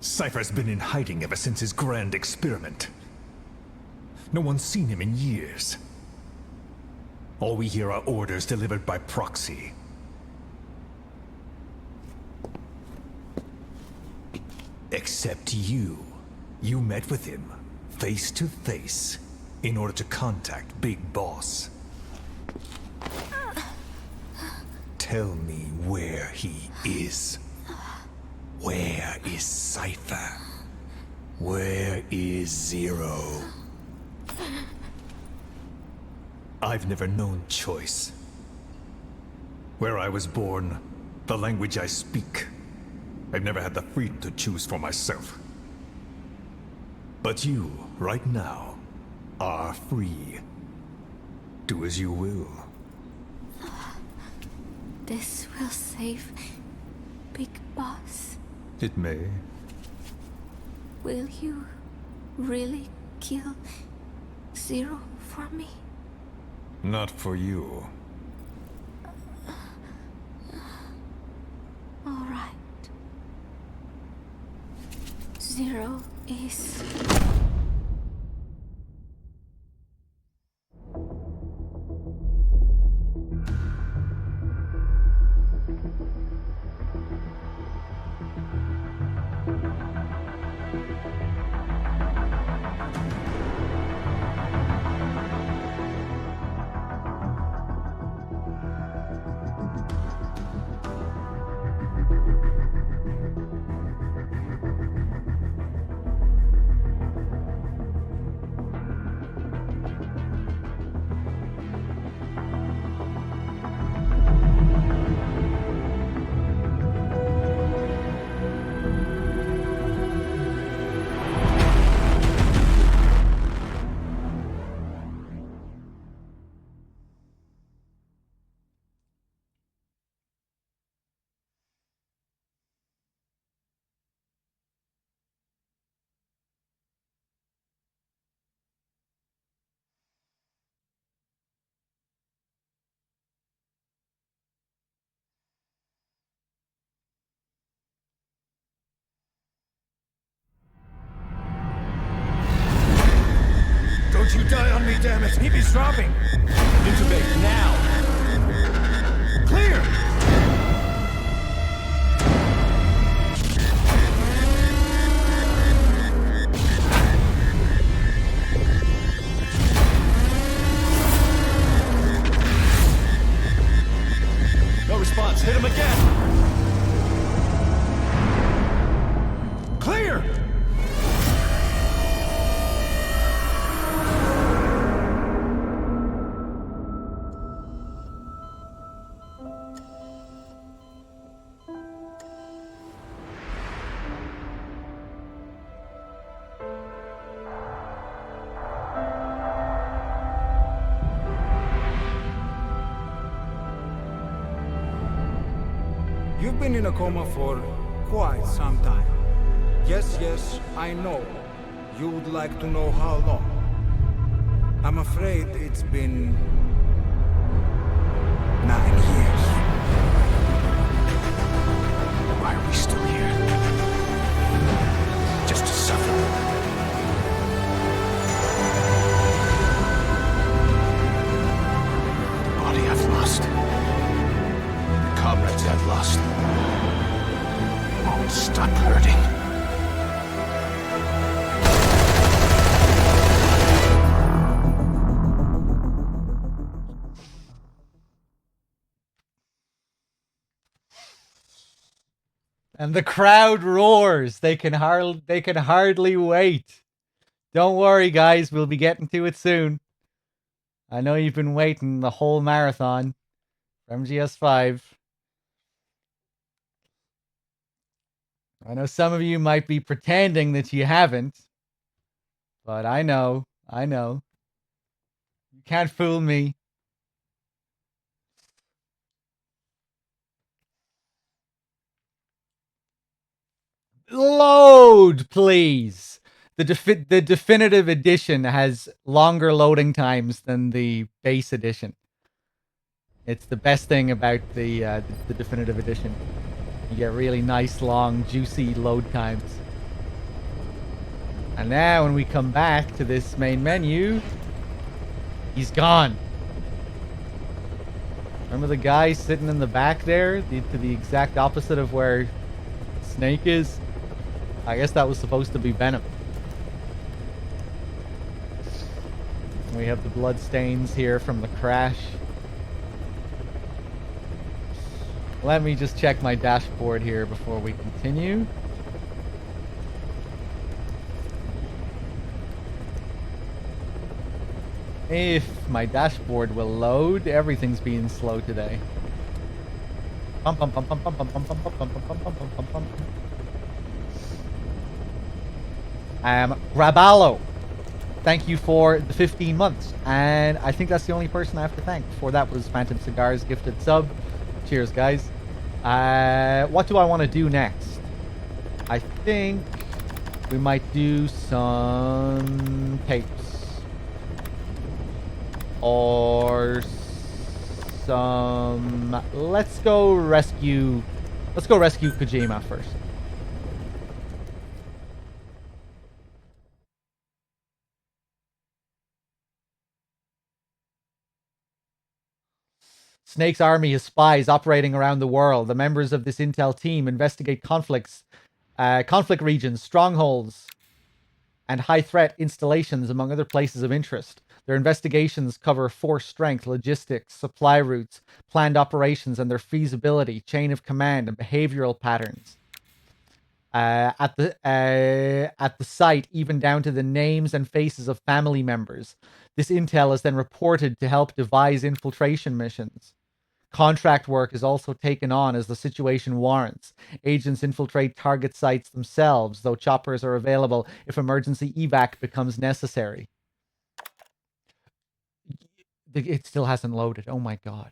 Cypher's been in hiding ever since his grand experiment. No one's seen him in years. All we hear are orders delivered by proxy. Except you. You met with him, face to face, in order to contact Big Boss. Tell me where he is. Where is Cypher? Where is Zero? I've never known choice. Where I was born, the language I speak, I've never had the freedom to choose for myself. But you, right now, are free. Do as you will. This will save Big Boss. It may. Will you really kill Zero for me? Not for you. All right. Zero is... Don't you die on me, damn it! He's dropping! Intubate, now! Clear! No response. Hit him again! Clear! You've been in a coma for quite some time. Yes, I know. You would like to know how long. I'm afraid it's been 9 years. Why are we still here? Just to suffer. The body I've lost. The comrades I've lost. Won't stop hurting. And the crowd roars. They can hardly wait. Don't worry, guys. We'll be getting to it soon. I know you've been waiting the whole marathon for MGS5. I know some of you might be pretending that you haven't. But I know. You can't fool me. Load, please. The definitive edition has longer loading times than the base edition. It's the best thing about the definitive edition. You get really nice, long, juicy load times. And now when we come back to this main menu, he's gone. Remember the guy sitting in the back there? To the exact opposite of where Snake is? I guess that was supposed to be Venom. We have the blood stains here from the crash. Let me just check my dashboard here before we continue. If my dashboard will load, everything's being slow today. Grabalo, thank you for the 15 months. And I think that's the only person I have to thank. Before that was Phantom Cigars gifted sub. Cheers, guys. What do I want to do next? I think we might do some tapes. Or some... Let's go rescue Kojima first. Snake's army is spies operating around the world. The members of this intel team investigate conflict regions, strongholds, and high-threat installations, among other places of interest. Their investigations cover force strength, logistics, supply routes, planned operations, and their feasibility, chain of command, and behavioral patterns. At the site, even down to the names and faces of family members. This intel is then reported to help devise infiltration missions. Contract work is also taken on as the situation warrants. Agents infiltrate target sites themselves, though choppers are available if emergency evac becomes necessary. It still hasn't loaded. Oh my god.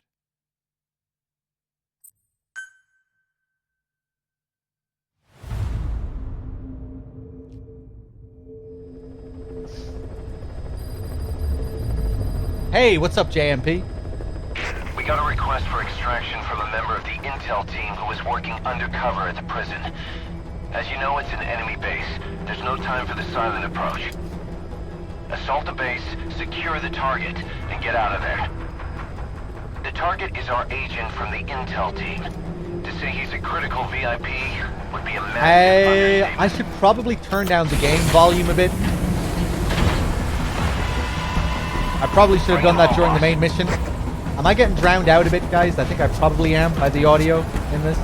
Hey, what's up, JMP? We got a request for extraction from a member of the intel team who is working undercover at the prison. As you know, it's an enemy base. There's no time for the silent approach. Assault the base, secure the target, and get out of there. The target is our agent from the intel team. To say he's a critical VIP would be a massive understatement. I should probably turn down the game volume a bit. I probably should have done that during the main mission. Am I getting drowned out a bit, guys? I think I probably am by the audio in this.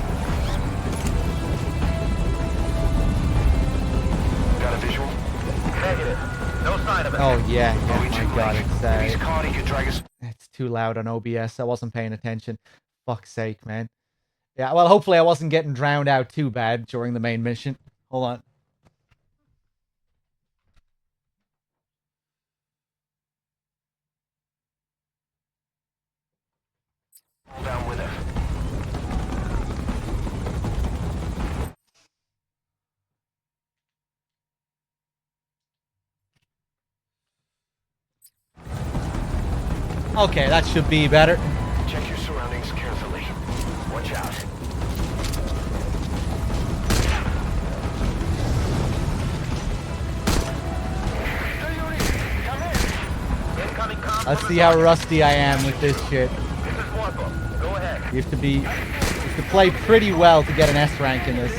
Got a visual? Negative. No sign of it. Oh yeah, my god, it's too loud on OBS. I wasn't paying attention. Fuck's sake, man. Yeah, well, hopefully I wasn't getting drowned out too bad during the main mission. Hold on. Down with it. Okay, that should be better. Check your surroundings carefully. Watch out. Let's see how rusty I am with this shit. This is Warpo. Go ahead. You have to play pretty well to get an S rank in this.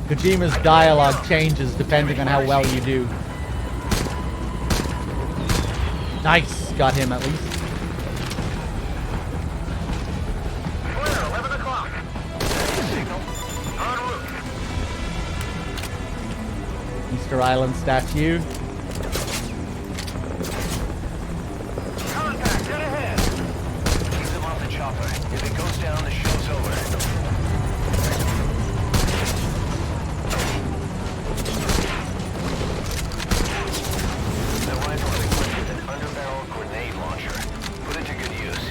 Kojima's dialogue changes depending on how well you do. Nice, got him at least. Clear, 11 o'clock. Signal. En route. Easter Island statue. Contact, dead ahead. Keep them off the chopper. If it goes down, the show's over. The rifle is equipped with an underbarrel grenade launcher. Put it to good use.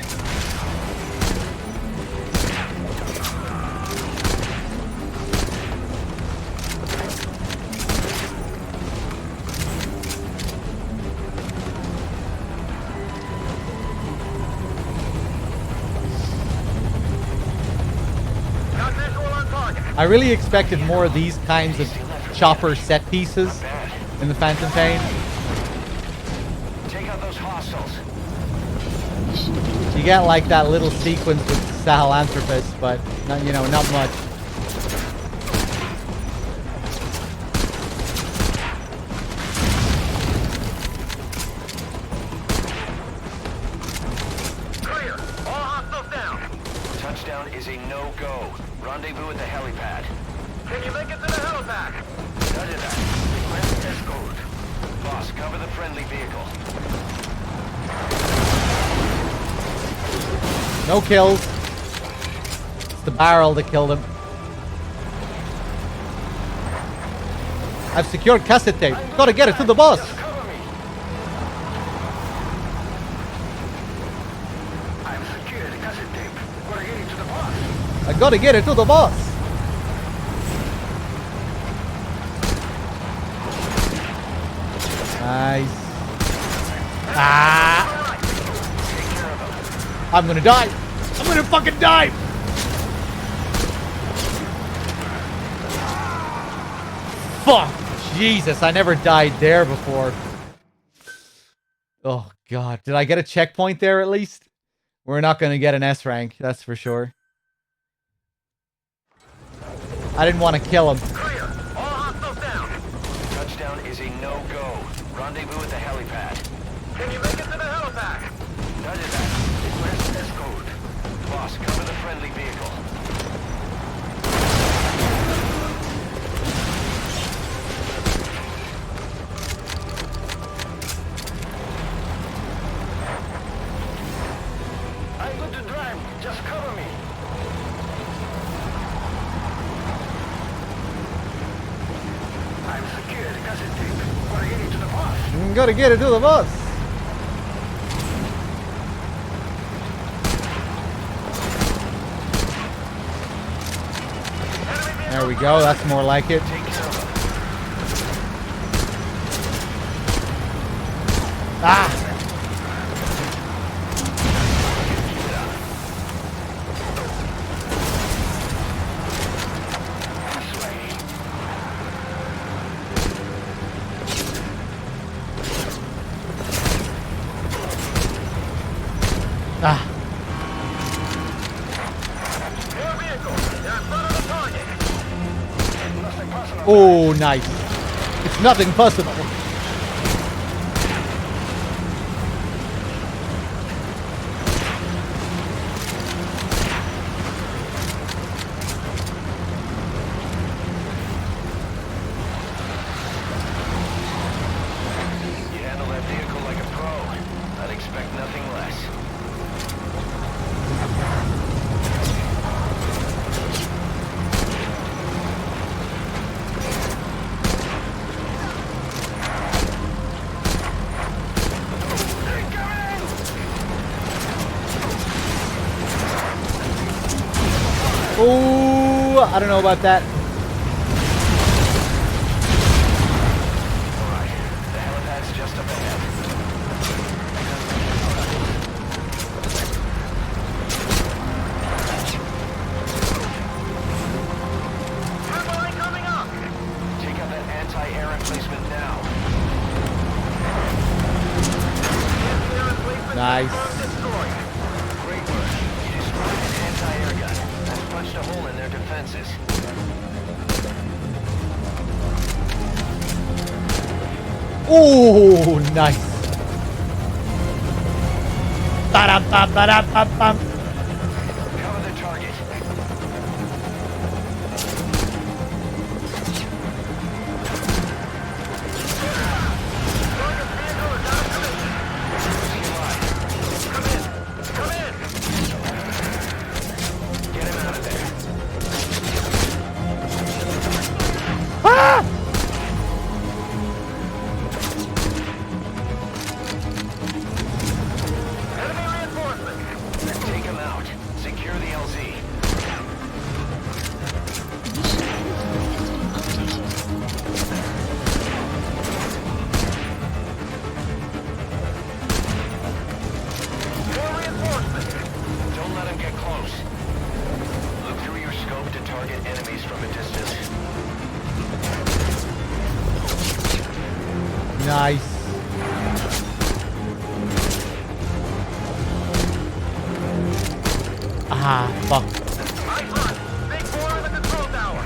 Got visual on target. I really expected more of these kinds of chopper set pieces in the Phantom Pain. Take out those hostiles. You get like that little sequence with Sahelanthropus, but not, you know, not much. Clear. All hostiles down. Touchdown is a no-go. Rendezvous at the helipad. Can you make it to the helipad? Roger that. Request escort. Boss, cover the friendly vehicle. No kills. It's the barrel that killed him. I've secured cassette tape. Gotta get it to the boss. I've secured cassette tape. Gotta get it to the boss. I gotta get it to the boss. Nice. Ah! I'm gonna die. I'm gonna fucking die. Fuck. Jesus, I never died there before. Oh, God. Did I get a checkpoint there at least? We're not gonna get an S rank, that's for sure. I didn't want to kill him. Clear. All hostiles down. Touchdown is a no-go. Rendezvous at the helipad. Can you make it to the helipad? Roger that. Request escort. Boss, cover the friendly vehicle. I'm good to drive. Just cover me. I've secured the cassette tape. Gotta get it to the boss. Gotta get it to the boss. There we go. That's more like it. Ah! Ah. Oh, nice. It's nothing personal. You handle that vehicle like a pro. I'd expect nothing less. Oh, I don't know about that. Alright, the helipad's just up ahead. Turbine coming up! Take out that anti-air emplacement now. Nice. Great work. You destroyed an anti-air gun. That's punched a hole in their defenses. Oh, nice. Ba-dum-bum-ba-dum-bum-bum. Cover the target. Ah! Take Nice. Ah, fuck. Big 4 in the control tower.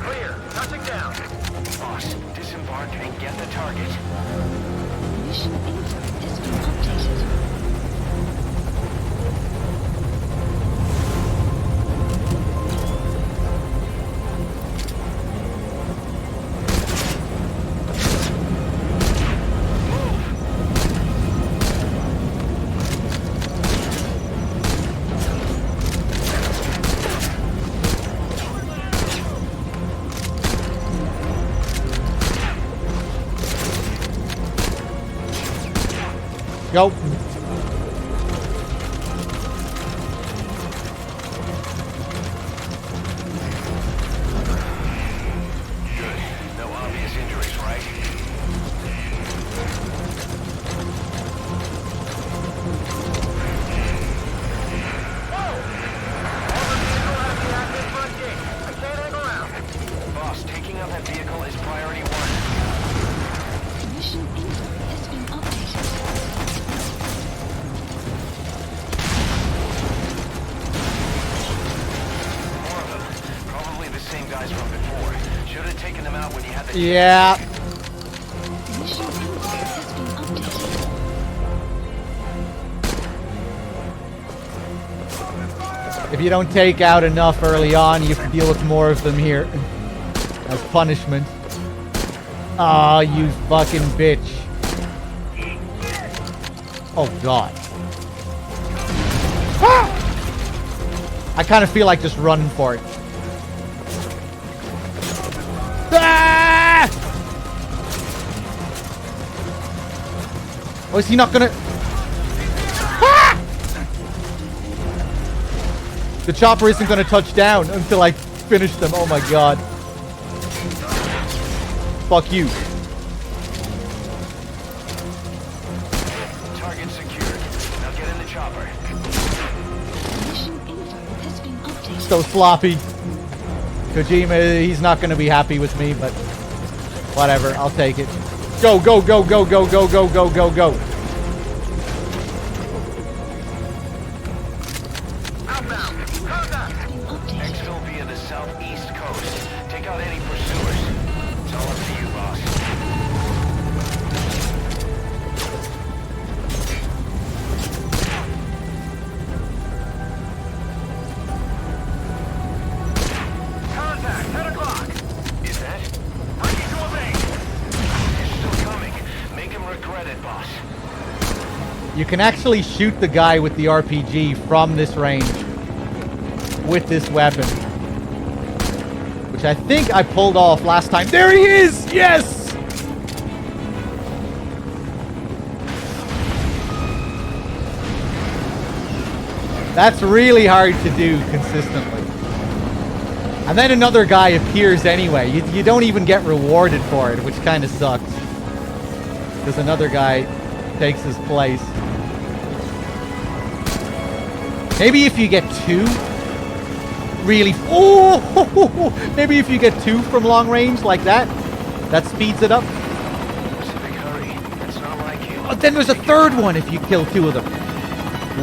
Clear. Touching down. Boss, disembark and get the target. Mission info has been updated. Go. No obvious injuries, right? Boss, taking out that vehicle is priority 1. Mission info has been updated. More of them. Probably the same guys from before. Should have taken them out when you had the Yeah. Mission info has been updated. If you don't take out enough early on, you have to deal with more of them here as punishment. Ah, you fucking bitch. Oh, God. Ah! I kind of feel like just running for it. Ah! Oh, is he not gonna... Ah! The chopper isn't gonna touch down until I finish them. Oh my God. Fuck you. target secured. Now get in the chopper. Mission info has been updated. So sloppy. Kojima, he's not gonna be happy with me, but whatever, I'll take it. Go, go, go, go, go, go, go, go, go, go. Exfil via the southeast coast. Take out any pursuers. It's all up to you, boss. Contact, 10 o'clock. Is that? Ready to obey. They're still coming. Make him regret it, boss. You can actually shoot the guy with the RPG from this range with this weapon, which I think I pulled off last time. There he is! Yes! That's really hard to do consistently. And then another guy appears anyway. You don't even get rewarded for it, which kind of sucks. Because another guy takes his place. Maybe if you get two, really, oh, maybe if you get two from long range like that, that speeds it up. Pacific, hurry. That's not like you. But then there's a third one if you kill two of them.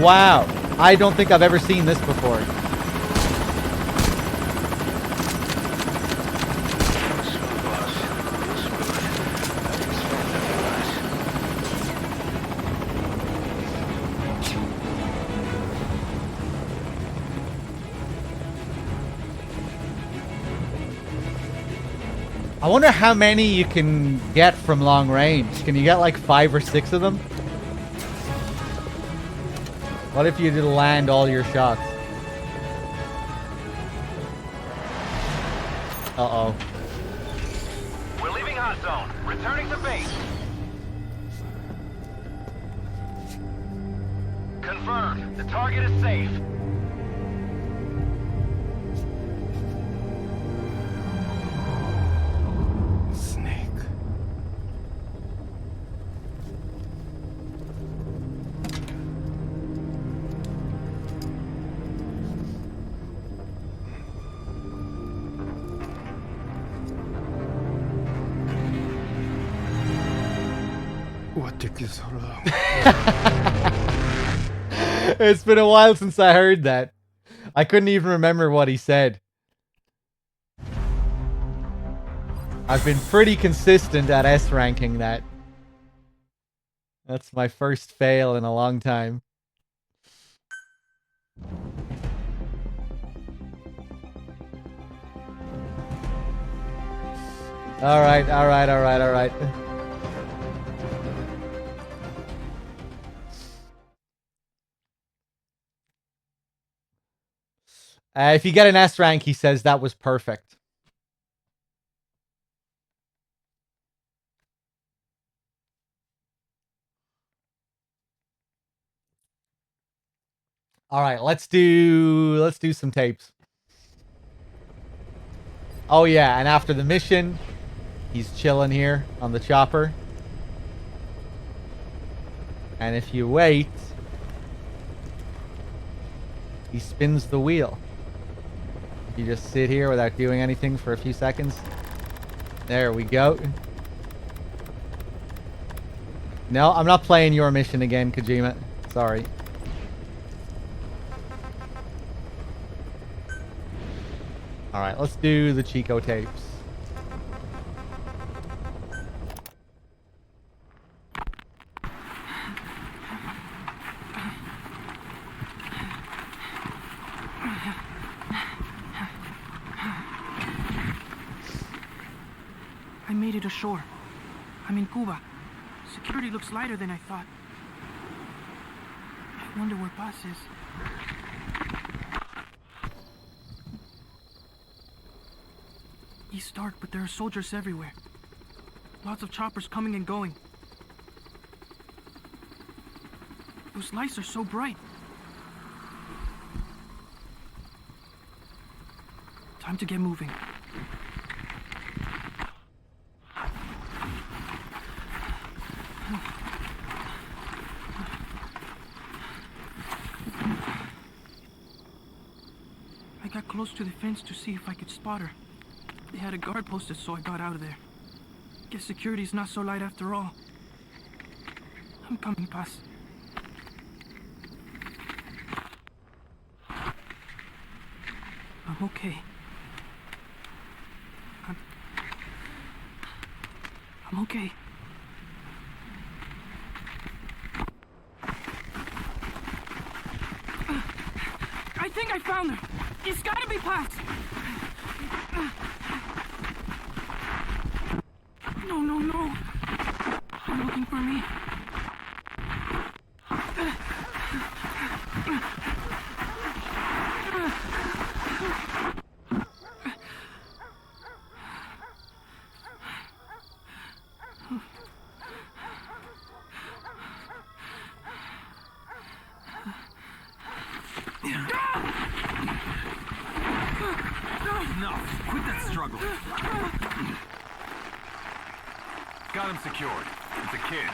Wow, I don't think I've ever seen this before. I wonder how many you can get from long range. Can you get like 5 or 6 of them? What if you did land all your shots? Uh-oh. We're leaving hot zone. Returning to base. Confirmed. The target is safe. What took you so long? It's been a while since I heard that. I couldn't even remember what he said. I've been pretty consistent at S ranking that. That's my first fail in a long time. Alright. If you get an S rank, he says that was perfect. All right, let's do some tapes. Oh yeah, and after the mission, he's chilling here on the chopper. And if you wait, he spins the wheel. You just sit here without doing anything for a few seconds. There we go. No, I'm not playing your mission again, Kojima. Sorry. Alright, let's do the Chico tapes. I made it ashore. I'm in Cuba. Security looks lighter than I thought. I wonder where Paz is. It's dark, but there are soldiers everywhere. Lots of choppers coming and going. Those lights are so bright. Time to get moving. I got close to the fence to see if I could spot her. They had a guard posted, so I got out of there. Guess security's not so light after all. I'm coming, Paz. I'm okay. I'm okay. I think I found her. It's gotta be Paz. No. They're looking for me. Enough. Quit that struggle. Got him secured. It's a kid.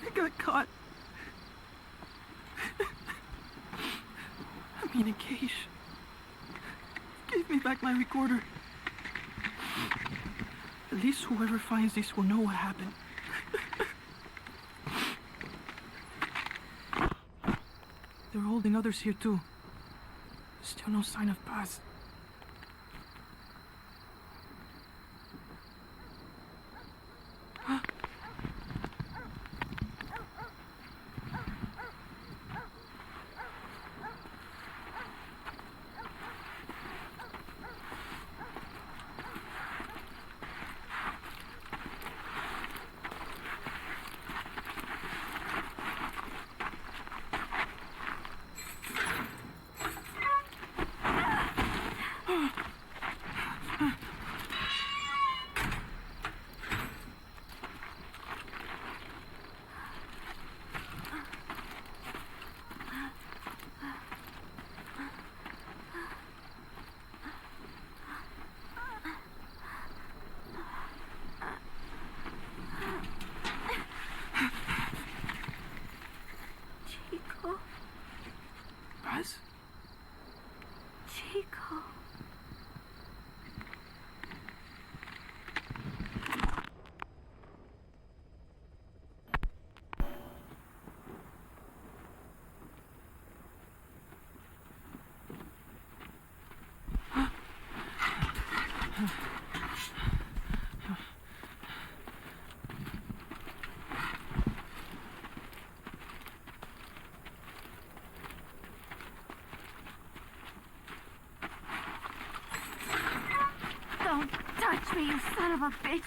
I got caught. I'm in a cage. Give me back my recorder. At least whoever finds this will know what happened. They're holding others here too. Still no sign of Paz. me, you son of a bitch!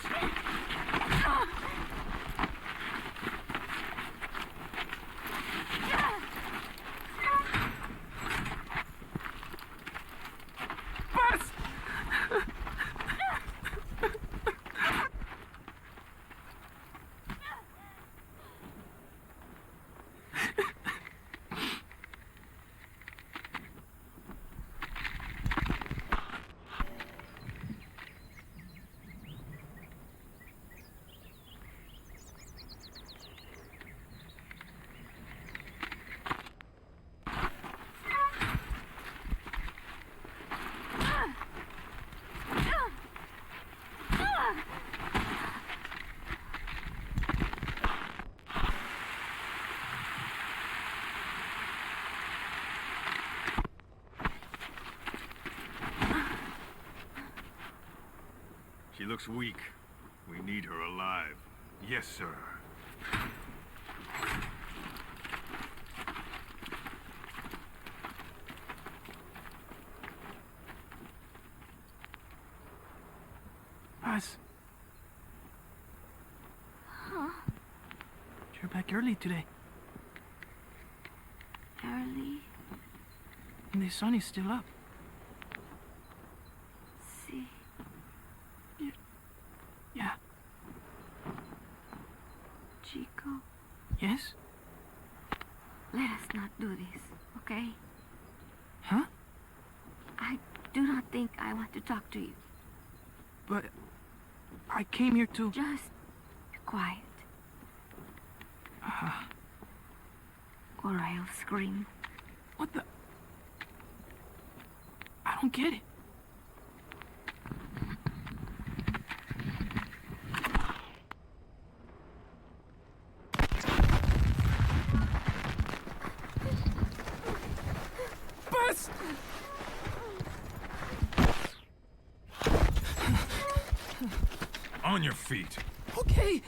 She looks weak. We need her alive. Yes, sir. Paz, Huh? you're back early today. Early? And the sun is still up. See? Yeah. Chico, Yes? let us not do this, okay? Huh? I do not think I want to talk to you. But I came here to... Just be quiet, or I'll scream. What the... I don't get it. Bus! On your feet. Okay.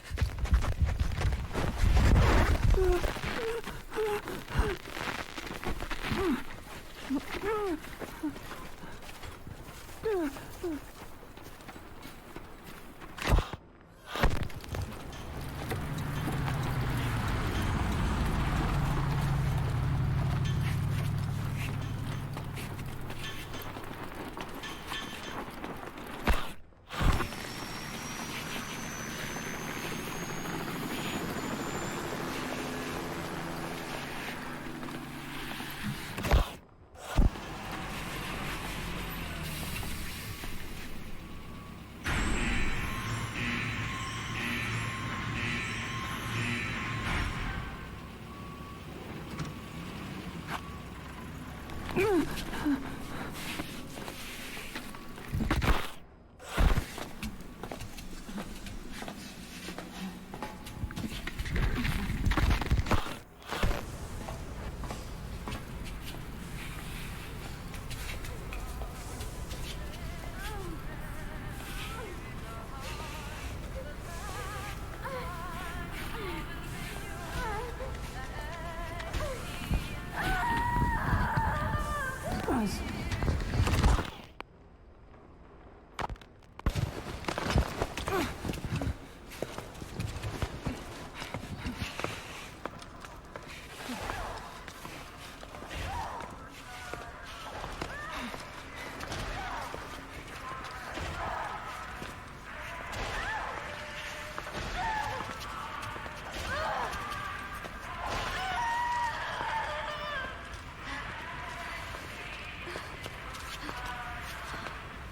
Buzz.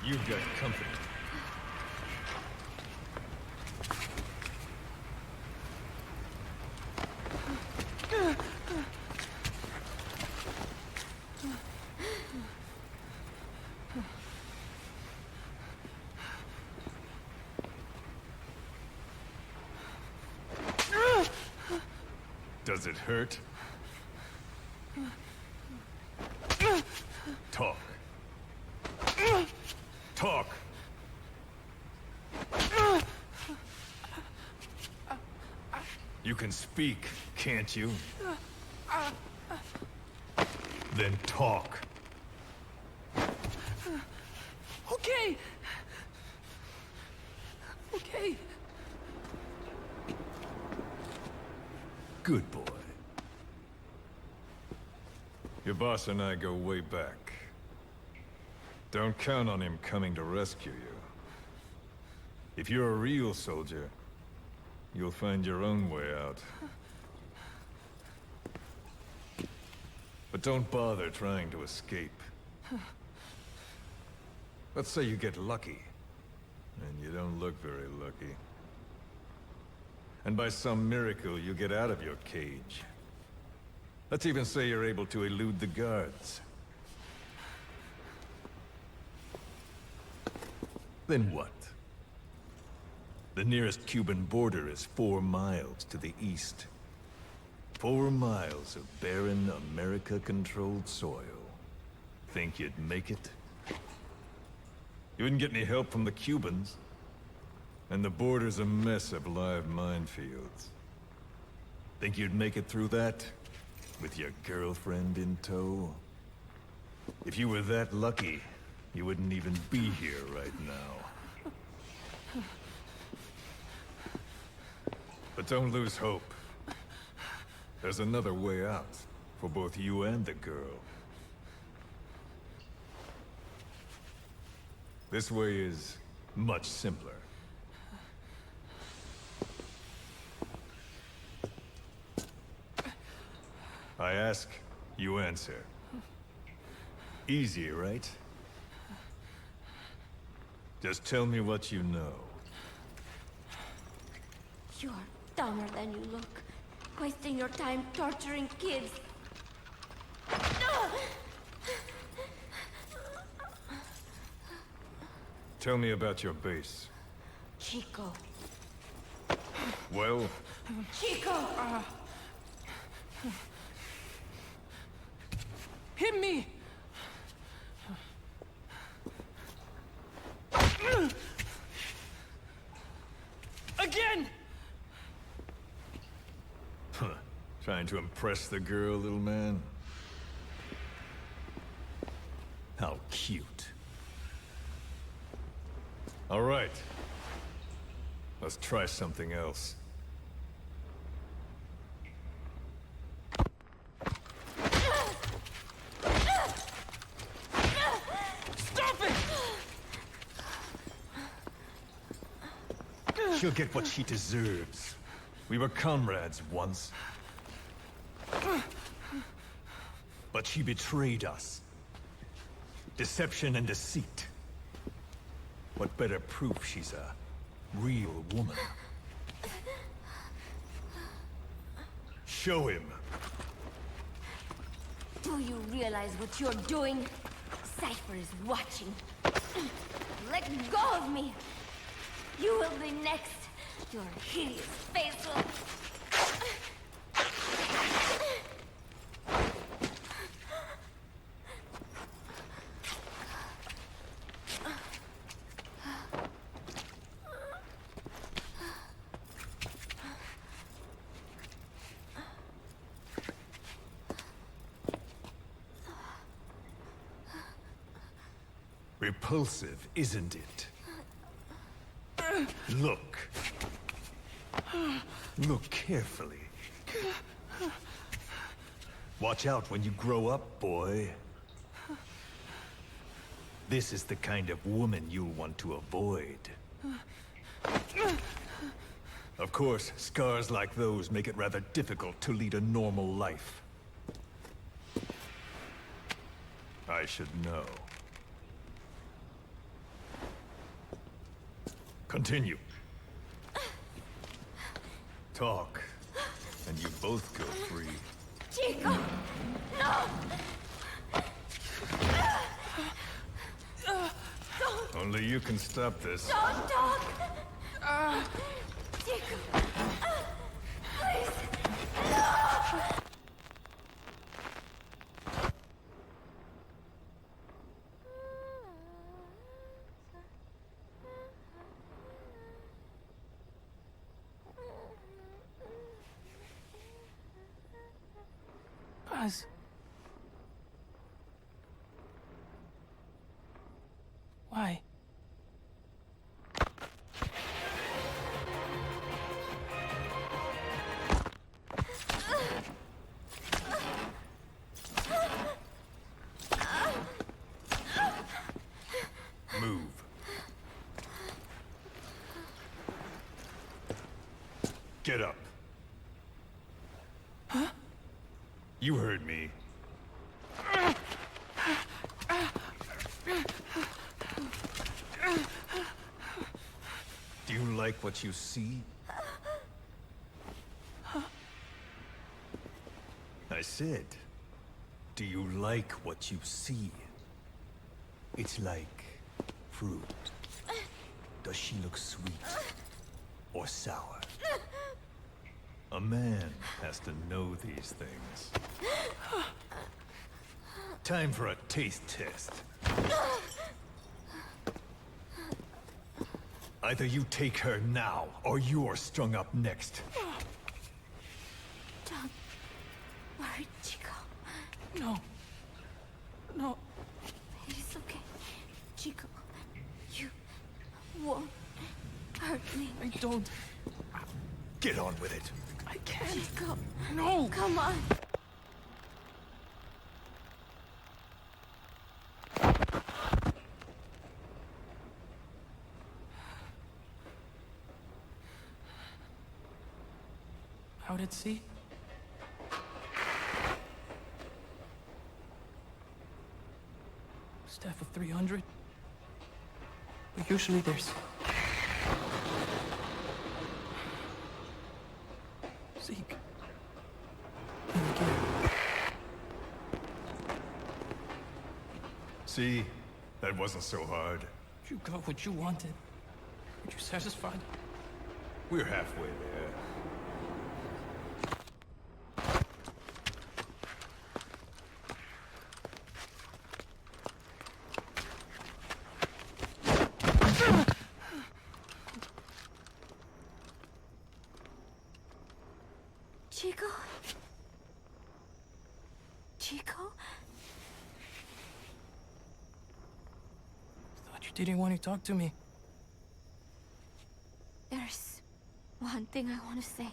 You've got company. Does it hurt? Talk. Talk! You can speak, can't you? Then talk. Okay. Hey! Good boy. Your boss and I go way back. Don't count on him coming to rescue you. If you're a real soldier, you'll find your own way out. But don't bother trying to escape. Let's say you get lucky, and you don't look very lucky. And by some miracle, you get out of your cage. Let's even say you're able to elude the guards. Then what? The nearest Cuban border is 4 miles to the east. 4 miles of barren, America-controlled soil. Think you'd make it? You wouldn't get any help from the Cubans. And the border's a mess of live minefields. Think you'd make it through that? With your girlfriend in tow? If you were that lucky, you wouldn't even be here right now. But don't lose hope. There's another way out, for both you and the girl. This way is much simpler. I ask, you answer. Easy, right? Just tell me what you know. You're dumber than you look. Wasting your time torturing kids. Tell me about your base. Chico. Well? Chico! Hit me! Again! Trying to impress the girl, little man? How cute. All right. Let's try something else. Stop it! She'll get what she deserves. We were comrades once. But she betrayed us. Deception and deceit. What better proof she's a real woman? Show him. Do you realize what you're doing? Cypher is watching. Let go of me! You will be next. Your hideous face will... Repulsive, isn't it? Look. Look carefully. Watch out when you grow up, boy. This is the kind of woman you'll want to avoid. Of course, scars like those make it rather difficult to lead a normal life. I should know. Continue. Talk, and you both go free. Chico! No! Only you can stop this. Don't talk! Chico! Please! No! Buzz. Why? Get up. Huh? You heard me. Do you like what you see? I said, do you like what you see? It's like fruit. Does she look sweet or sour? A man has to know these things. Time for a taste test. Either you take her now, or you're strung up next. Don't worry, Chico. No. No. It's okay. Chico, you won't hurt me. I don't. Get on with it. I can't. Chico. No. Come on. Out at sea? Staff of 300? But usually there's... Zeke. And again. See? That wasn't so hard. You got what you wanted. Are you satisfied? We're halfway there. Chico? Chico? Thought you didn't want to talk to me. There's one thing I want to say.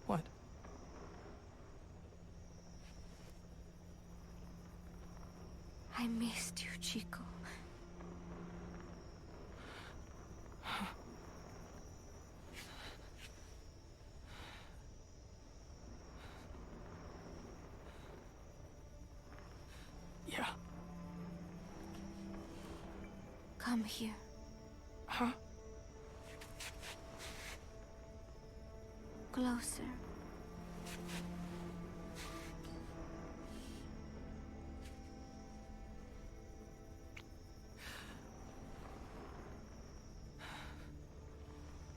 What? I missed you, Chico. Yeah. Come here. Huh? Closer.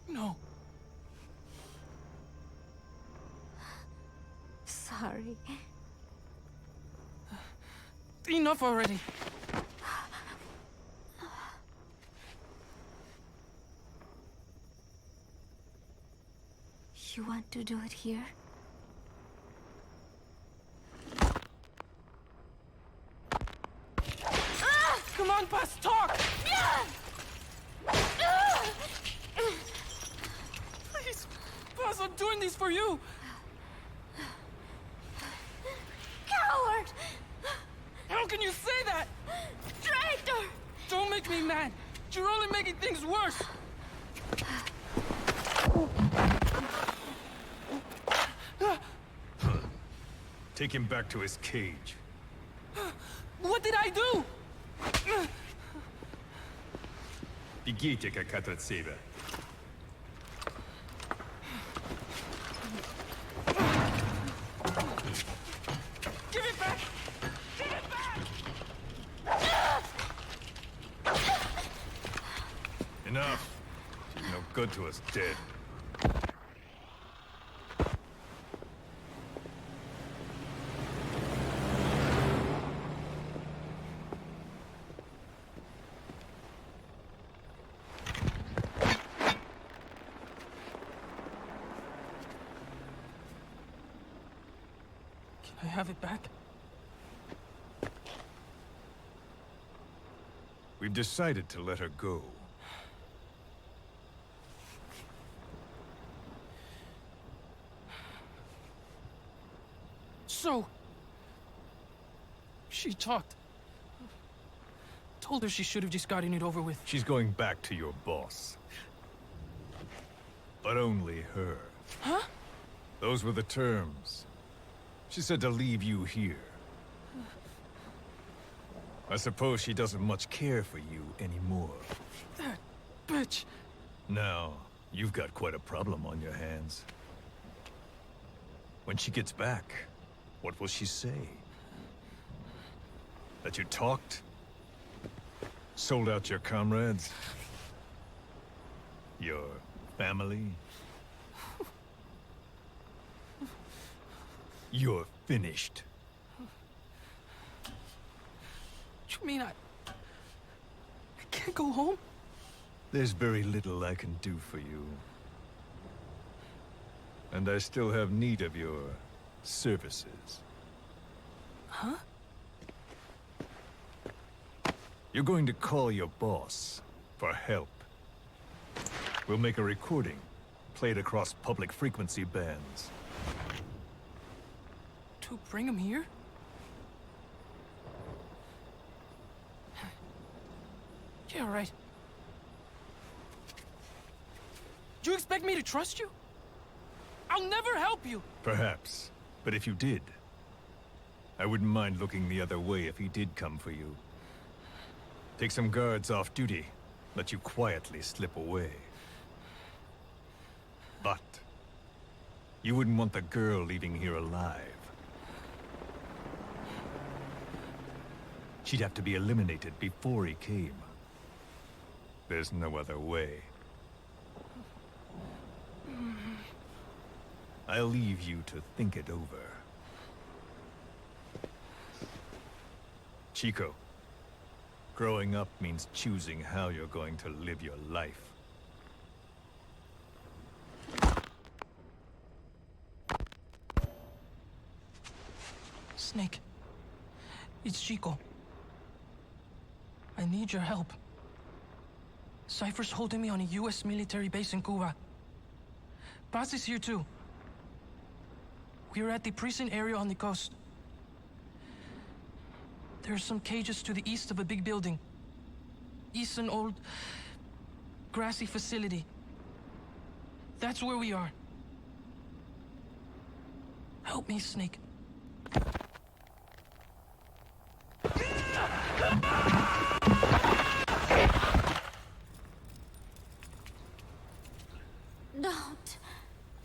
No. Sorry. Enough already. You want to do it here? Come on, Buzz, talk! Please, Buzz, I'm doing this for you! Coward! How can you say that? Traitor! Don't make me mad! You're only making things worse! Take him back to his cage. What did I do? Бегите, как от себя. Give it back! Give it back! Enough. She's no good to us dead. Can I have it back? We've decided to let her go. So... she talked. told her she should have just gotten it over with. She's going back to your boss. But only her. Huh? Those were the terms. She said to leave you here. I suppose she doesn't much care for you anymore. That bitch. Now, you've got quite a problem on your hands. When she gets back, what will she say? That you talked? Sold out your comrades? Your family? You're finished. You mean I can't go home? There's very little I can do for you. And I still have need of your services. Huh? You're going to call your boss for help. We'll make a recording, play it across public frequency bands. To bring him here? Yeah, right. Do you expect me to trust you? I'll never help you! Perhaps. But if you did, I wouldn't mind looking the other way if he did come for you. Take some guards off duty, let you quietly slip away. But you wouldn't want the girl leaving here alive. She'd have to be eliminated before he came. There's no other way. I'll leave you to think it over. Chico, growing up means choosing how you're going to live your life. Snake. It's Chico. I need your help. Cypher's holding me on a U.S. military base in Cuba. Paz is here too. We're at the prison area on the coast. There are some cages to the east of a big building. East an old, grassy facility. That's where we are. Help me, Snake.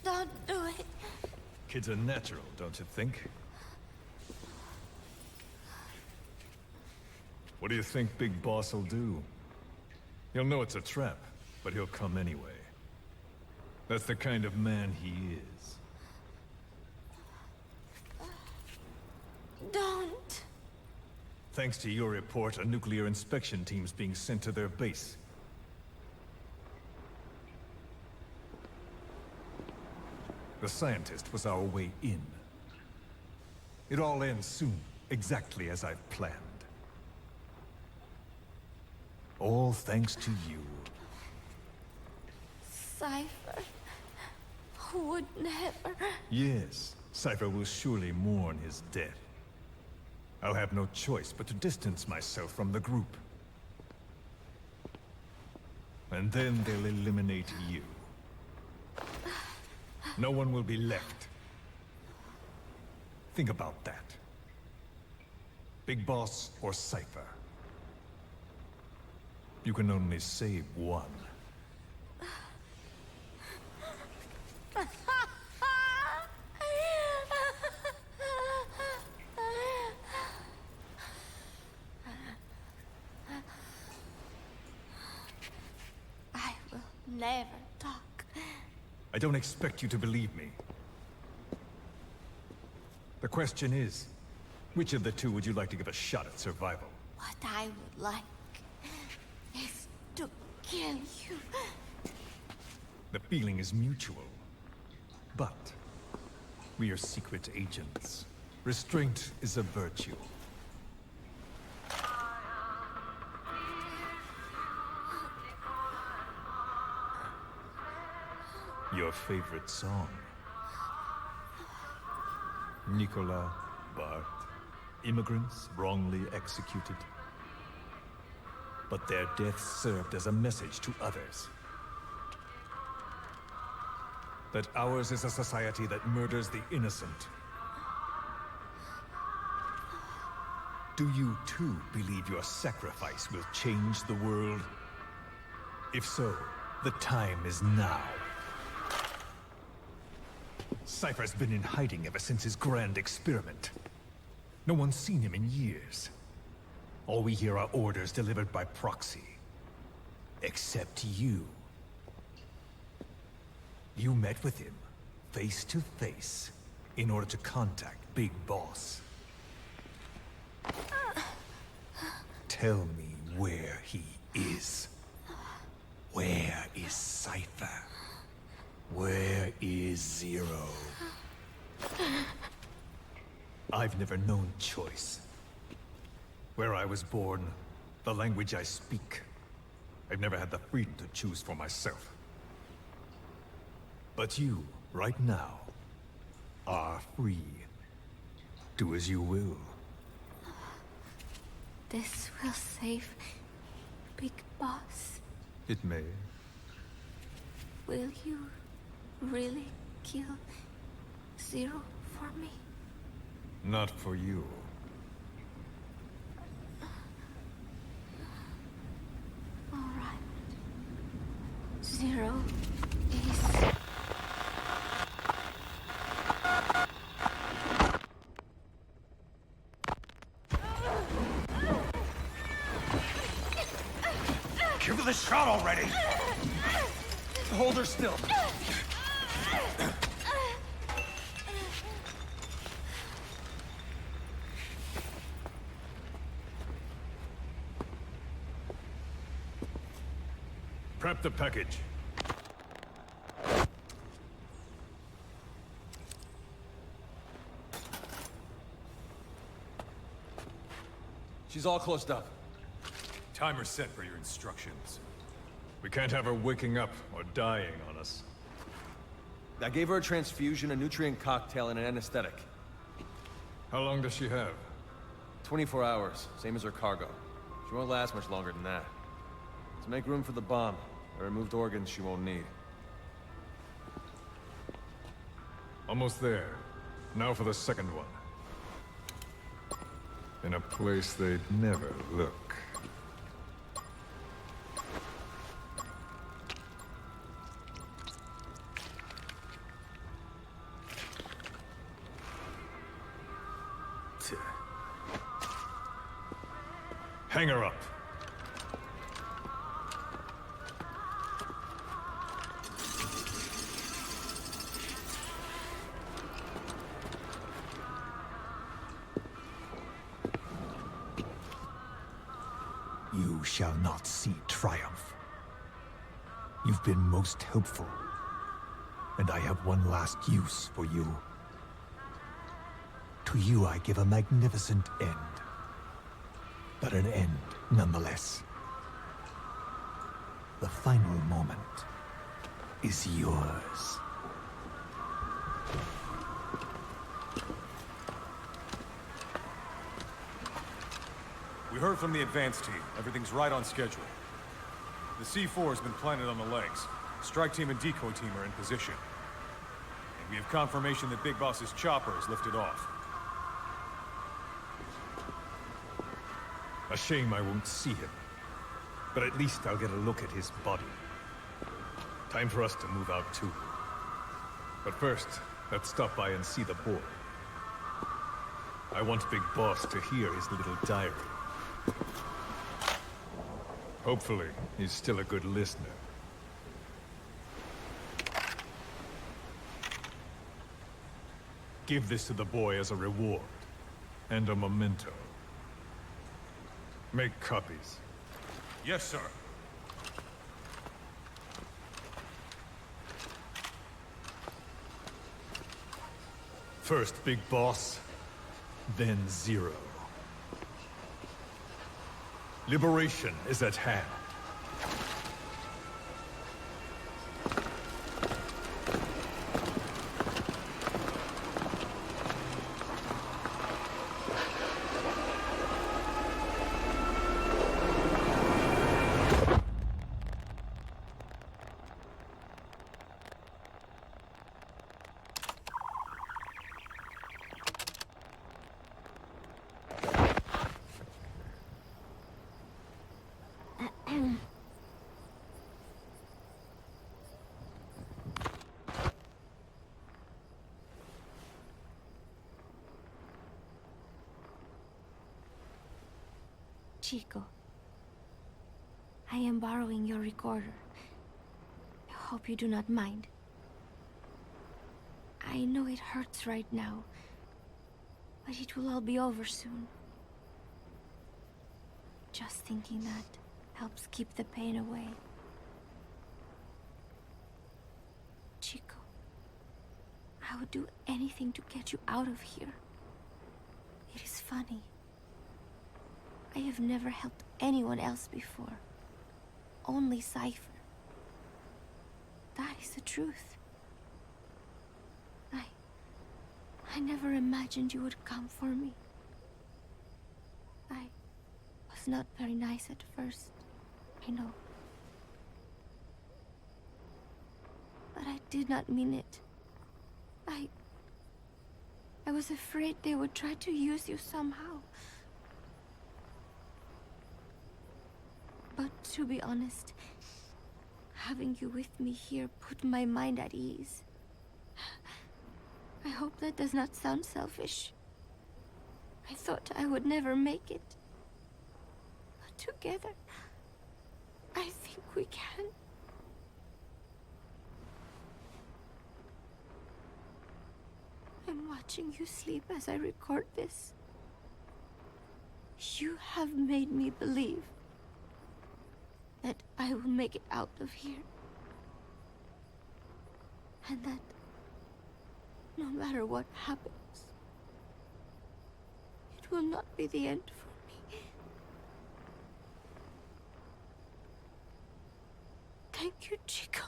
Don't do it. Kids are natural, don't you think? What do you think Big Boss will do? He'll know it's a trap, but he'll come anyway. That's the kind of man he is. Don't. Thanks to your report, a nuclear inspection team's being sent to their base. The scientist was our way in. It all ends soon, exactly as I've planned. All thanks to you. Cypher would never... Yes, Cypher will surely mourn his death. I'll have no choice but to distance myself from the group. And then they'll eliminate you. No one will be left. Think about that. Big Boss or Cypher. You can only save one. I will never talk. I don't expect you to believe me. The question is, which of the two would you like to give a shot at survival? What I would like is to kill you. The feeling is mutual. But we are secret agents. Restraint is a virtue. Your favorite song? Nicola, Bart, immigrants wrongly executed. but their deaths served as a message to others. That ours is a society that murders the innocent. Do you too believe your sacrifice will change the world? If so, the time is now. Cypher's been in hiding ever since his grand experiment. No one's seen him in years. All we hear are orders delivered by proxy. Except you. You met with him, face to face, in order to contact Big Boss. Tell me where he is. Where is Cypher? Where is Zero? I've never known choice. Where I was born, the language I speak, I've never had the freedom to choose for myself. But you, right now, are free. Do as you will. This will save Big Boss. It may. Will you really kill Zero for me? Not for you. All right. Zero is... Give it a shot already! Hold her still. Prep the package. She's all closed up. Timer set for your instructions. We can't have her waking up or dying on us. I gave her a transfusion, a nutrient cocktail, and an anesthetic. How long does she have? 24 hours, same as her cargo. She won't last much longer than that. To make room for the bomb, I removed organs she won't need. Almost there. Now for the second one. In a place they'd never look. Hang her up. You shall not see triumph. You've been most helpful, and I have one last use for you. To you I give a magnificent end. But an end, nonetheless. The final moment is yours. We heard from the advance team. Everything's right on schedule. The C4 has been planted on the legs. Strike team and decoy team are in position. And we have confirmation that Big Boss's chopper is lifted off. A shame I won't see him. But at least I'll get a look at his body. Time for us to move out too. But first, let's stop by and see the boy. I want Big Boss to hear his little diary. Hopefully, he's still a good listener. Give this to the boy as a reward. And a memento. Make copies. Yes, sir. First Big Boss, then Zero. Liberation is at hand. Chico, I am borrowing your recorder. I hope you do not mind. I know it hurts right now, but it will all be over soon. Just thinking that helps keep the pain away. Chico, I would do anything to get you out of here. It is funny. I have never helped anyone else before. Only Cypher. That is the truth. I never imagined you would come for me. I was not very nice at first, I know. But I did not mean it. I was afraid they would try to use you somehow. But to be honest, having you with me here put my mind at ease. I hope that does not sound selfish. I thought I would never make it. But together, I think we can. I'm watching you sleep as I record this. You have made me believe that I will make it out of here. And that no matter what happens, it will not be the end for me. Thank you, Chico.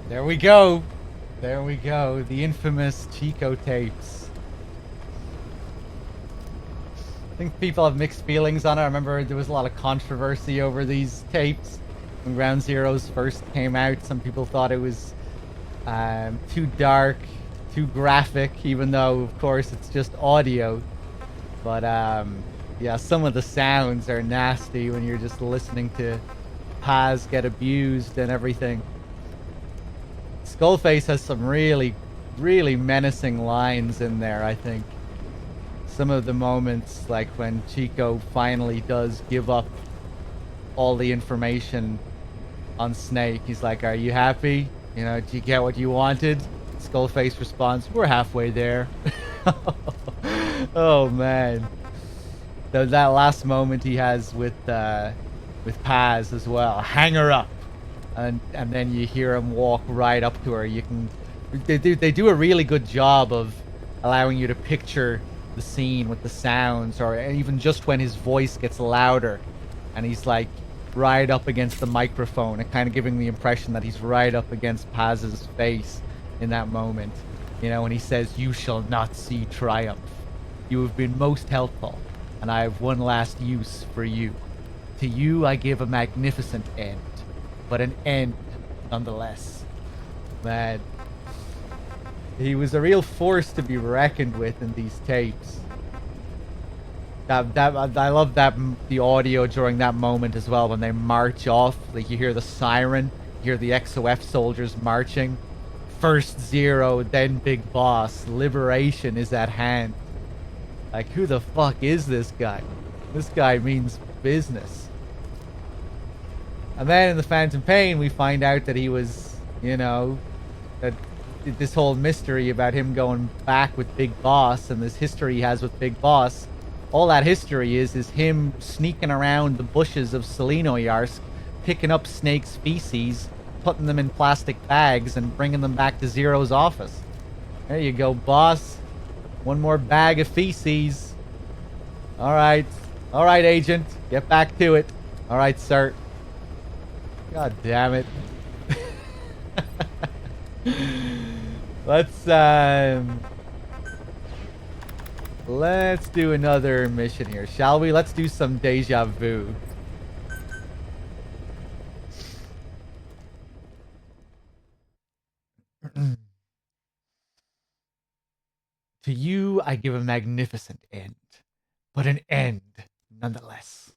There we go. There we go. The infamous Chico tapes. I think people have mixed feelings on it. I remember there was a lot of controversy over these tapes when Ground Zeroes first came out. Some people thought it was too dark, too graphic, even though, of course, it's just audio. But yeah, some of the sounds are nasty when you're just listening to Paz get abused and everything. Skullface has some really, really menacing lines in there, I think. Some of the moments, like when Chico finally does give up all the information on Snake. He's like, are you happy? You know, did you get what you wanted? Skullface responds, we're halfway there. Oh, man. That last moment he has with Paz as well. Hang her up. And then you hear him walk right up to her. You can, they do a really good job of allowing you to picture the scene with the sounds, or even just when his voice gets louder, and he's like right up against the microphone, and kind of giving the impression that he's right up against Paz's face in that moment. You know, when he says, "You shall not see triumph. You have been most helpful, and I have one last use for you. To you I give a magnificent end. But an end, nonetheless." Man, he was a real force to be reckoned with in these tapes. I love the audio during that moment as well, when they march off. Like, you hear the siren, you hear the XOF soldiers marching. First Zero, then Big Boss. Liberation is at hand. Like, who the fuck is this guy? This guy means business. And then in the Phantom Pain, we find out that he was, you know, that this whole mystery about him going back with Big Boss and this history he has with Big Boss. All that history is him sneaking around the bushes of Selenoyarsk, picking up Snake's feces, putting them in plastic bags, and bringing them back to Zero's office. There you go, boss. One more bag of feces. All right, agent. Get back to it. All right, sir. God damn it. Let's do another mission here, shall we? Let's do some deja vu. To you, I give a magnificent end, but an end nonetheless.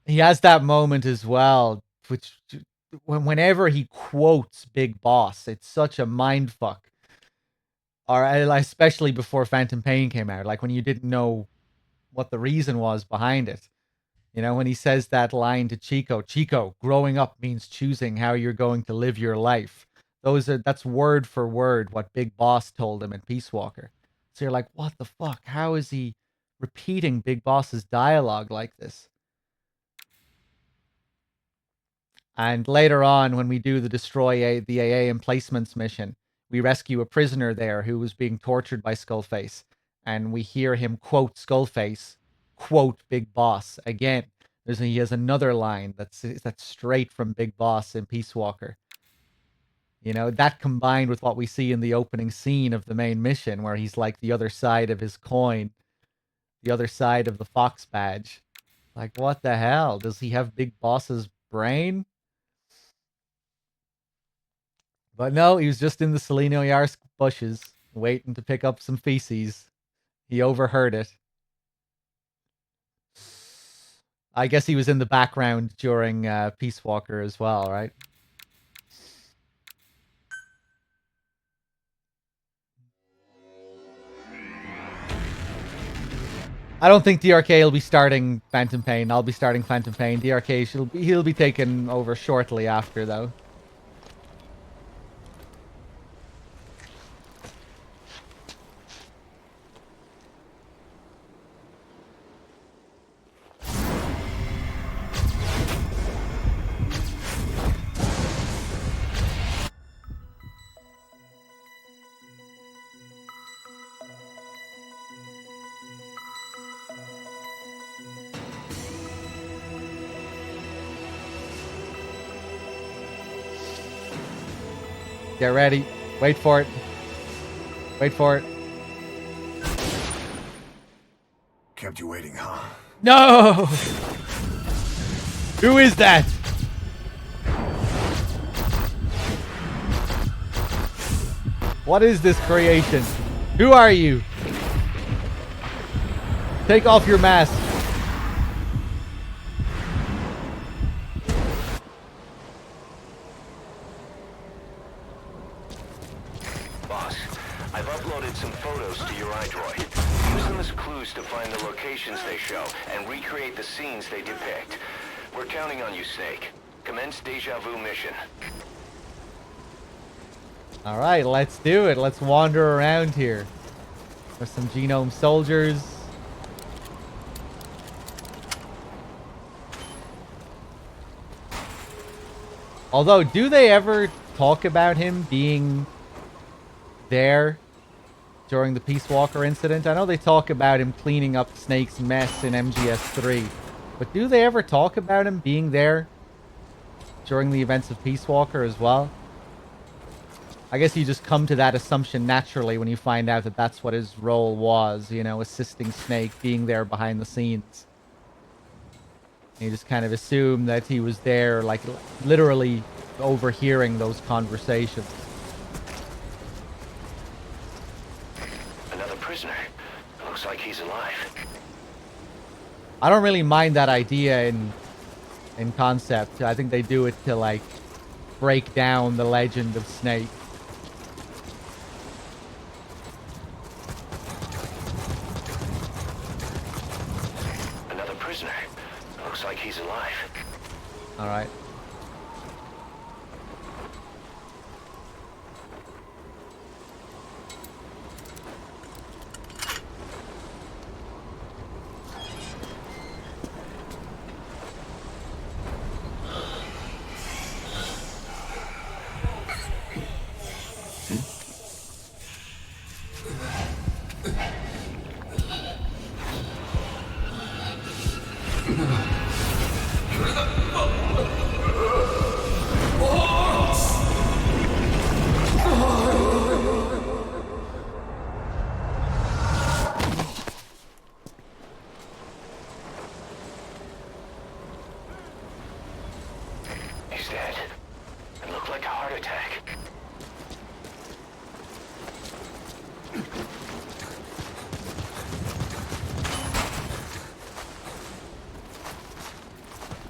He has that moment as well, which whenever he quotes Big Boss, it's such a mindfuck. Or especially before Phantom Pain came out, like when you didn't know what the reason was behind it. You know, when he says that line to Chico, Chico, growing up means choosing how you're going to live your life. That's word for word what Big Boss told him in Peace Walker. So you're like, what the fuck? How is he repeating Big Boss's dialogue like this? And later on, when we do the Destroy the AA Emplacements mission, we rescue a prisoner there who was being tortured by Skullface. And we hear him quote Skullface, quote Big Boss again. He has another line that's straight from Big Boss in Peace Walker. You know, that combined with what we see in the opening scene of the main mission, where he's like the other side of his coin, the other side of the Fox badge. Like, what the hell? Does he have Big Boss's brain? But no, he was just in the Seleno Yarsk bushes, waiting to pick up some feces. He overheard it. I guess he was in the background during Peace Walker as well, right? I don't think DRK will be starting Phantom Pain. I'll be starting Phantom Pain. DRK, he'll be taken over shortly after, though. Get ready. Wait for it. Wait for it. Kept you waiting, huh? No! Who is that? What is this creation? Who are you? Take off your mask. Boss, I've uploaded some photos to your iDroid. Use them as clues to find the locations they show and recreate the scenes they depict. We're counting on you, Snake. Commence Deja Vu mission. Alright, let's do it. Let's wander around here. There's some genome soldiers. Although, do they ever talk about him being there during the Peace Walker incident? I know they talk about him cleaning up Snake's mess in MGS3. But do they ever talk about him being there during the events of Peace Walker as well? I guess you just come to that assumption naturally when you find out that that's what his role was, you know, assisting Snake, being there behind the scenes. You just kind of assume that he was there, like, literally overhearing those conversations. Another prisoner. Looks like he's alive. I don't really mind that idea in concept. I think they do it to, like, break down the legend of Snake. Another prisoner. Looks like he's alive. All right.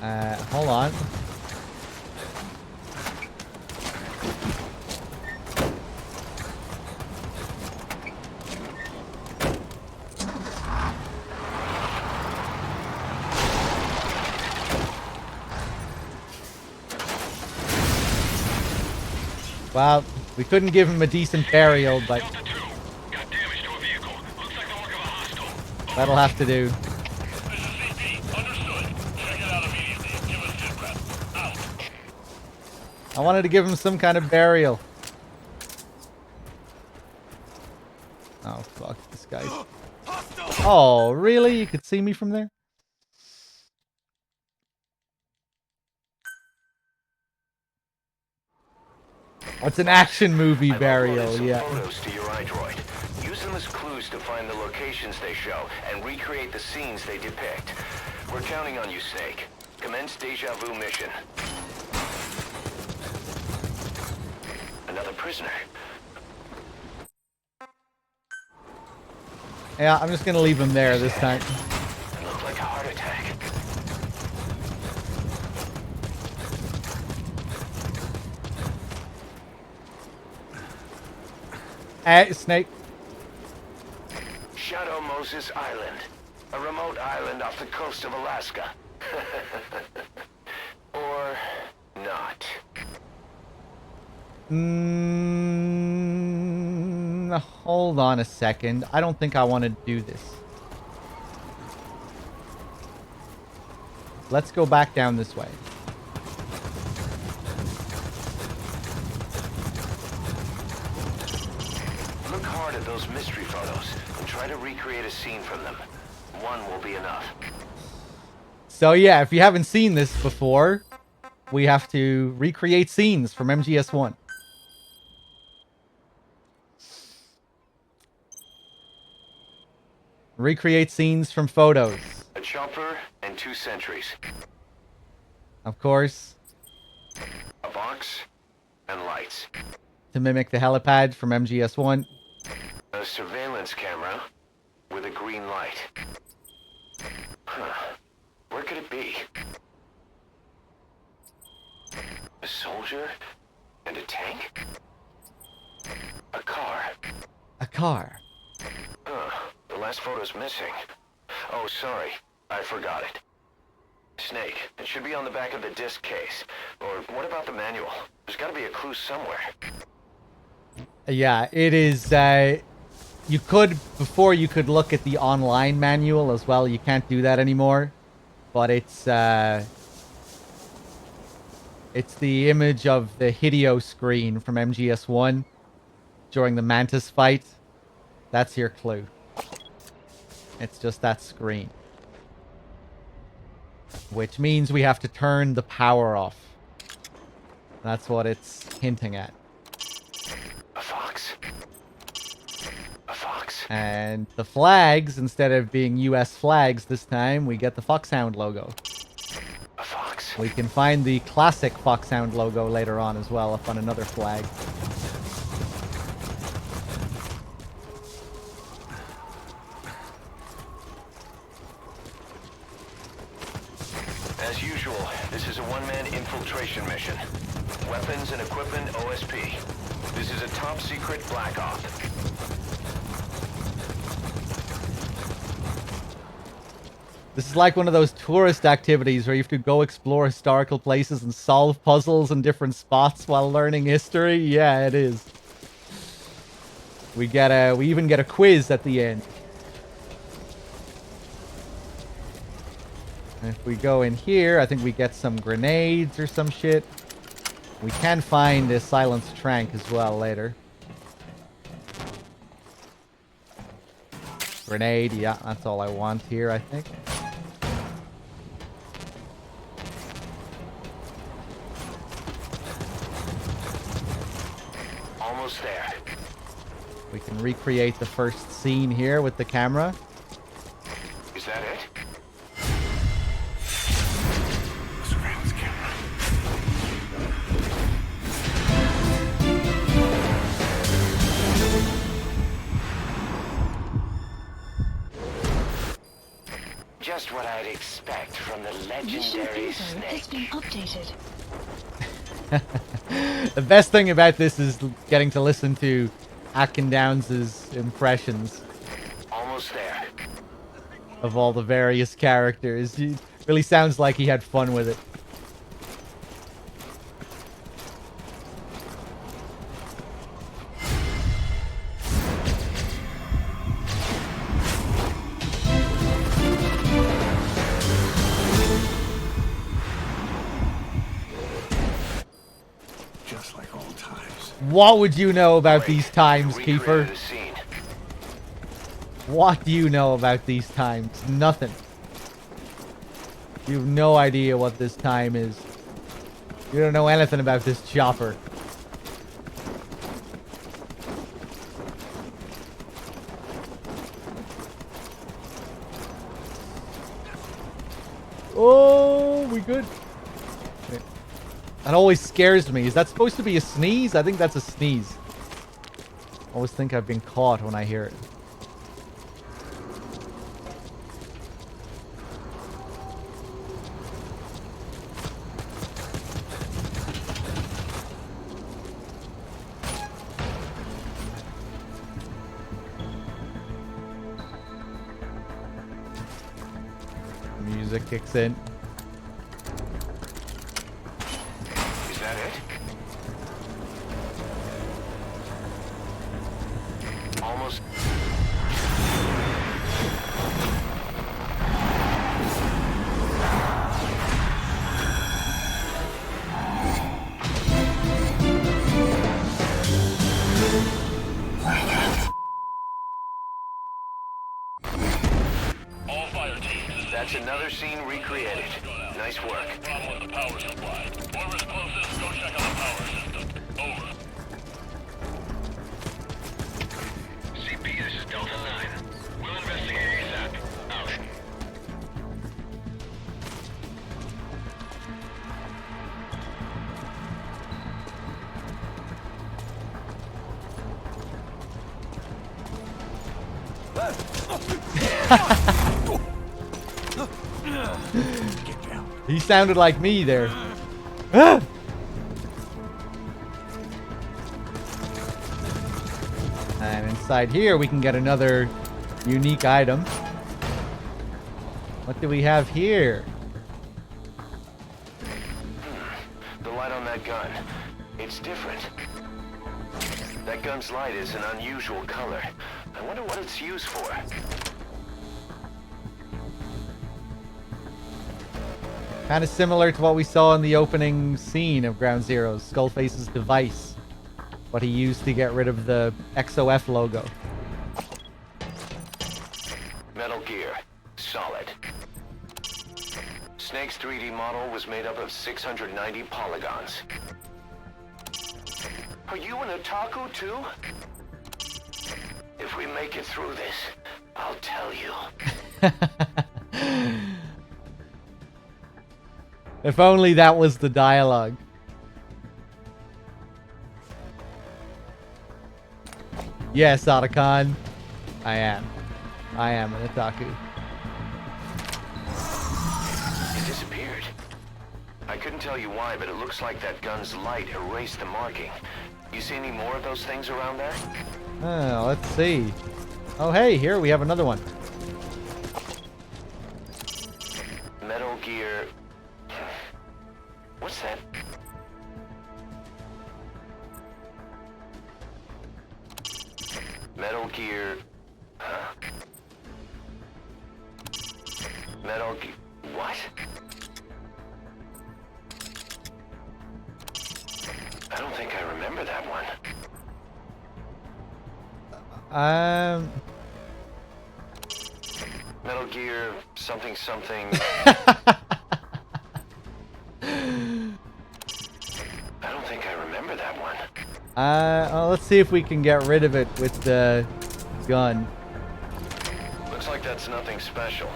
Hold on. Well, we couldn't give him a decent burial, but that'll have to do. I wanted to give him some kind of burial. Oh, fuck, this guy. Oh, really? You could see me from there? It's an action movie burial, yeah. Photos to your iDroid. Use them as clues to find the locations they show and recreate the scenes they depict. We're counting on you, Snake. Commence Deja Vu mission. Another prisoner. Yeah, I'm just gonna leave him there this time. Looked like a heart attack. Hey, Snake. Shadow Moses Island. A remote island off the coast of Alaska. Or not. Hold on a second. I don't think I want to do this. Let's go back down this way. Look hard at those mystery photos and try to recreate a scene from them. One will be enough. So yeah, if you haven't seen this before, we have to recreate scenes from MGS1. Recreate scenes from photos. A chopper and 2 sentries. Of course. A box and lights. To mimic the helipad from MGS1. A surveillance camera with a green light. Huh. Where could it be? A soldier and a tank? A car. A car. The last photo's missing. Oh, sorry. I forgot it. Snake, it should be on the back of the disc case. Or what about the manual? There's got to be a clue somewhere. Yeah, it is. You could, before you could look at the online manual as well. You can't do that anymore. But it's the image of the Hideo screen from MGS1 during the Mantis fight. That's your clue. It's just that screen. Which means we have to turn the power off. That's what it's hinting at. A fox. A fox. And the flags, instead of being US flags this time, we get the Foxhound logo. A fox. We can find the classic Foxhound logo later on as well, up on another flag. As usual, this is a one-man infiltration mission. Weapons and equipment OSP. This is a top-secret Black Op. This is like one of those tourist activities where you have to go explore historical places and solve puzzles in different spots while learning history. Yeah, it is. We even get a quiz at the end. If we go in here, I think we get some grenades or some shit. We can find a silenced trank as well later. Grenade, yeah, that's all I want here, I think. Almost there. We can recreate the first scene here with the camera. Is that it? Just what I I'd expect from the Mission legendary info has snake. been updated. The best thing about this is getting to listen to Atkin Downs' impressions Almost there. of all the various characters. He really sounds like he had fun with it. Just like old times. What would you know about these times, Kiefer? The scene. What do you know about these times? Nothing. You have no idea what this time is. You don't know anything about this chopper. Oh, we good. Okay. That always scares me. Is that supposed to be a sneeze? I think that's a sneeze. I always think I've been caught when I hear it. Music kicks in. Is that it? Almost. All fire teams. That's another scene recreated. Nice work. Problem with the power supply. Whoever's closest, go check on the power system. Over. CP, this is Delta 9. We'll investigate ASAP. Out. He sounded like me there. Ah! And inside here we can get another unique item. What do we have here? The light on that gun. It's different. That gun's light is an unusual color. I wonder what it's used for. Kind of similar to what we saw in the opening scene of Ground Zeroes, Skullface's device. What he used to get rid of the XOF logo. Metal Gear. Solid. Snake's 3D model was made up of 690 polygons. Are you an otaku too? If we make it through this, I'll tell you. If only that was the dialogue. Yes, Otacon. I am. I am an otaku. It disappeared. I couldn't tell you why, but it looks like that gun's light erased the marking. You see any more of those things around there? Oh, let's see. Oh, hey, here we have another one. Metal Gear... What's that? Metal Gear... Huh? Metal Gear... What? I don't think I remember that one. Metal Gear... something something... I don't think I remember that one. Well, let's see if we can get rid of it with the gun. Looks like that's nothing special.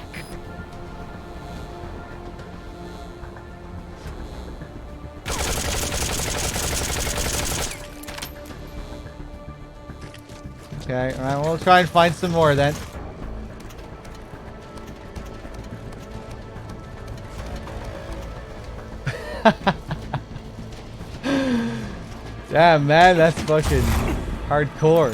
Okay, alright, we'll try and find some more then. Damn, man, that's fucking hardcore.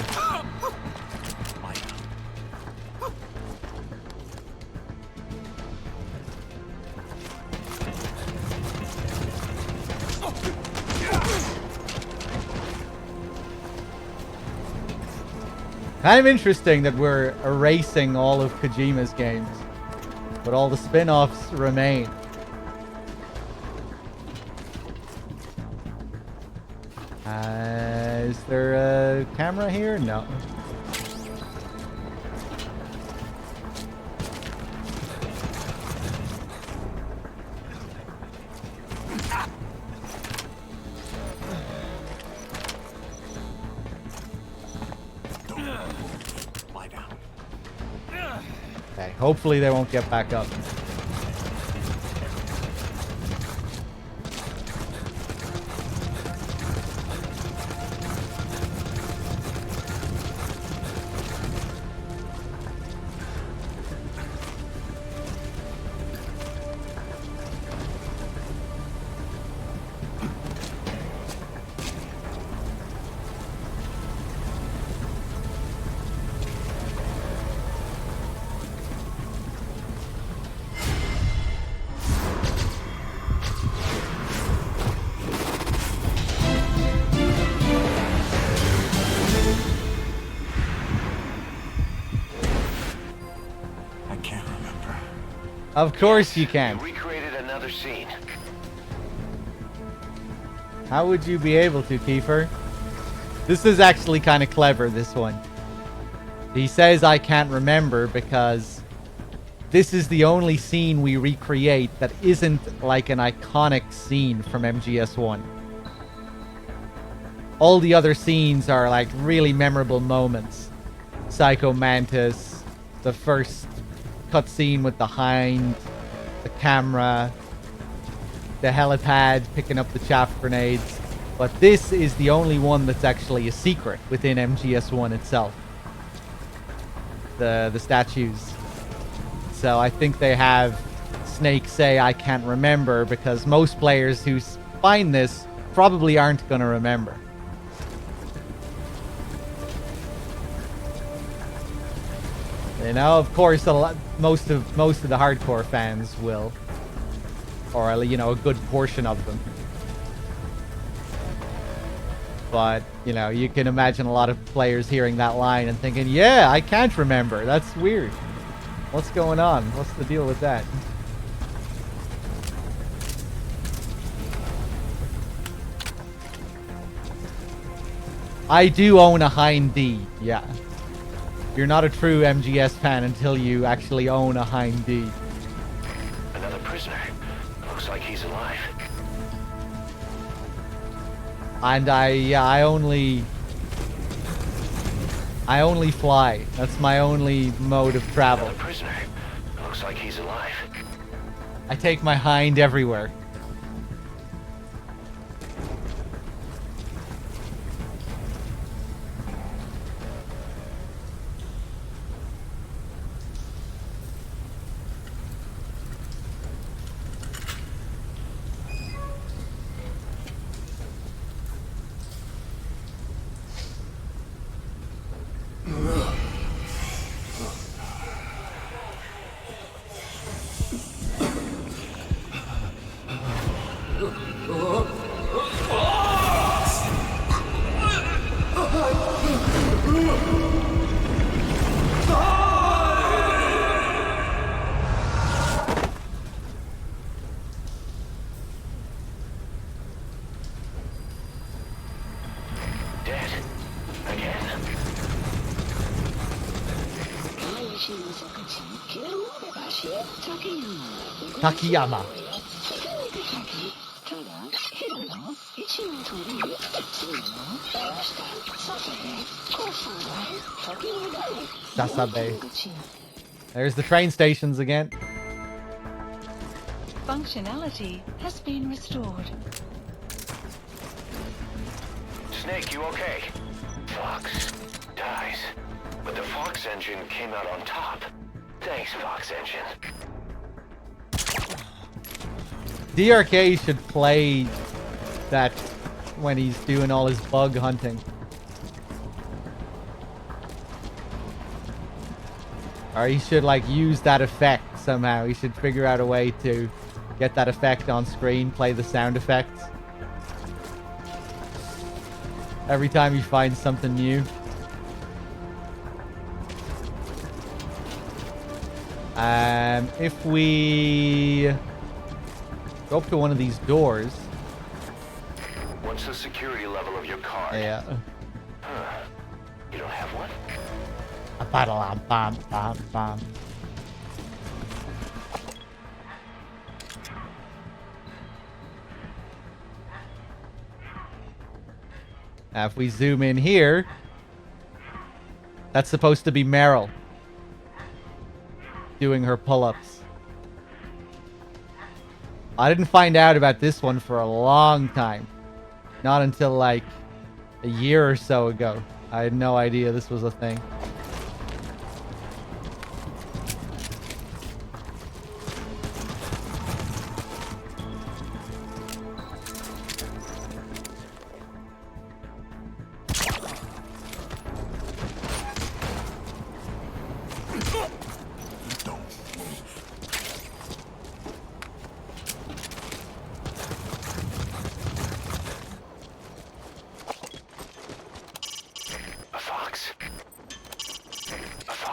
Kind of interesting that we're erasing all of Kojima's games, but all the spin-offs remain. Is there a camera here? No. Okay, hopefully they won't get back up. Of course you can. Recreated another scene. How would you be able to, Kiefer? This is actually kind of clever, this one. He says I can't remember because this is the only scene we recreate that isn't like an iconic scene from MGS1. All the other scenes are like really memorable moments. Psycho Mantis, the first cutscene with the hind, the camera, the helipad picking up the chaff grenades, but this is the only one that's actually a secret within MGS1 itself. The statues. So I think they have Snake say I can't remember because most players who find this probably aren't going to remember. You know, of course, most of the hardcore fans will, or you know, a good portion of them. But you know, you can imagine a lot of players hearing that line and thinking, "Yeah, I can't remember. That's weird. What's going on? What's the deal with that?" I do own a Hind D. Yeah. You're not a true MGS fan until you actually own a Hind D. Another prisoner. Looks like he's alive. And I only fly. That's my only mode of travel. Another prisoner. Looks like he's alive. I take my Hind everywhere. Takayama. Sasabe. There's the train stations again. Functionality has been restored. Snake, you okay? Fox dies. But the Fox engine came out on top. Thanks, Fox engine. DRK should play that when he's doing all his bug hunting. Or he should like use that effect somehow. He should figure out a way to get that effect on screen, play the sound effects every time he finds something new. If we go up to one of these doors. What's the security level of your card? Yeah. Huh. You don't have one? Now, if we zoom in here, that's supposed to be Meryl doing her pull-ups. I didn't find out about this one for a long time. Not until like a year or so ago. I had no idea this was a thing.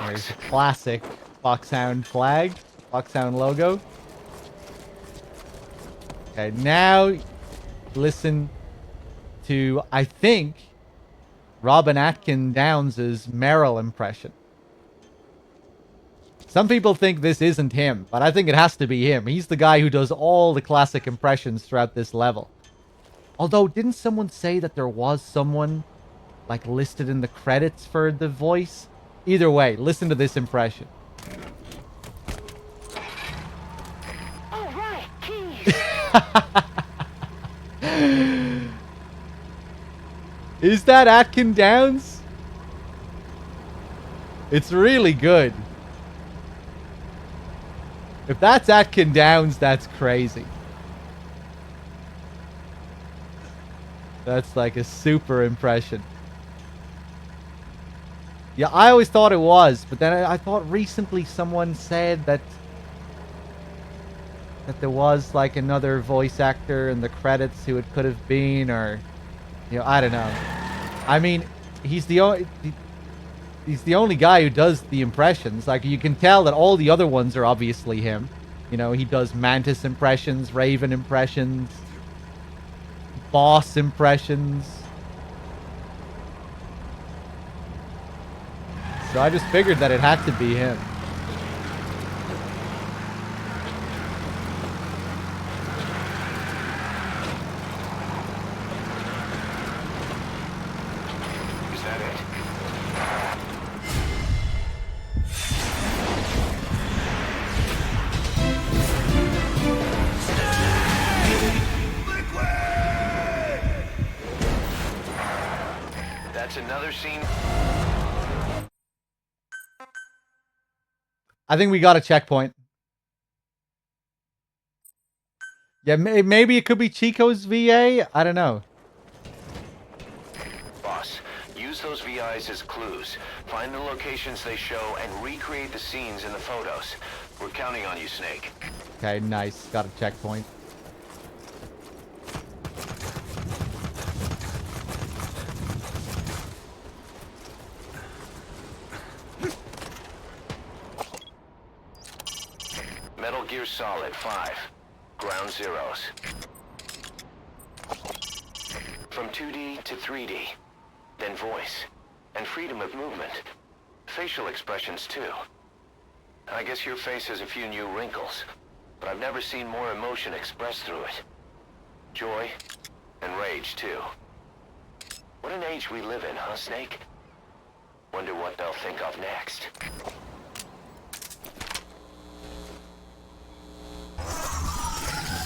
There's a classic Foxhound flag, Foxhound logo. Okay, now listen to, I think, Robin Atkin Downs' Meryl impression. Some people think this isn't him, but I think it has to be him. He's the guy who does all the classic impressions throughout this level. Although, didn't someone say that there was someone, like, listed in the credits for the voice? Either way, listen to this impression. All right, Is that Atkin Downs? It's really good. If that's Atkin Downs, that's crazy. That's like a super impression. Yeah, I always thought it was, but then I thought recently someone said that there was like another voice actor in the credits who it could have been, or I don't know. I mean, he's the only guy who does the impressions. Like, you can tell that all the other ones are obviously him. He does Mantis impressions, Raven impressions, Boss impressions. So I just figured that it had to be him. Is that it? That's another scene. I think we got a checkpoint. Yeah, maybe it could be Chico's VA? I don't know. Boss, use those VIs as clues. Find the locations they show and recreate the scenes in the photos. We're counting on you, Snake. Okay, nice. Got a checkpoint. Metal Gear Solid 5. Ground Zeroes. From 2D to 3D. Then voice. And freedom of movement. Facial expressions, too. I guess your face has a few new wrinkles. But I've never seen more emotion expressed through it. Joy. And rage, too. What an age we live in, huh, Snake? Wonder what they'll think of next.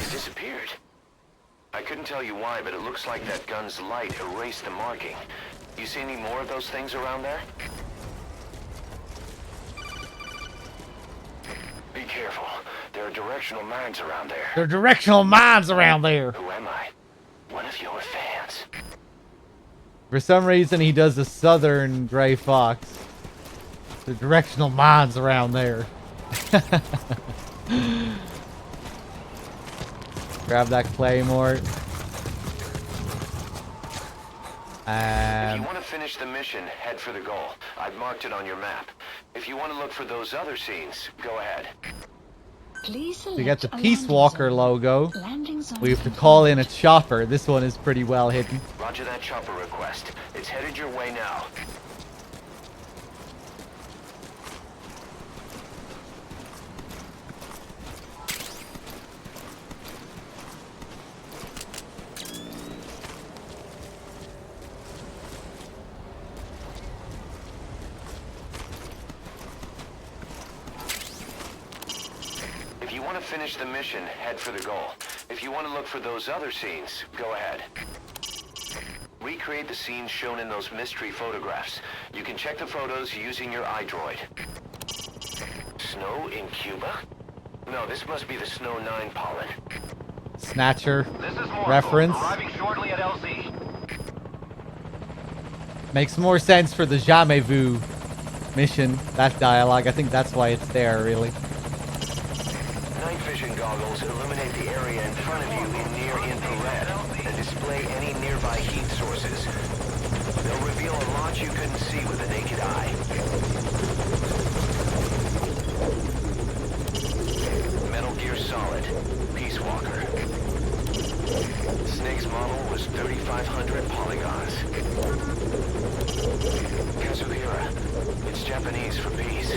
It disappeared. I couldn't tell you why, but it looks like that gun's light erased the marking. You see any more of those things around there? Be careful. There are directional mines around there. There are directional mines around there. Who am I? One of your fans. For some reason, he does a southern Gray Fox. The directional mines around there. Grab that claymore. If you want to finish the mission, head for the goal. I've marked it on your map. If you want to look for those other scenes, go ahead. Please We got the Peace Walker logo. We have to call in a chopper. This one is pretty well hidden. Roger that chopper request. It's headed your way now. If you want to finish the mission, head for the goal. If you want to look for those other scenes, go ahead. Recreate the scenes shown in those mystery photographs. You can check the photos using your iDroid. Snow in Cuba? No, this must be the Snow 9 pollen. Snatcher This is Morpho, reference. arriving shortly at LZ. Makes more sense for the Jamais Vu mission, that dialogue. I think that's why it's there, really. Night vision goggles illuminate the area in front of you in near infrared and display any nearby heat sources. They'll reveal a lot you couldn't see with the naked eye. Metal Gear Solid, Peace Walker. Snake's model was 3,500 polygons. Kazuhira, it's Japanese for peace.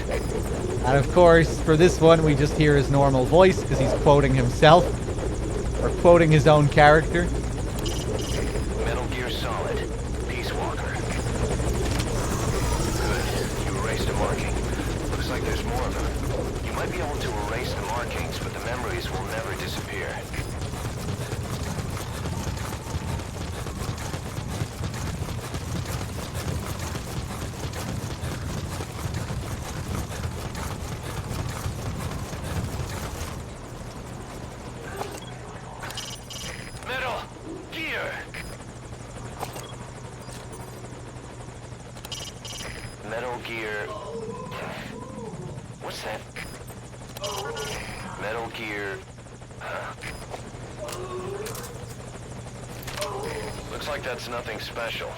And of course, for this one, we just hear his normal voice because he's quoting himself. Or quoting his own character. Metal Gear Solid, Peace Walker. Good. You erased a marking. Looks like there's more of them. You might be able to erase the markings, but the memories will never disappear. Metal Gear! Metal Gear... What's that? Metal Gear... Looks like that's nothing special.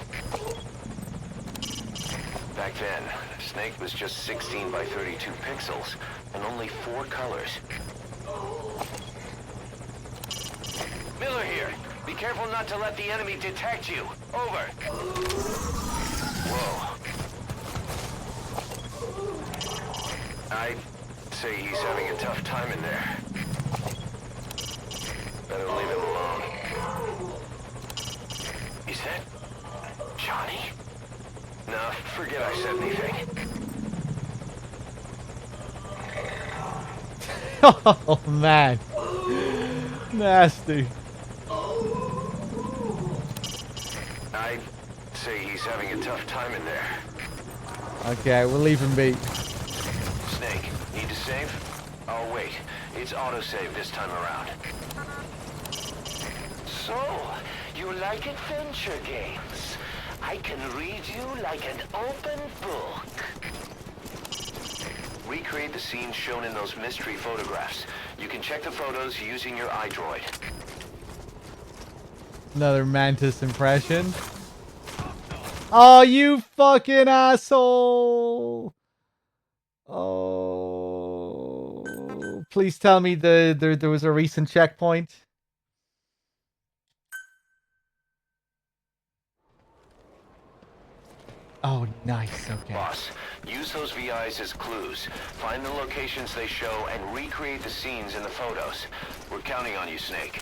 Back then, Snake was just 16 by 32 pixels, and only 4 colors. Miller here. Be careful not to let the enemy detect you. Over. Whoa. I'd say he's having a tough time in there. Better leave him alone. Is that Johnny? No, forget I said anything. Oh, man. Nasty. I'd say he's having a tough time in there. Okay, we'll leave him be. Snake, need to save? Oh, wait. It's autosave this time around. So, you like adventure games? I can read you like an open book. Recreate the scenes shown in those mystery photographs. You can check the photos using your iDroid. Another Mantis impression. Oh, you fucking asshole! Oh, please tell me there was a recent checkpoint. Oh, nice. Okay. Boss, use those VIs as clues. Find the locations they show and recreate the scenes in the photos. We're counting on you, Snake.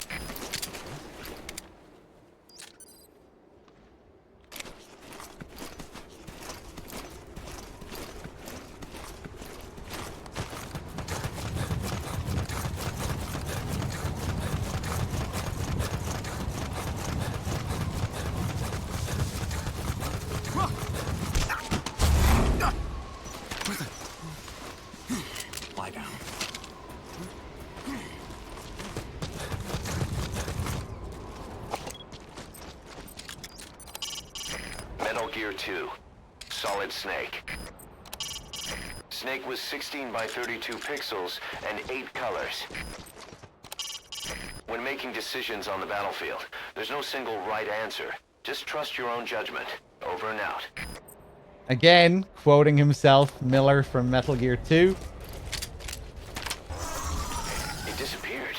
Lie down. 2. Solid Snake. Snake was 16 by 32 pixels and 8 colors. When making decisions on the battlefield, there's no single right answer. Just trust your own judgment. Over and out. Again, quoting himself, Miller from Metal Gear 2. It disappeared.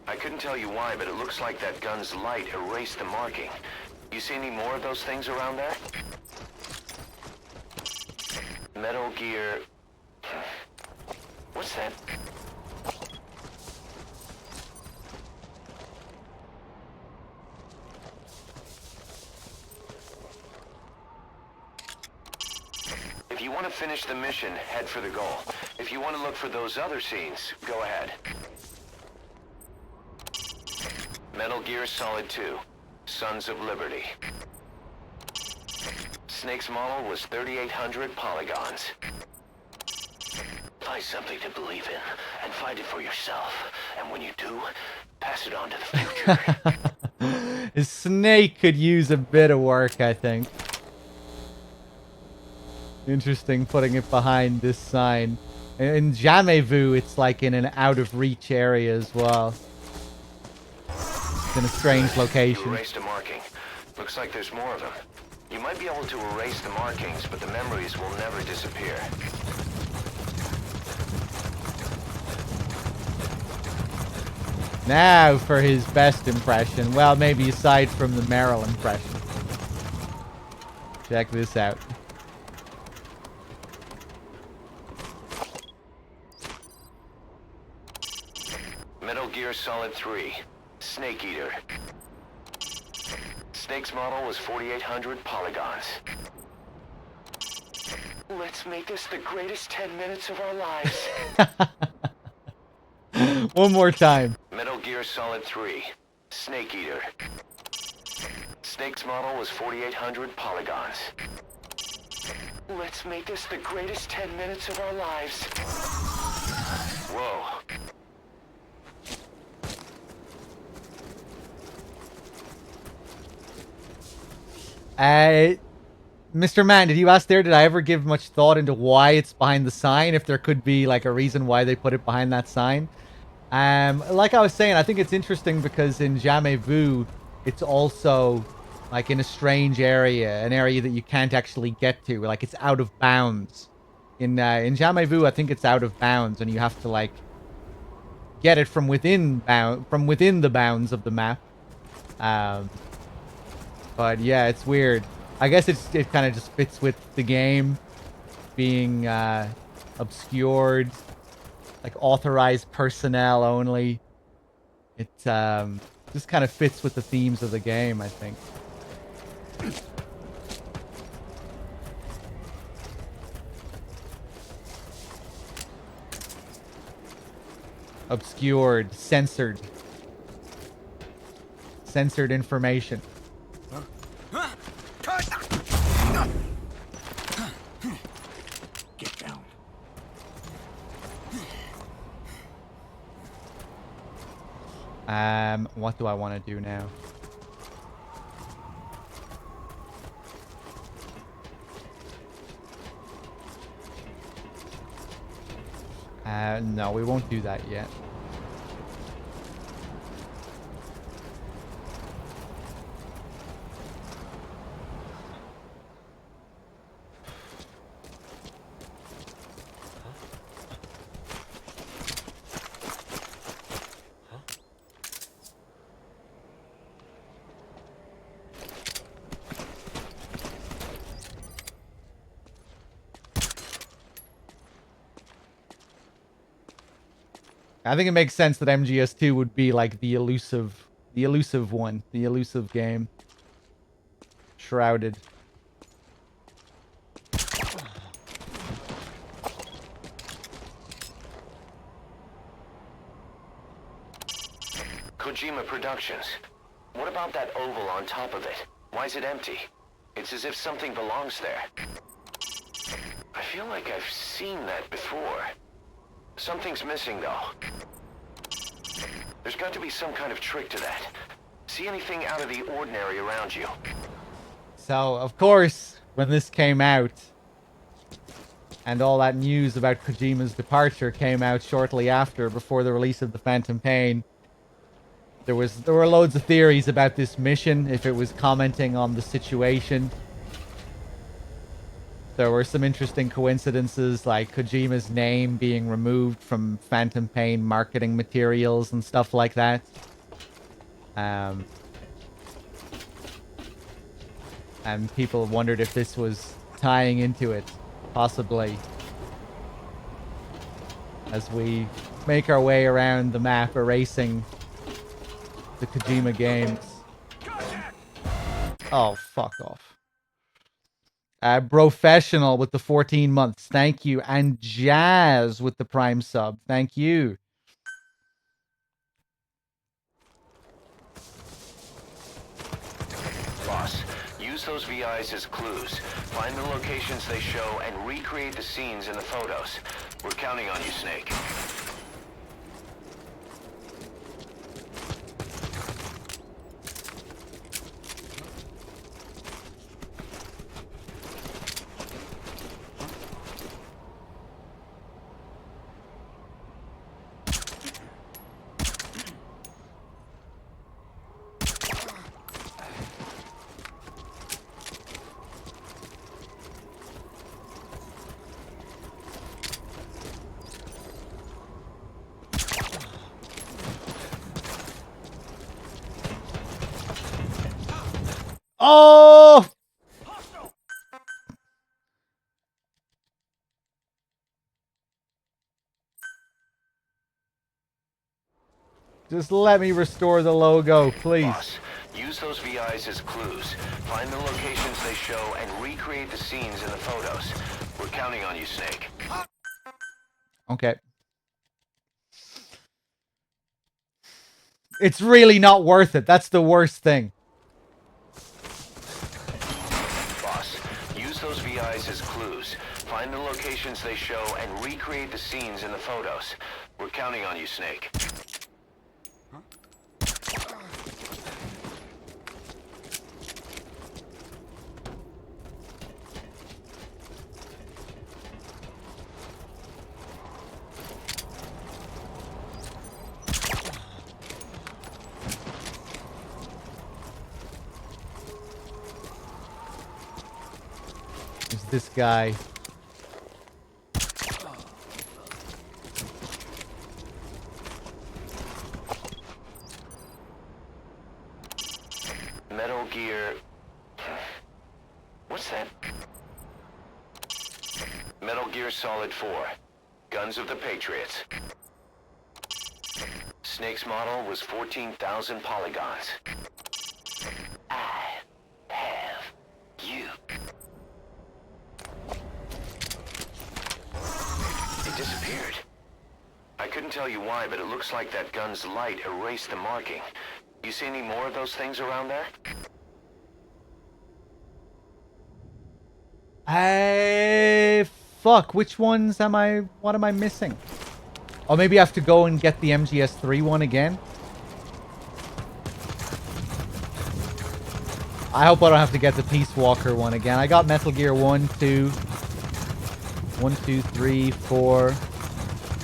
I couldn't tell you why, but it looks like that gun's light erased the marking. You see any more of those things around there? Metal Gear... What's that? If you want to finish the mission, head for the goal. If you want to look for those other scenes, go ahead. Metal Gear Solid 2, Sons of Liberty. Snake's model was 3,800 polygons. Find something to believe in, and find it for yourself. And when you do, pass it on to the future. His Snake could use a bit of work, I think. Interesting putting it behind this sign. In Jamais-Vu, it's like in an out-of-reach area as well. It's in a strange location. You erased a marking. Looks like there's more of them. You might be able to erase the markings, but the memories will never disappear. Now for his best impression. Well, maybe aside from the Meryl impression. Check this out. Metal Gear Solid 3, Snake Eater. Snake's model was 4,800 polygons. Let's make this the greatest 10 minutes of our lives. One more time. Metal Gear Solid 3, Snake Eater. Snake's model was 4,800 polygons. Let's make this the greatest 10 minutes of our lives. Whoa. Mr. Mann, did you ask there, did I ever give much thought into why it's behind the sign? If there could be like a reason why they put it behind that sign? Like I was saying, I think it's interesting because in Jamais-Vu, it's also like in a strange area, an area that you can't actually get to. Like it's out of bounds. In Jamais-Vu, I think it's out of bounds, and you have to like get it from within the bounds of the map. But yeah, it's weird. I guess it kind of just fits with the game being obscured, like authorized personnel only. It just kind of fits with the themes of the game, I think. Obscured, censored information. Get down. What do I want to do now? No, we won't do that yet. I think it makes sense that MGS2 would be like the elusive one, the elusive game. Shrouded. Kojima Productions. What about that oval on top of it? Why is it empty? It's as if something belongs there. I feel like I've seen that before. Something's missing, though. There's got to be some kind of trick to that. See anything out of the ordinary around you? So, of course, when this came out, and all that news about Kojima's departure came out shortly after, before the release of the Phantom Pain, there were loads of theories about this mission, if it was commenting on the situation. There were some interesting coincidences, like Kojima's name being removed from Phantom Pain marketing materials and stuff like that. And people wondered if this was tying into it, possibly, as we make our way around the map, erasing the Kojima games. Oh, fuck off. Professional with the 14 months. Thank you. And Jazz with the Prime sub. Thank you. Boss, use those VIs as clues. Find the locations they show and recreate the scenes in the photos. We're counting on you, Snake. Oh! Just let me restore the logo, please. Boss, use those VIs as clues. Find the locations they show and recreate the scenes in the photos. We're counting on you, Snake. Okay. It's really not worth it. That's the worst thing. Boss, use those VIs as clues. Find the locations they show and recreate the scenes in the photos. We're counting on you, Snake. Is this guy? Metal Gear... What's that? Metal Gear Solid 4. Guns of the Patriots. Snake's model was 14,000 polygons. I have you. It disappeared. I couldn't tell you why, but it looks like that gun's light erased the marking. You see any more of those things around there? Fuck, which ones am I... What am I missing? Oh, maybe I have to go and get the MGS3 one again? I hope I don't have to get the Peace Walker one again. I got Metal Gear 1, 2... 1, 2, 3, 4...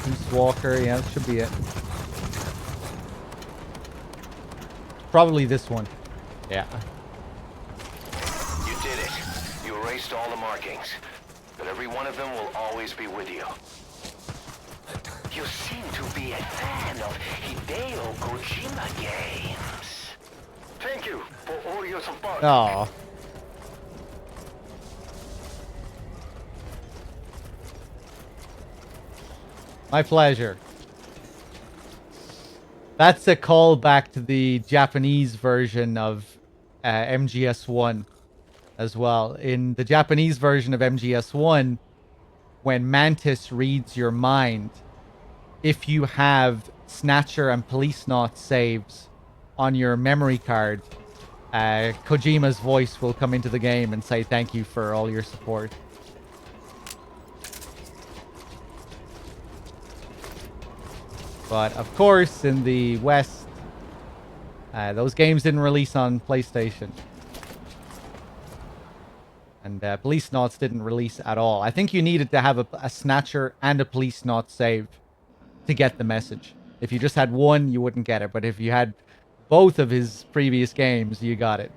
Peace Walker, yeah, that should be it. Probably this one. Yeah. You did it. You erased all the markings. But every one of them will always be with you. You seem to be a fan of Hideo Kojima games. Thank you for all your support. Aw. My pleasure. That's a callback to the Japanese version of MGS1 as well. In the Japanese version of MGS1, when Mantis reads your mind, if you have Snatcher and Police Knot saves on your memory card, Kojima's voice will come into the game and say thank you for all your support. But of course, in the West, those games didn't release on PlayStation. And Police Knots didn't release at all. I think you needed to have a Snatcher and a Police Knot save to get the message. If you just had one, you wouldn't get it. But if you had both of his previous games, you got it.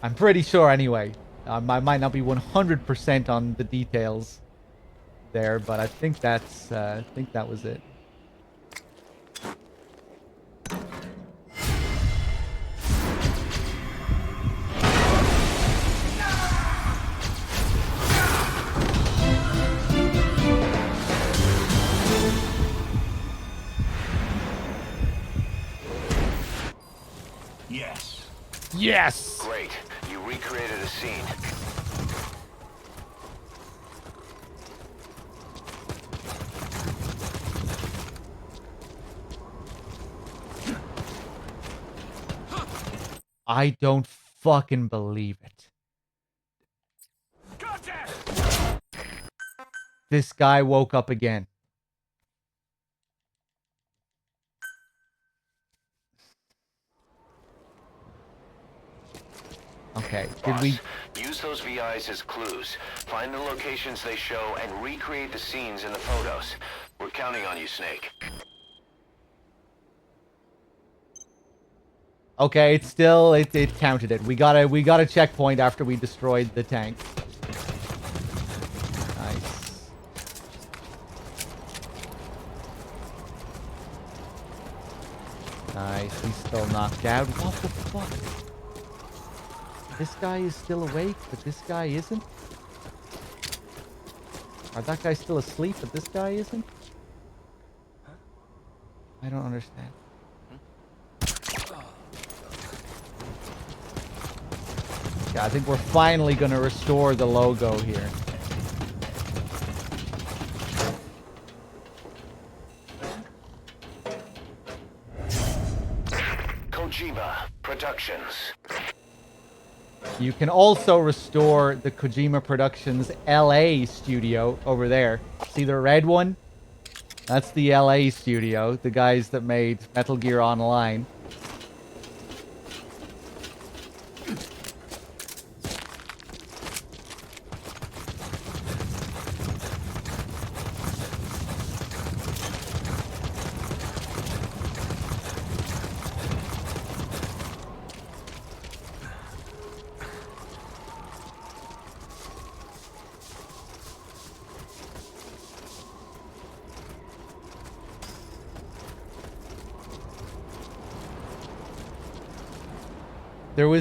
I'm pretty sure anyway. I might not be 100% on the details there, but I think that was it. Yes. Yes! Great. You recreated a scene. I don't fucking believe it. This guy woke up again. Okay, did we... Use those VIs as clues. Find the locations they show and recreate the scenes in the photos. We're counting on you, Snake. Okay, it's still... It counted it. We got a checkpoint after we destroyed the tank. Nice. Nice, he's still knocked out. What the fuck? This guy is still awake, but this guy isn't? Or that guy's still asleep, but this guy isn't? I don't understand. Yeah, I think we're finally gonna restore the logo here. Kojima Productions. You can also restore the Kojima Productions LA studio over there. See the red one? That's the LA studio, the guys that made Metal Gear Online.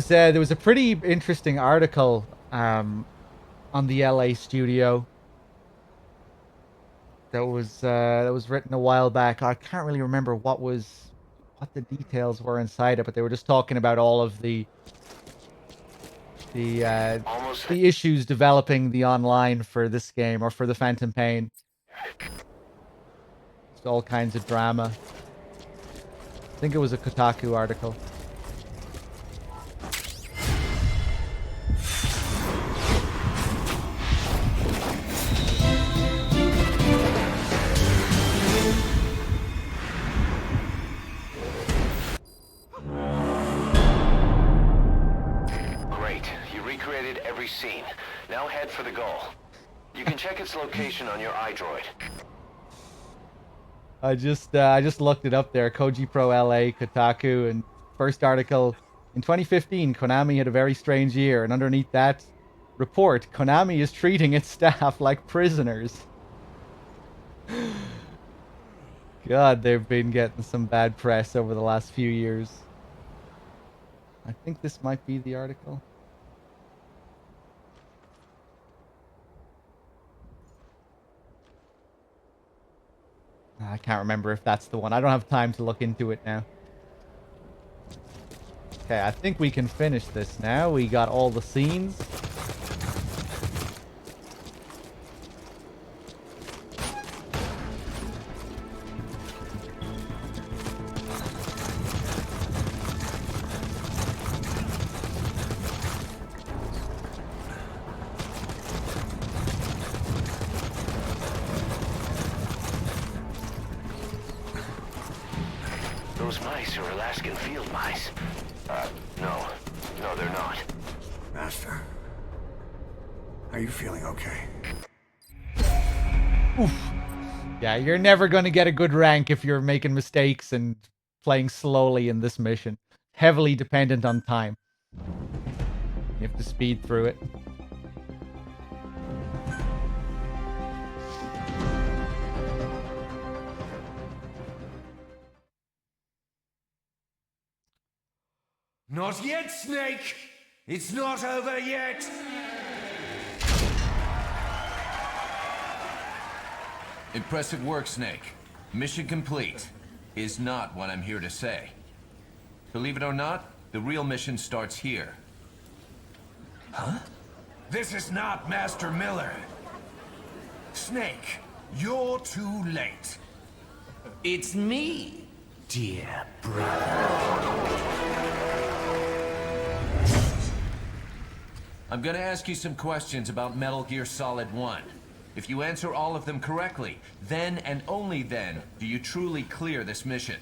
There was a pretty interesting article on the LA studio that was written a while back. I can't really remember what the details were inside it, but they were just talking about all of the issues developing the online for this game, or for the Phantom Pain. Just all kinds of drama. I think it was a Kotaku article. Scene. Now head for the goal. You can check its location on your iDroid. I just looked it up there. Koji Pro LA, Kotaku, and first article. In 2015, Konami had a very strange year, and underneath that report, Konami is treating its staff like prisoners. God, they've been getting some bad press over the last few years. I think this might be the article. I can't remember if that's the one. I don't have time to look into it now. Okay, I think we can finish this now. We got all the scenes. Those mice are Alaskan field mice. No, they're not. Master, Are you feeling okay? Oof. Yeah, you're never going to get a good rank if you're making mistakes and playing slowly in this mission. Heavily dependent on time. You have to speed through it. Not yet, Snake! It's not over yet! Impressive work, Snake. Mission complete. Is not what I'm here to say. Believe it or not, the real mission starts here. Huh? This is not Master Miller. Snake, you're too late. It's me, dear brother. I'm gonna ask you some questions about Metal Gear Solid 1. If you answer all of them correctly, then and only then do you truly clear this mission.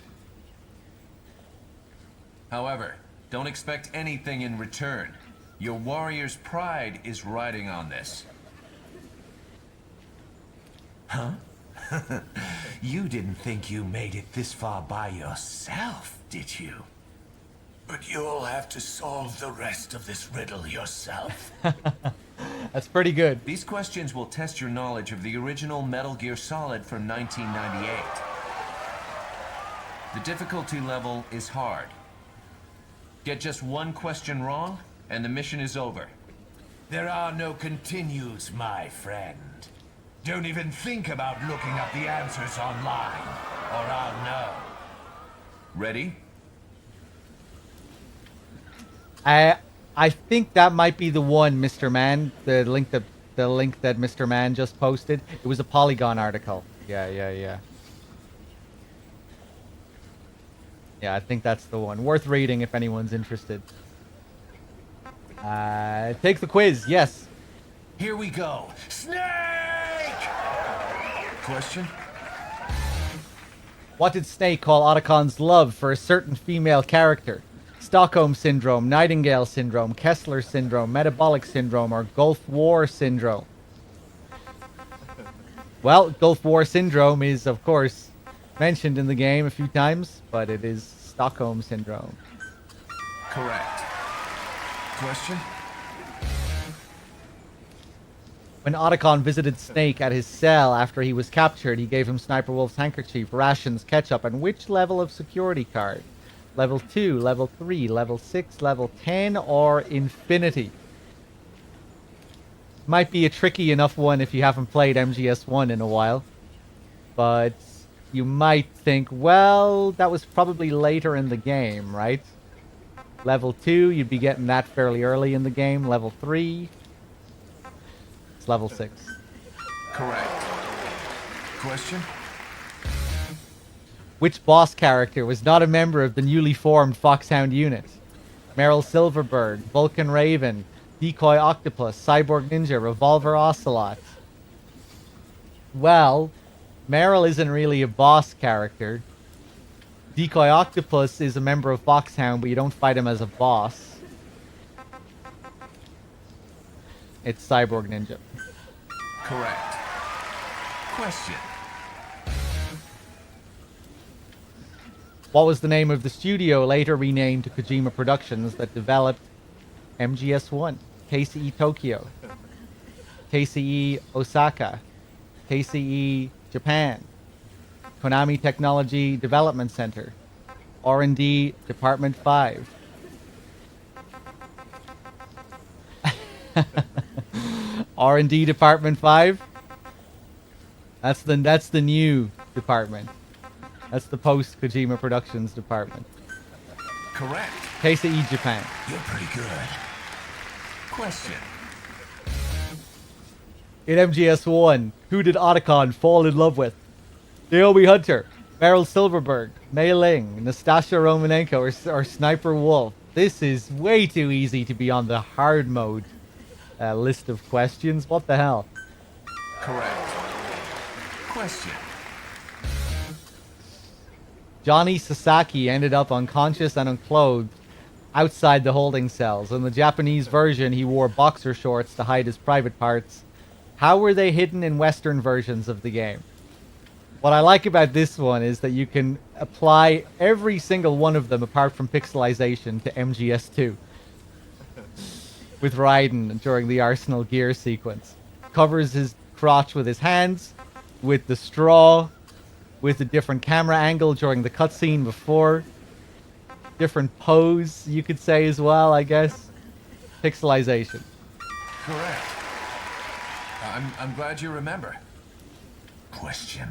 However, don't expect anything in return. Your warrior's pride is riding on this. Huh? You didn't think you made it this far by yourself, did you? But you'll have to solve the rest of this riddle yourself. That's pretty good. These questions will test your knowledge of the original Metal Gear Solid from 1998. The difficulty level is hard. Get just one question wrong, and the mission is over. There are no continues, my friend. Don't even think about looking up the answers online, or I'll know. Ready? I think that might be the one, Mr. Man. The link that Mr. Man just posted. It was a Polygon article. Yeah. Yeah, I think that's the one. Worth reading if anyone's interested. Take the quiz. Yes. Here we go. Snake! Question? What did Snake call Otacon's love for a certain female character? Stockholm Syndrome, Nightingale Syndrome, Kessler Syndrome, Metabolic Syndrome, or Gulf War Syndrome? Well, Gulf War Syndrome is, of course, mentioned in the game a few times, but it is Stockholm Syndrome. Correct. Question? When Otacon visited Snake at his cell after he was captured, he gave him Sniper Wolf's handkerchief, rations, ketchup, and which level of security card? Level 2, Level 3, Level 6, Level 10, or Infinity? Might be a tricky enough one if you haven't played MGS1 in a while. But you might think, well, that was probably later in the game, right? Level 2, you'd be getting that fairly early in the game. Level 3, it's Level 6. Correct. Question? Which boss character was not a member of the newly formed Foxhound unit? Meryl Silverberg, Vulcan Raven, Decoy Octopus, Cyborg Ninja, Revolver Ocelot. Well, Meryl isn't really a boss character. Decoy Octopus is a member of Foxhound, but you don't fight him as a boss. It's Cyborg Ninja. Correct. Question. What was the name of the studio later renamed to Kojima Productions that developed MGS1? KCE Tokyo, KCE Osaka, KCE Japan, Konami Technology Development Center, R&D Department 5. R&D Department 5? That's the new department. That's the post-Kojima Productions department. Correct. KCE Japan. You're pretty good. Question. In MGS1, who did Otacon fall in love with? Naomi Hunter, Meryl Silverberg, Mei Ling, Nastasha Romanenko, or Sniper Wolf? This is way too easy to be on the hard mode list of questions. What the hell? Correct. Question. Johnny Sasaki ended up unconscious and unclothed outside the holding cells. In the Japanese version, he wore boxer shorts to hide his private parts. How were they hidden in Western versions of the game? What I like about this one is that you can apply every single one of them, apart from pixelization, to MGS2. With Raiden during the Arsenal Gear sequence. Covers his crotch with his hands, with the straw, with a different camera angle during the cutscene before. Different pose, you could say as well, I guess. Pixelization. Correct. I'm glad you remember. Question.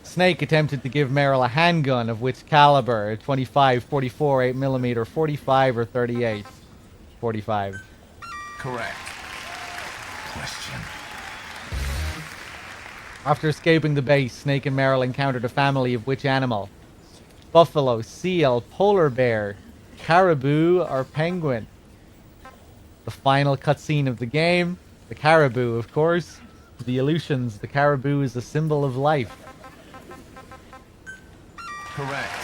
Snake attempted to give Meryl a handgun of which caliber? 25, 44, 8mm, 45, or 38? 45. Correct. Question. After escaping the base, Snake and Meryl encountered a family of which animal? Buffalo, seal, polar bear, caribou, or penguin? The final cutscene of the game. The caribou, of course. The Aleutians, the caribou is a symbol of life. Correct.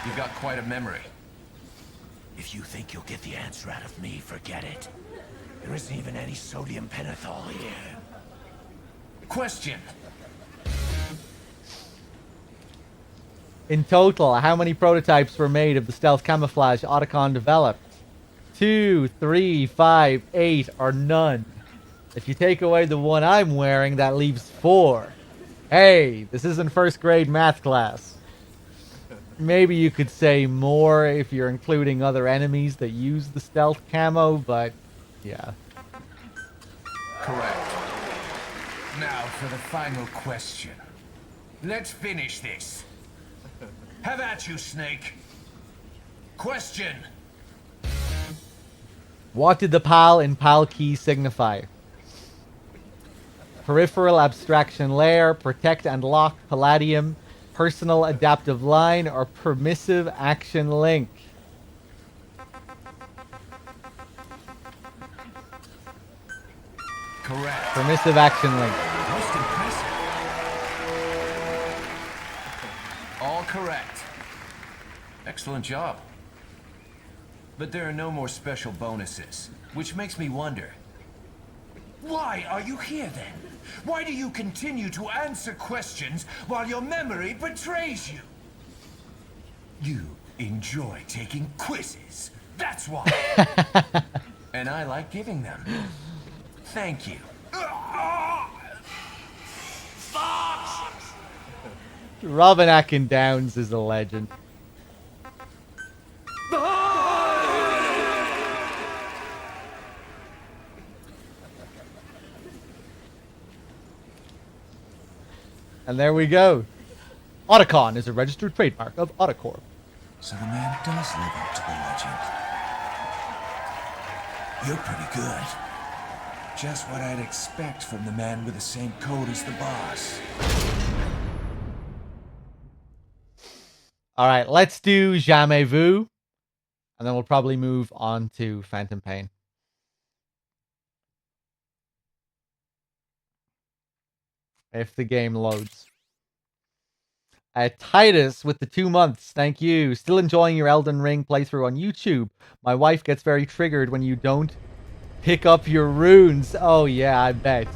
You've got quite a memory. If you think you'll get the answer out of me, forget it. There isn't even any sodium pentothal here. Question. In total, how many prototypes were made of the stealth camouflage Otacon developed? 2, 3, 5, 8, or none? If you take away the one I'm wearing, that leaves 4. Hey, this isn't first grade math class. Maybe you could say more if you're including other enemies that use the stealth camo, but yeah. Correct. Now for the final question. Let's finish this. Have at you, Snake. Question. What did the PAL in PAL key signify? Peripheral abstraction layer, protect and lock, palladium, personal adaptive line, or permissive action link? Correct. Permissive action link. Most impressive. All correct. Excellent job. But there are no more special bonuses, which makes me wonder. Why are you here then? Why do you continue to answer questions while your memory betrays you? You enjoy taking quizzes. That's why. And I like giving them. Thank you. Robin Atkin Downs is a legend. And there we go. Otacon is a registered trademark of Otacorp. So the man does live up to the legend. You're pretty good. Just what I'd expect from the man with the same code as the boss. Alright, let's do Jamais Vu. And then we'll probably move on to Phantom Pain. If the game loads. Titus with the 2 months. Thank you. Still enjoying your Elden Ring playthrough on YouTube. My wife gets very triggered when you don't pick up your runes. Oh yeah, I bet.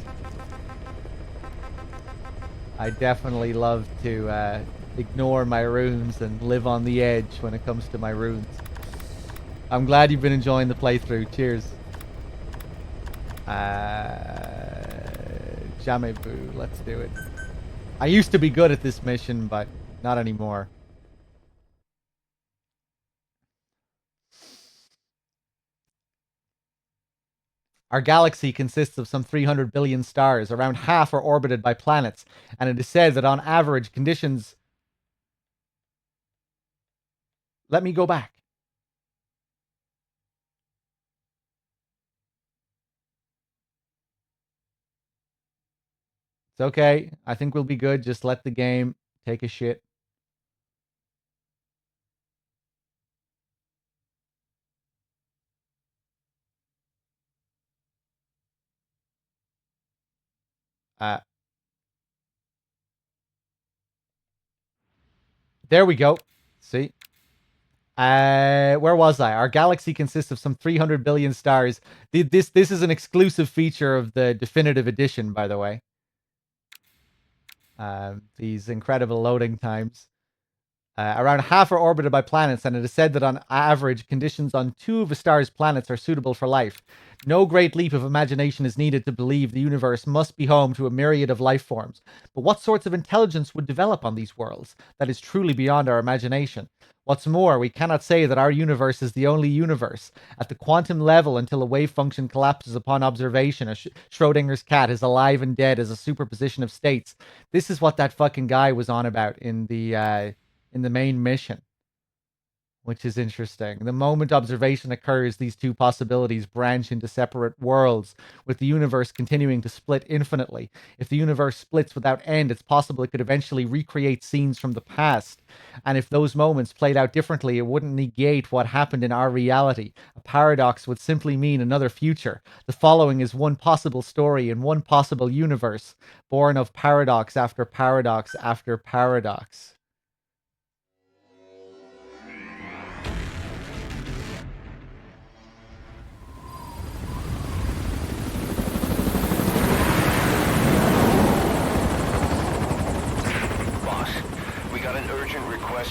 I definitely love to ignore my runes and live on the edge when it comes to my runes. I'm glad you've been enjoying the playthrough. Cheers. Jamais Vu. Let's do it. I used to be good at this mission, but not anymore. Our galaxy consists of some 300 billion stars. Around half are orbited by planets, and it is said that on average conditions... Let me go back. It's okay. I think we'll be good. Just let the game take a shit. There we go. See? Where was I? Our galaxy consists of some 300 billion stars. This is an exclusive feature of the definitive edition, by the way. These incredible loading times. Around half are orbited by planets, and it is said that on average, conditions on 2 of a star's planets are suitable for life. No great leap of imagination is needed to believe the universe must be home to a myriad of life forms. But what sorts of intelligence would develop on these worlds that is truly beyond our imagination? What's more, we cannot say that our universe is the only universe. At the quantum level, until a wave function collapses upon observation, Schrodinger's cat is alive and dead as a superposition of states. This is what that fucking guy was on about in the main mission, which is interesting. The moment observation occurs, these two possibilities branch into separate worlds, with the universe continuing to split infinitely. If the universe splits without end, it's possible it could eventually recreate scenes from the past. And if those moments played out differently, it wouldn't negate what happened in our reality. A paradox would simply mean another future. The following is one possible story in one possible universe, born of paradox after paradox after paradox.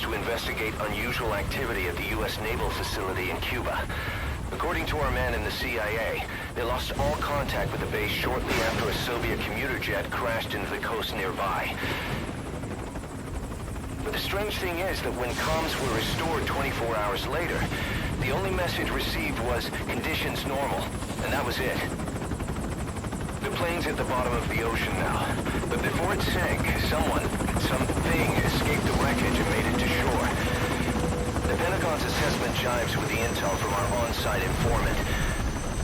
To investigate unusual activity at the U.S. naval facility in Cuba. According to our man in the CIA, they lost all contact with the base shortly after a Soviet commuter jet crashed into the coast nearby. But the strange thing is that when comms were restored 24 hours later, the only message received was conditions normal, and that was it. The plane's at the bottom of the ocean now, but before it sank, something escaped the wreckage and made it to shore. The Pentagon's assessment jives with the intel from our on-site informant.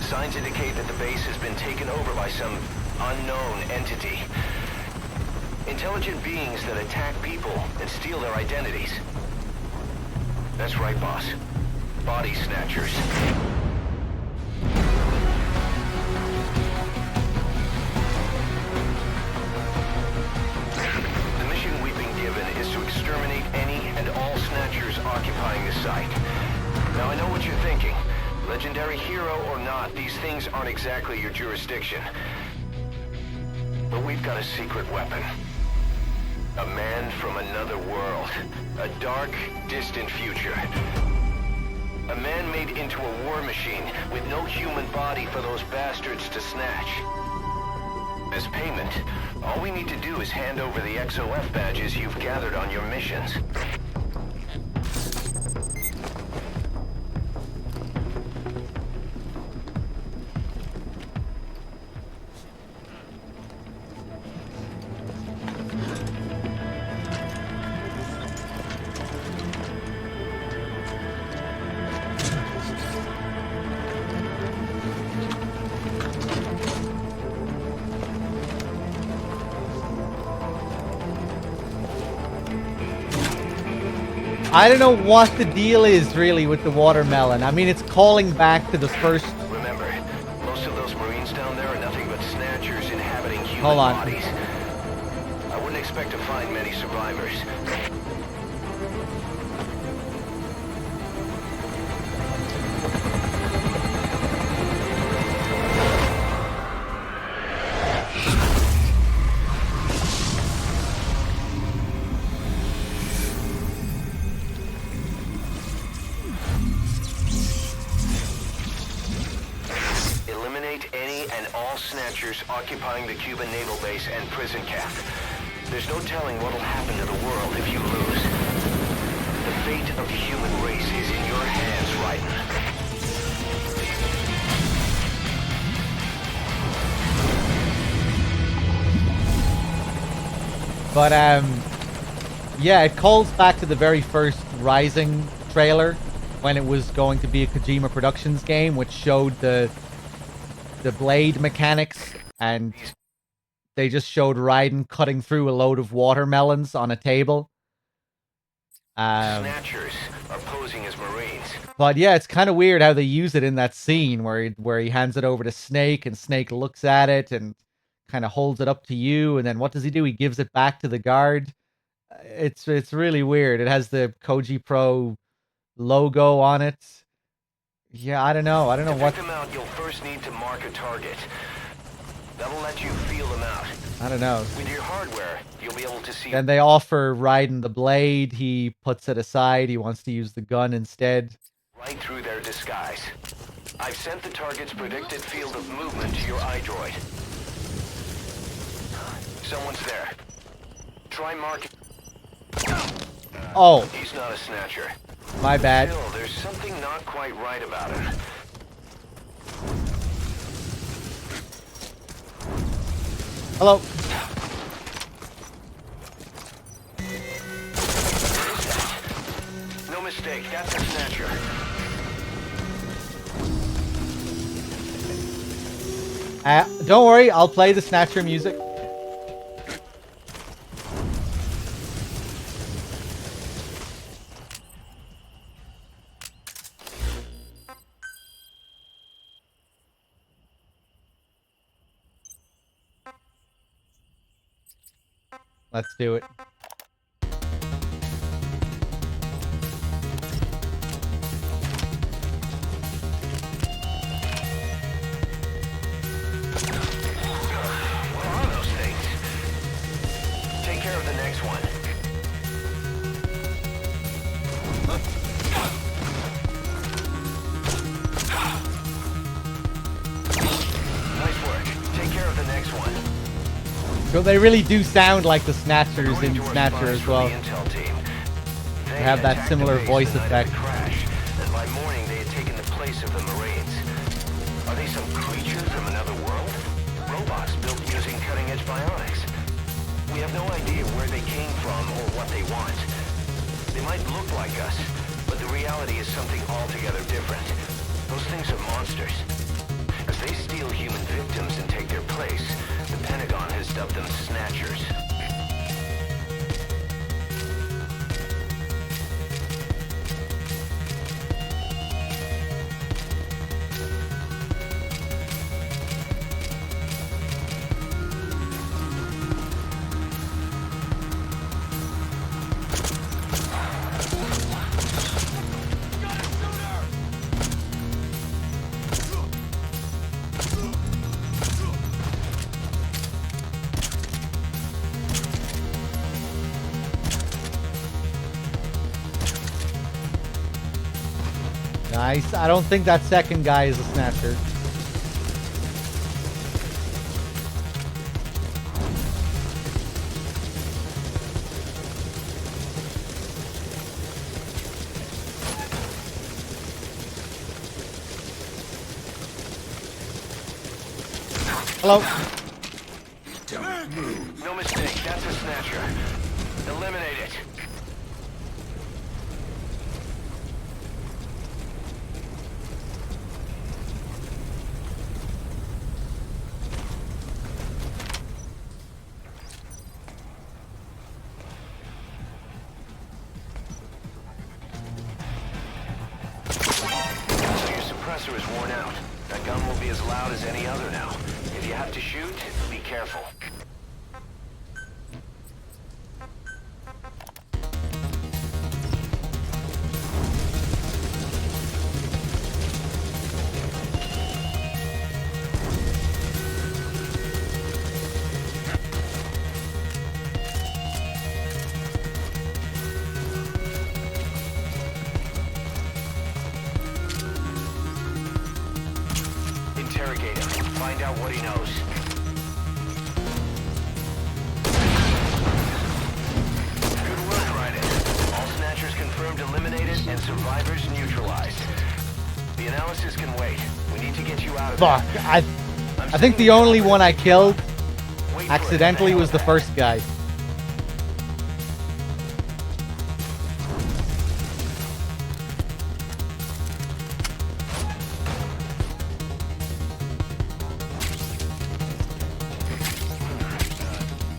Signs indicate that the base has been taken over by some unknown entity. Intelligent beings that attack people and steal their identities. That's right, boss. Body snatchers. Exterminate any and all snatchers occupying the site. Now I know what you're thinking. Legendary hero or not, these things aren't exactly your jurisdiction. But we've got a secret weapon. A man from another world. A dark, distant future. A man made into a war machine with no human body for those bastards to snatch. As payment, all we need to do is hand over the XOF badges you've gathered on your missions. I don't know what the deal is really with the watermelon. I mean, it's calling back to the first... Remember, most of those Marines down there are nothing but snatchers inhabiting human Hold on. bodies. I wouldn't expect to find many survivors. Occupying the Cuban naval base and prison camp. There's no telling what'll happen to the world if you lose. The fate of the human race is in your hands, Raiden. But, yeah, it calls back to the very first Rising trailer when it was going to be a Kojima Productions game, which showed the blade mechanics, and they just showed Raiden cutting through a load of watermelons on a table. Snatchers are posing as Marines. But yeah, it's kind of weird how they use it in that scene where he hands it over to Snake, and Snake looks at it and kind of holds it up to you, and then what does he do? He gives it back to the guard. It's really weird. It has the Koji Pro logo on it. Yeah, I don't know. I don't know To what. pick them out, you'll first need to mark a target. That'll let you feel them out. I don't know. With your hardware, you'll be able to see. Then they offer Raiden the blade. He puts it aside. He wants to use the gun instead. Right through their disguise. I've sent the target's predicted field of movement to your iDroid. Someone's there. Try marking. Oh, He's not a snatcher. my bad. Still, there's something not quite right about him. Hello. No mistake, that's a snatcher. Don't worry, I'll play the Snatcher music. Let's do it. What are those things? Take care of the next one. Nice work. Take care of the next one. So they really do sound like the Snatchers in Snatcher as well. They have that similar voice effect. Crash, and by morning they had taken the place of the Marines. Are they some creature from another world? Robots built using cutting-edge bionics. We have no idea where they came from or what they want. They might look like us, but the reality is something altogether different. Those things are monsters. As they steal human victims and take their place, the Pentagon has dubbed them Snatchers. Nice. I don't think that second guy is a Snatcher. Hello. No mistake, that's a Snatcher. Eliminate it. Suppressor is worn out. That gun will be as loud as any other now. If you have to shoot, be careful. Interrogate him. Find out what he knows. Good work, Raiden. All Snatchers confirmed eliminated and survivors neutralized. The analysis can wait. We need to get you out of Fuck. there. I think the only one I killed accidentally was the first guy.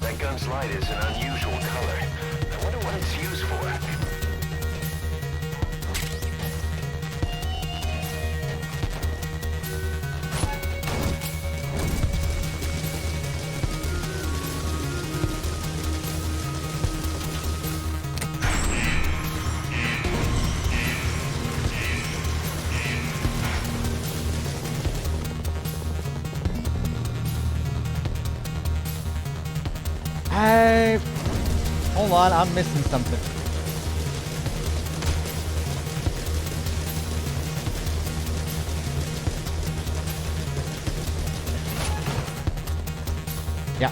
That gun's light is an unusual color. I wonder what it's used for. Hold on, I'm missing something. Yeah.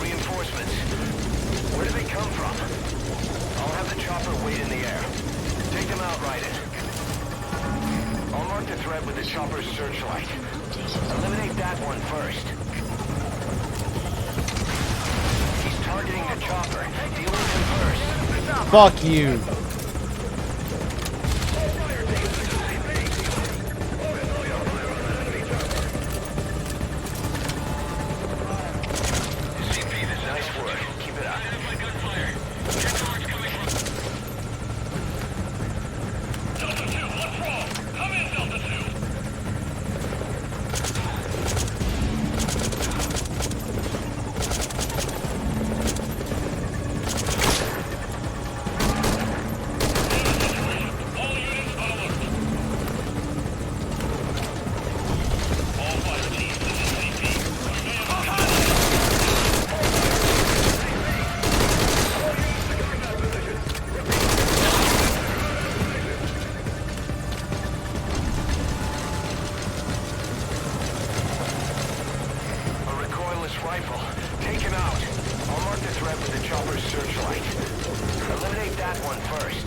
Reinforcements. Where do they come from? I'll have the chopper wait in the air. Take them out, Raiden. I'll mark the threat with the chopper's searchlight. Eliminate that one first. He's targeting the chopper. Deal with him first. Fuck you. Nice work. Keep it up. Delta 2, what's wrong? Come in, Delta 2. Rifle. Take him out. I'll mark the threat with the chopper's searchlight. Eliminate that one first.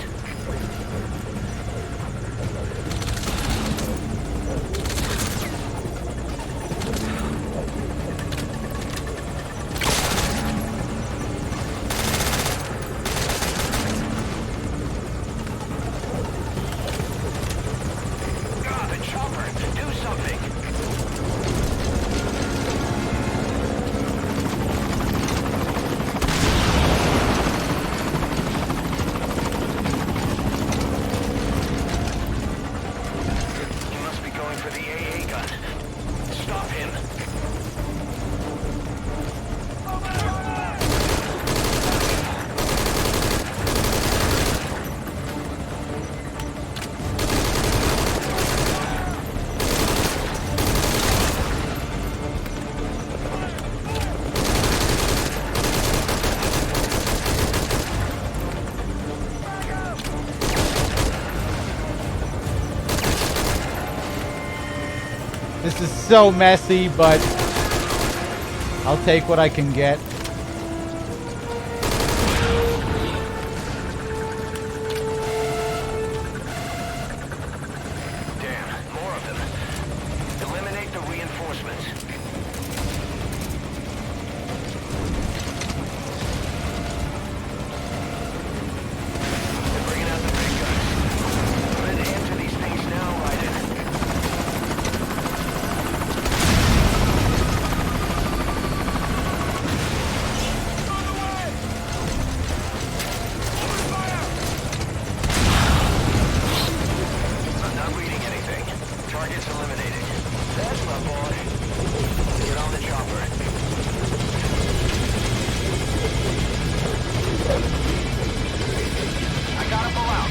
God, the chopper! Do something! For the AA gun. Stop him. This is so messy, but I'll take what I can get. Damn, more of them. Eliminate the reinforcements. They're bringing out the big guns. Put an end to these things now, Raiden. I'm not reading anything. Target's eliminated. That's my boy. Get on the chopper. I gotta pull out.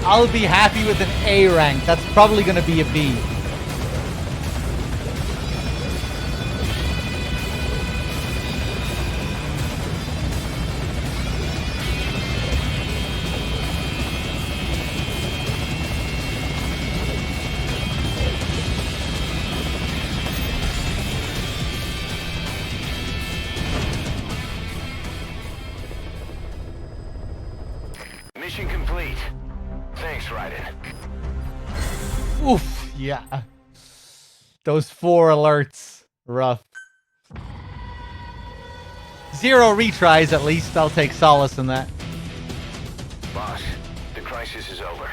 I'll be happy with an A rank. That's probably going to be a B. Mission complete. Thanks, Raiden. Oof, yeah. Those 4 alerts. Rough. 0 retries at least. I'll take solace in that. Boss, the crisis is over.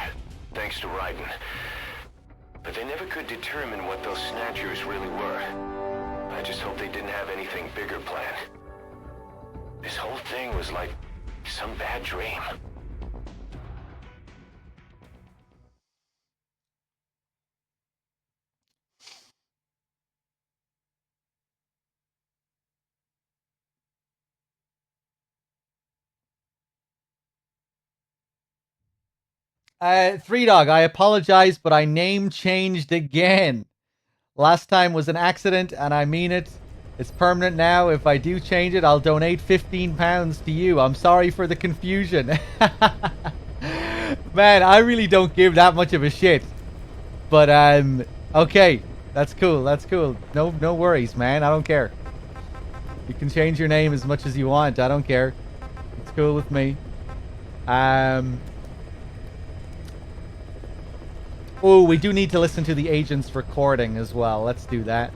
Thanks to Raiden. But they never could determine what those snatchers really were. I just hope they didn't have anything bigger planned. This whole thing was like Some bad dream. Three Dog, I apologize, but I name changed again. Last time was an accident, and I mean it. It's permanent now. If I do change it, I'll donate £15 to you. I'm sorry for the confusion. Man, I really don't give that much of a shit. But, okay. That's cool. That's cool. No worries, man. I don't care. You can change your name as much as you want. I don't care. It's cool with me. Oh, we do need to listen to the agent's recording as well. Let's do that.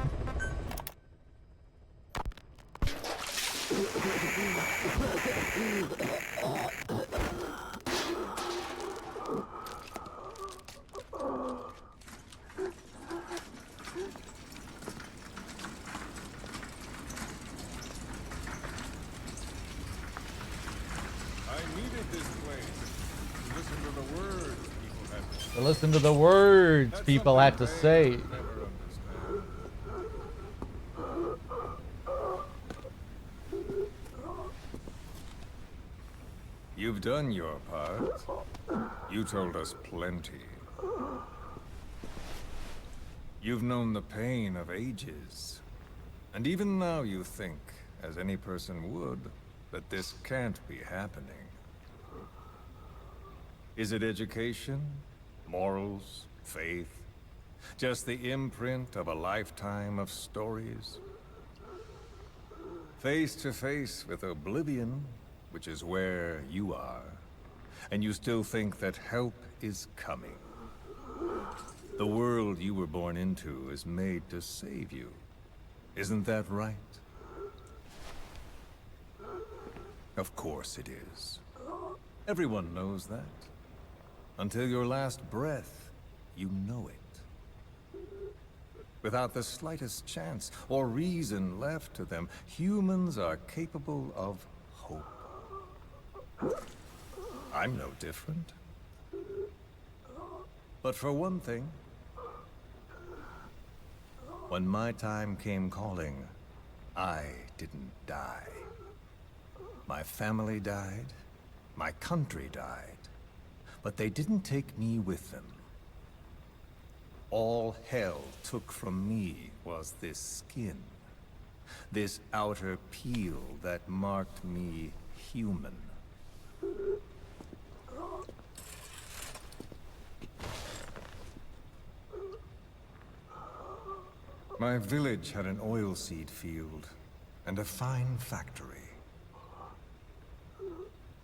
Listen to the words people had to say. You've done your part. You told us plenty. You've known the pain of ages. And even now you think, as any person would, that this can't be happening. Is it education? Morals? Faith? Just the imprint of a lifetime of stories? Face to face with oblivion, which is where you are, and you still think that help is coming. The world you were born into is made to save you. Isn't that right? Of course it is. Everyone knows that. Until your last breath, you know it. Without the slightest chance or reason left to them, humans are capable of hope. I'm no different. But for one thing, when my time came calling, I didn't die. My family died, my country died. But they didn't take me with them. All hell took from me was this skin. This outer peel that marked me human. My village had an oilseed field and a fine factory.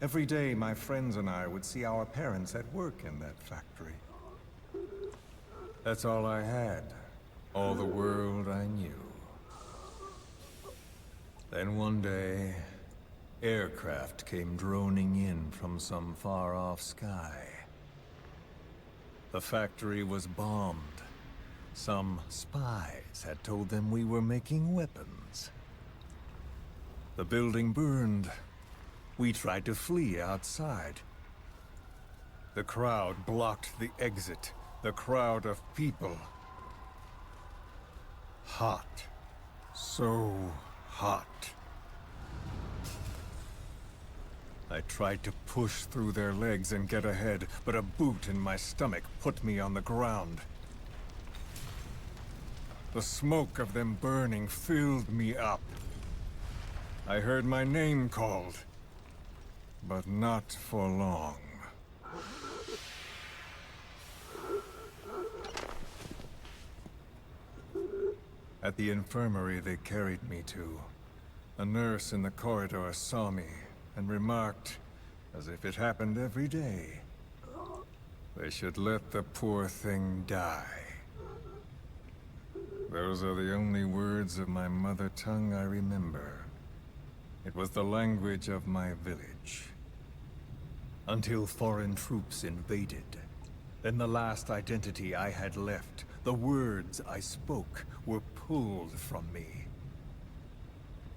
Every day, my friends and I would see our parents at work in that factory. That's all I had. All the world I knew. Then one day, aircraft came droning in from some far-off sky. The factory was bombed. Some spies had told them we were making weapons. The building burned. We tried to flee outside. The crowd blocked the exit. The crowd of people. Hot. So hot. I tried to push through their legs and get ahead, but a boot in my stomach put me on the ground. The smoke of them burning filled me up. I heard my name called. But not for long. At the infirmary they carried me to, a nurse in the corridor saw me and remarked, as if it happened every day, they should let the poor thing die. Those are the only words of my mother tongue I remember. It was the language of my village. Until foreign troops invaded. Then the last identity I had left, the words I spoke, were pulled from me.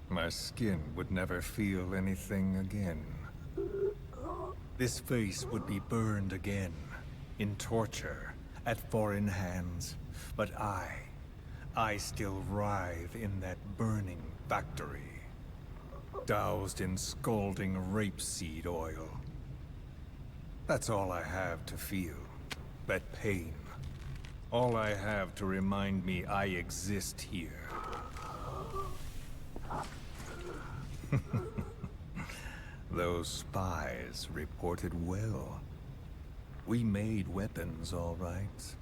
My skin would never feel anything again. This face would be burned again, in torture, at foreign hands. But I still writhe in that burning factory, doused in scalding rapeseed oil. That's all I have to feel, that pain. All I have to remind me I exist here. Those spies reported well. We made weapons, all right.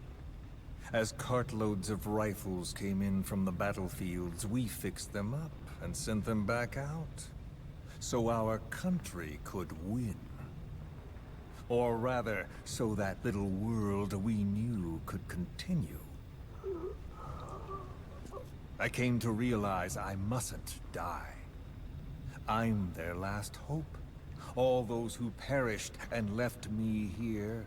As cartloads of rifles came in from the battlefields, we fixed them up and sent them back out. So our country could win. Or rather, so that little world we knew could continue. I came to realize I mustn't die. I'm their last hope. All those who perished and left me here.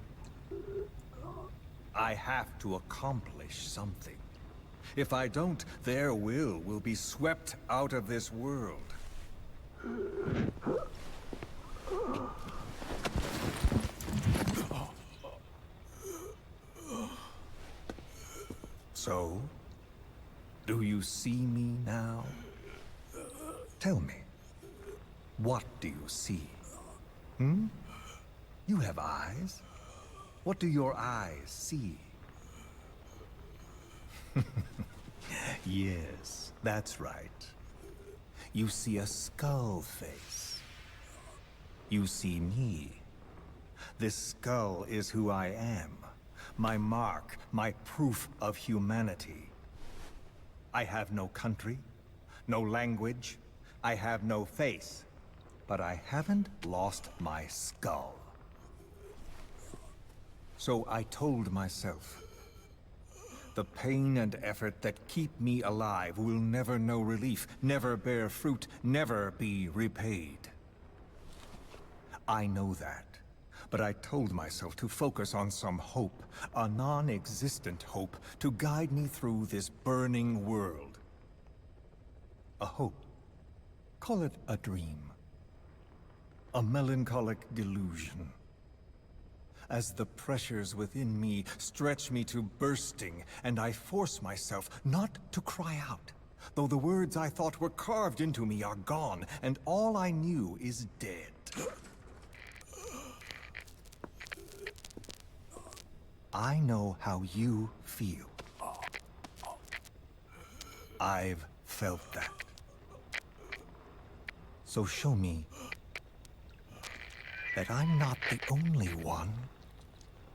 I have to accomplish something. If I don't, their will be swept out of this world. So, do you see me now? Tell me, what do you see? Hmm? You have eyes. What do your eyes see? Yes, that's right. You see a skull face. You see me. This skull is who I am. My mark, my proof of humanity. I have no country, no language. I have no face. But I haven't lost my skull. So I told myself, the pain and effort that keep me alive will never know relief, never bear fruit, never be repaid. I know that, but I told myself to focus on some hope, a non-existent hope, to guide me through this burning world. A hope. Call it a dream. A melancholic delusion. As the pressures within me stretch me to bursting, and I force myself not to cry out, though the words I thought were carved into me are gone, and all I knew is dead. I know how you feel. I've felt that. So show me that I'm not the only one.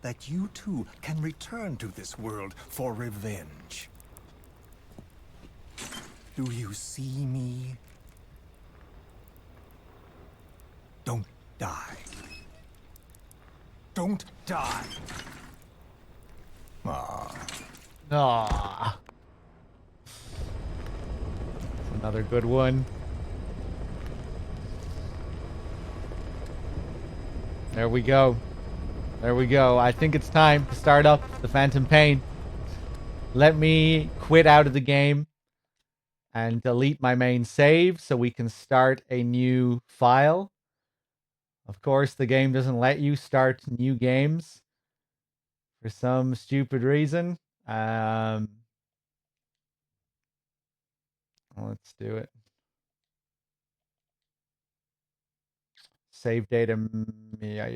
That you too can return to this world for revenge. Do you see me? Don't die. Don't die. Ah. Another good one. There we go. There we go. I think it's time to start up the Phantom Pain. Let me quit out of the game and delete my main save so we can start a new file. Of course, the game doesn't let you start new games for some stupid reason. Let's do it. Save data. Yeah.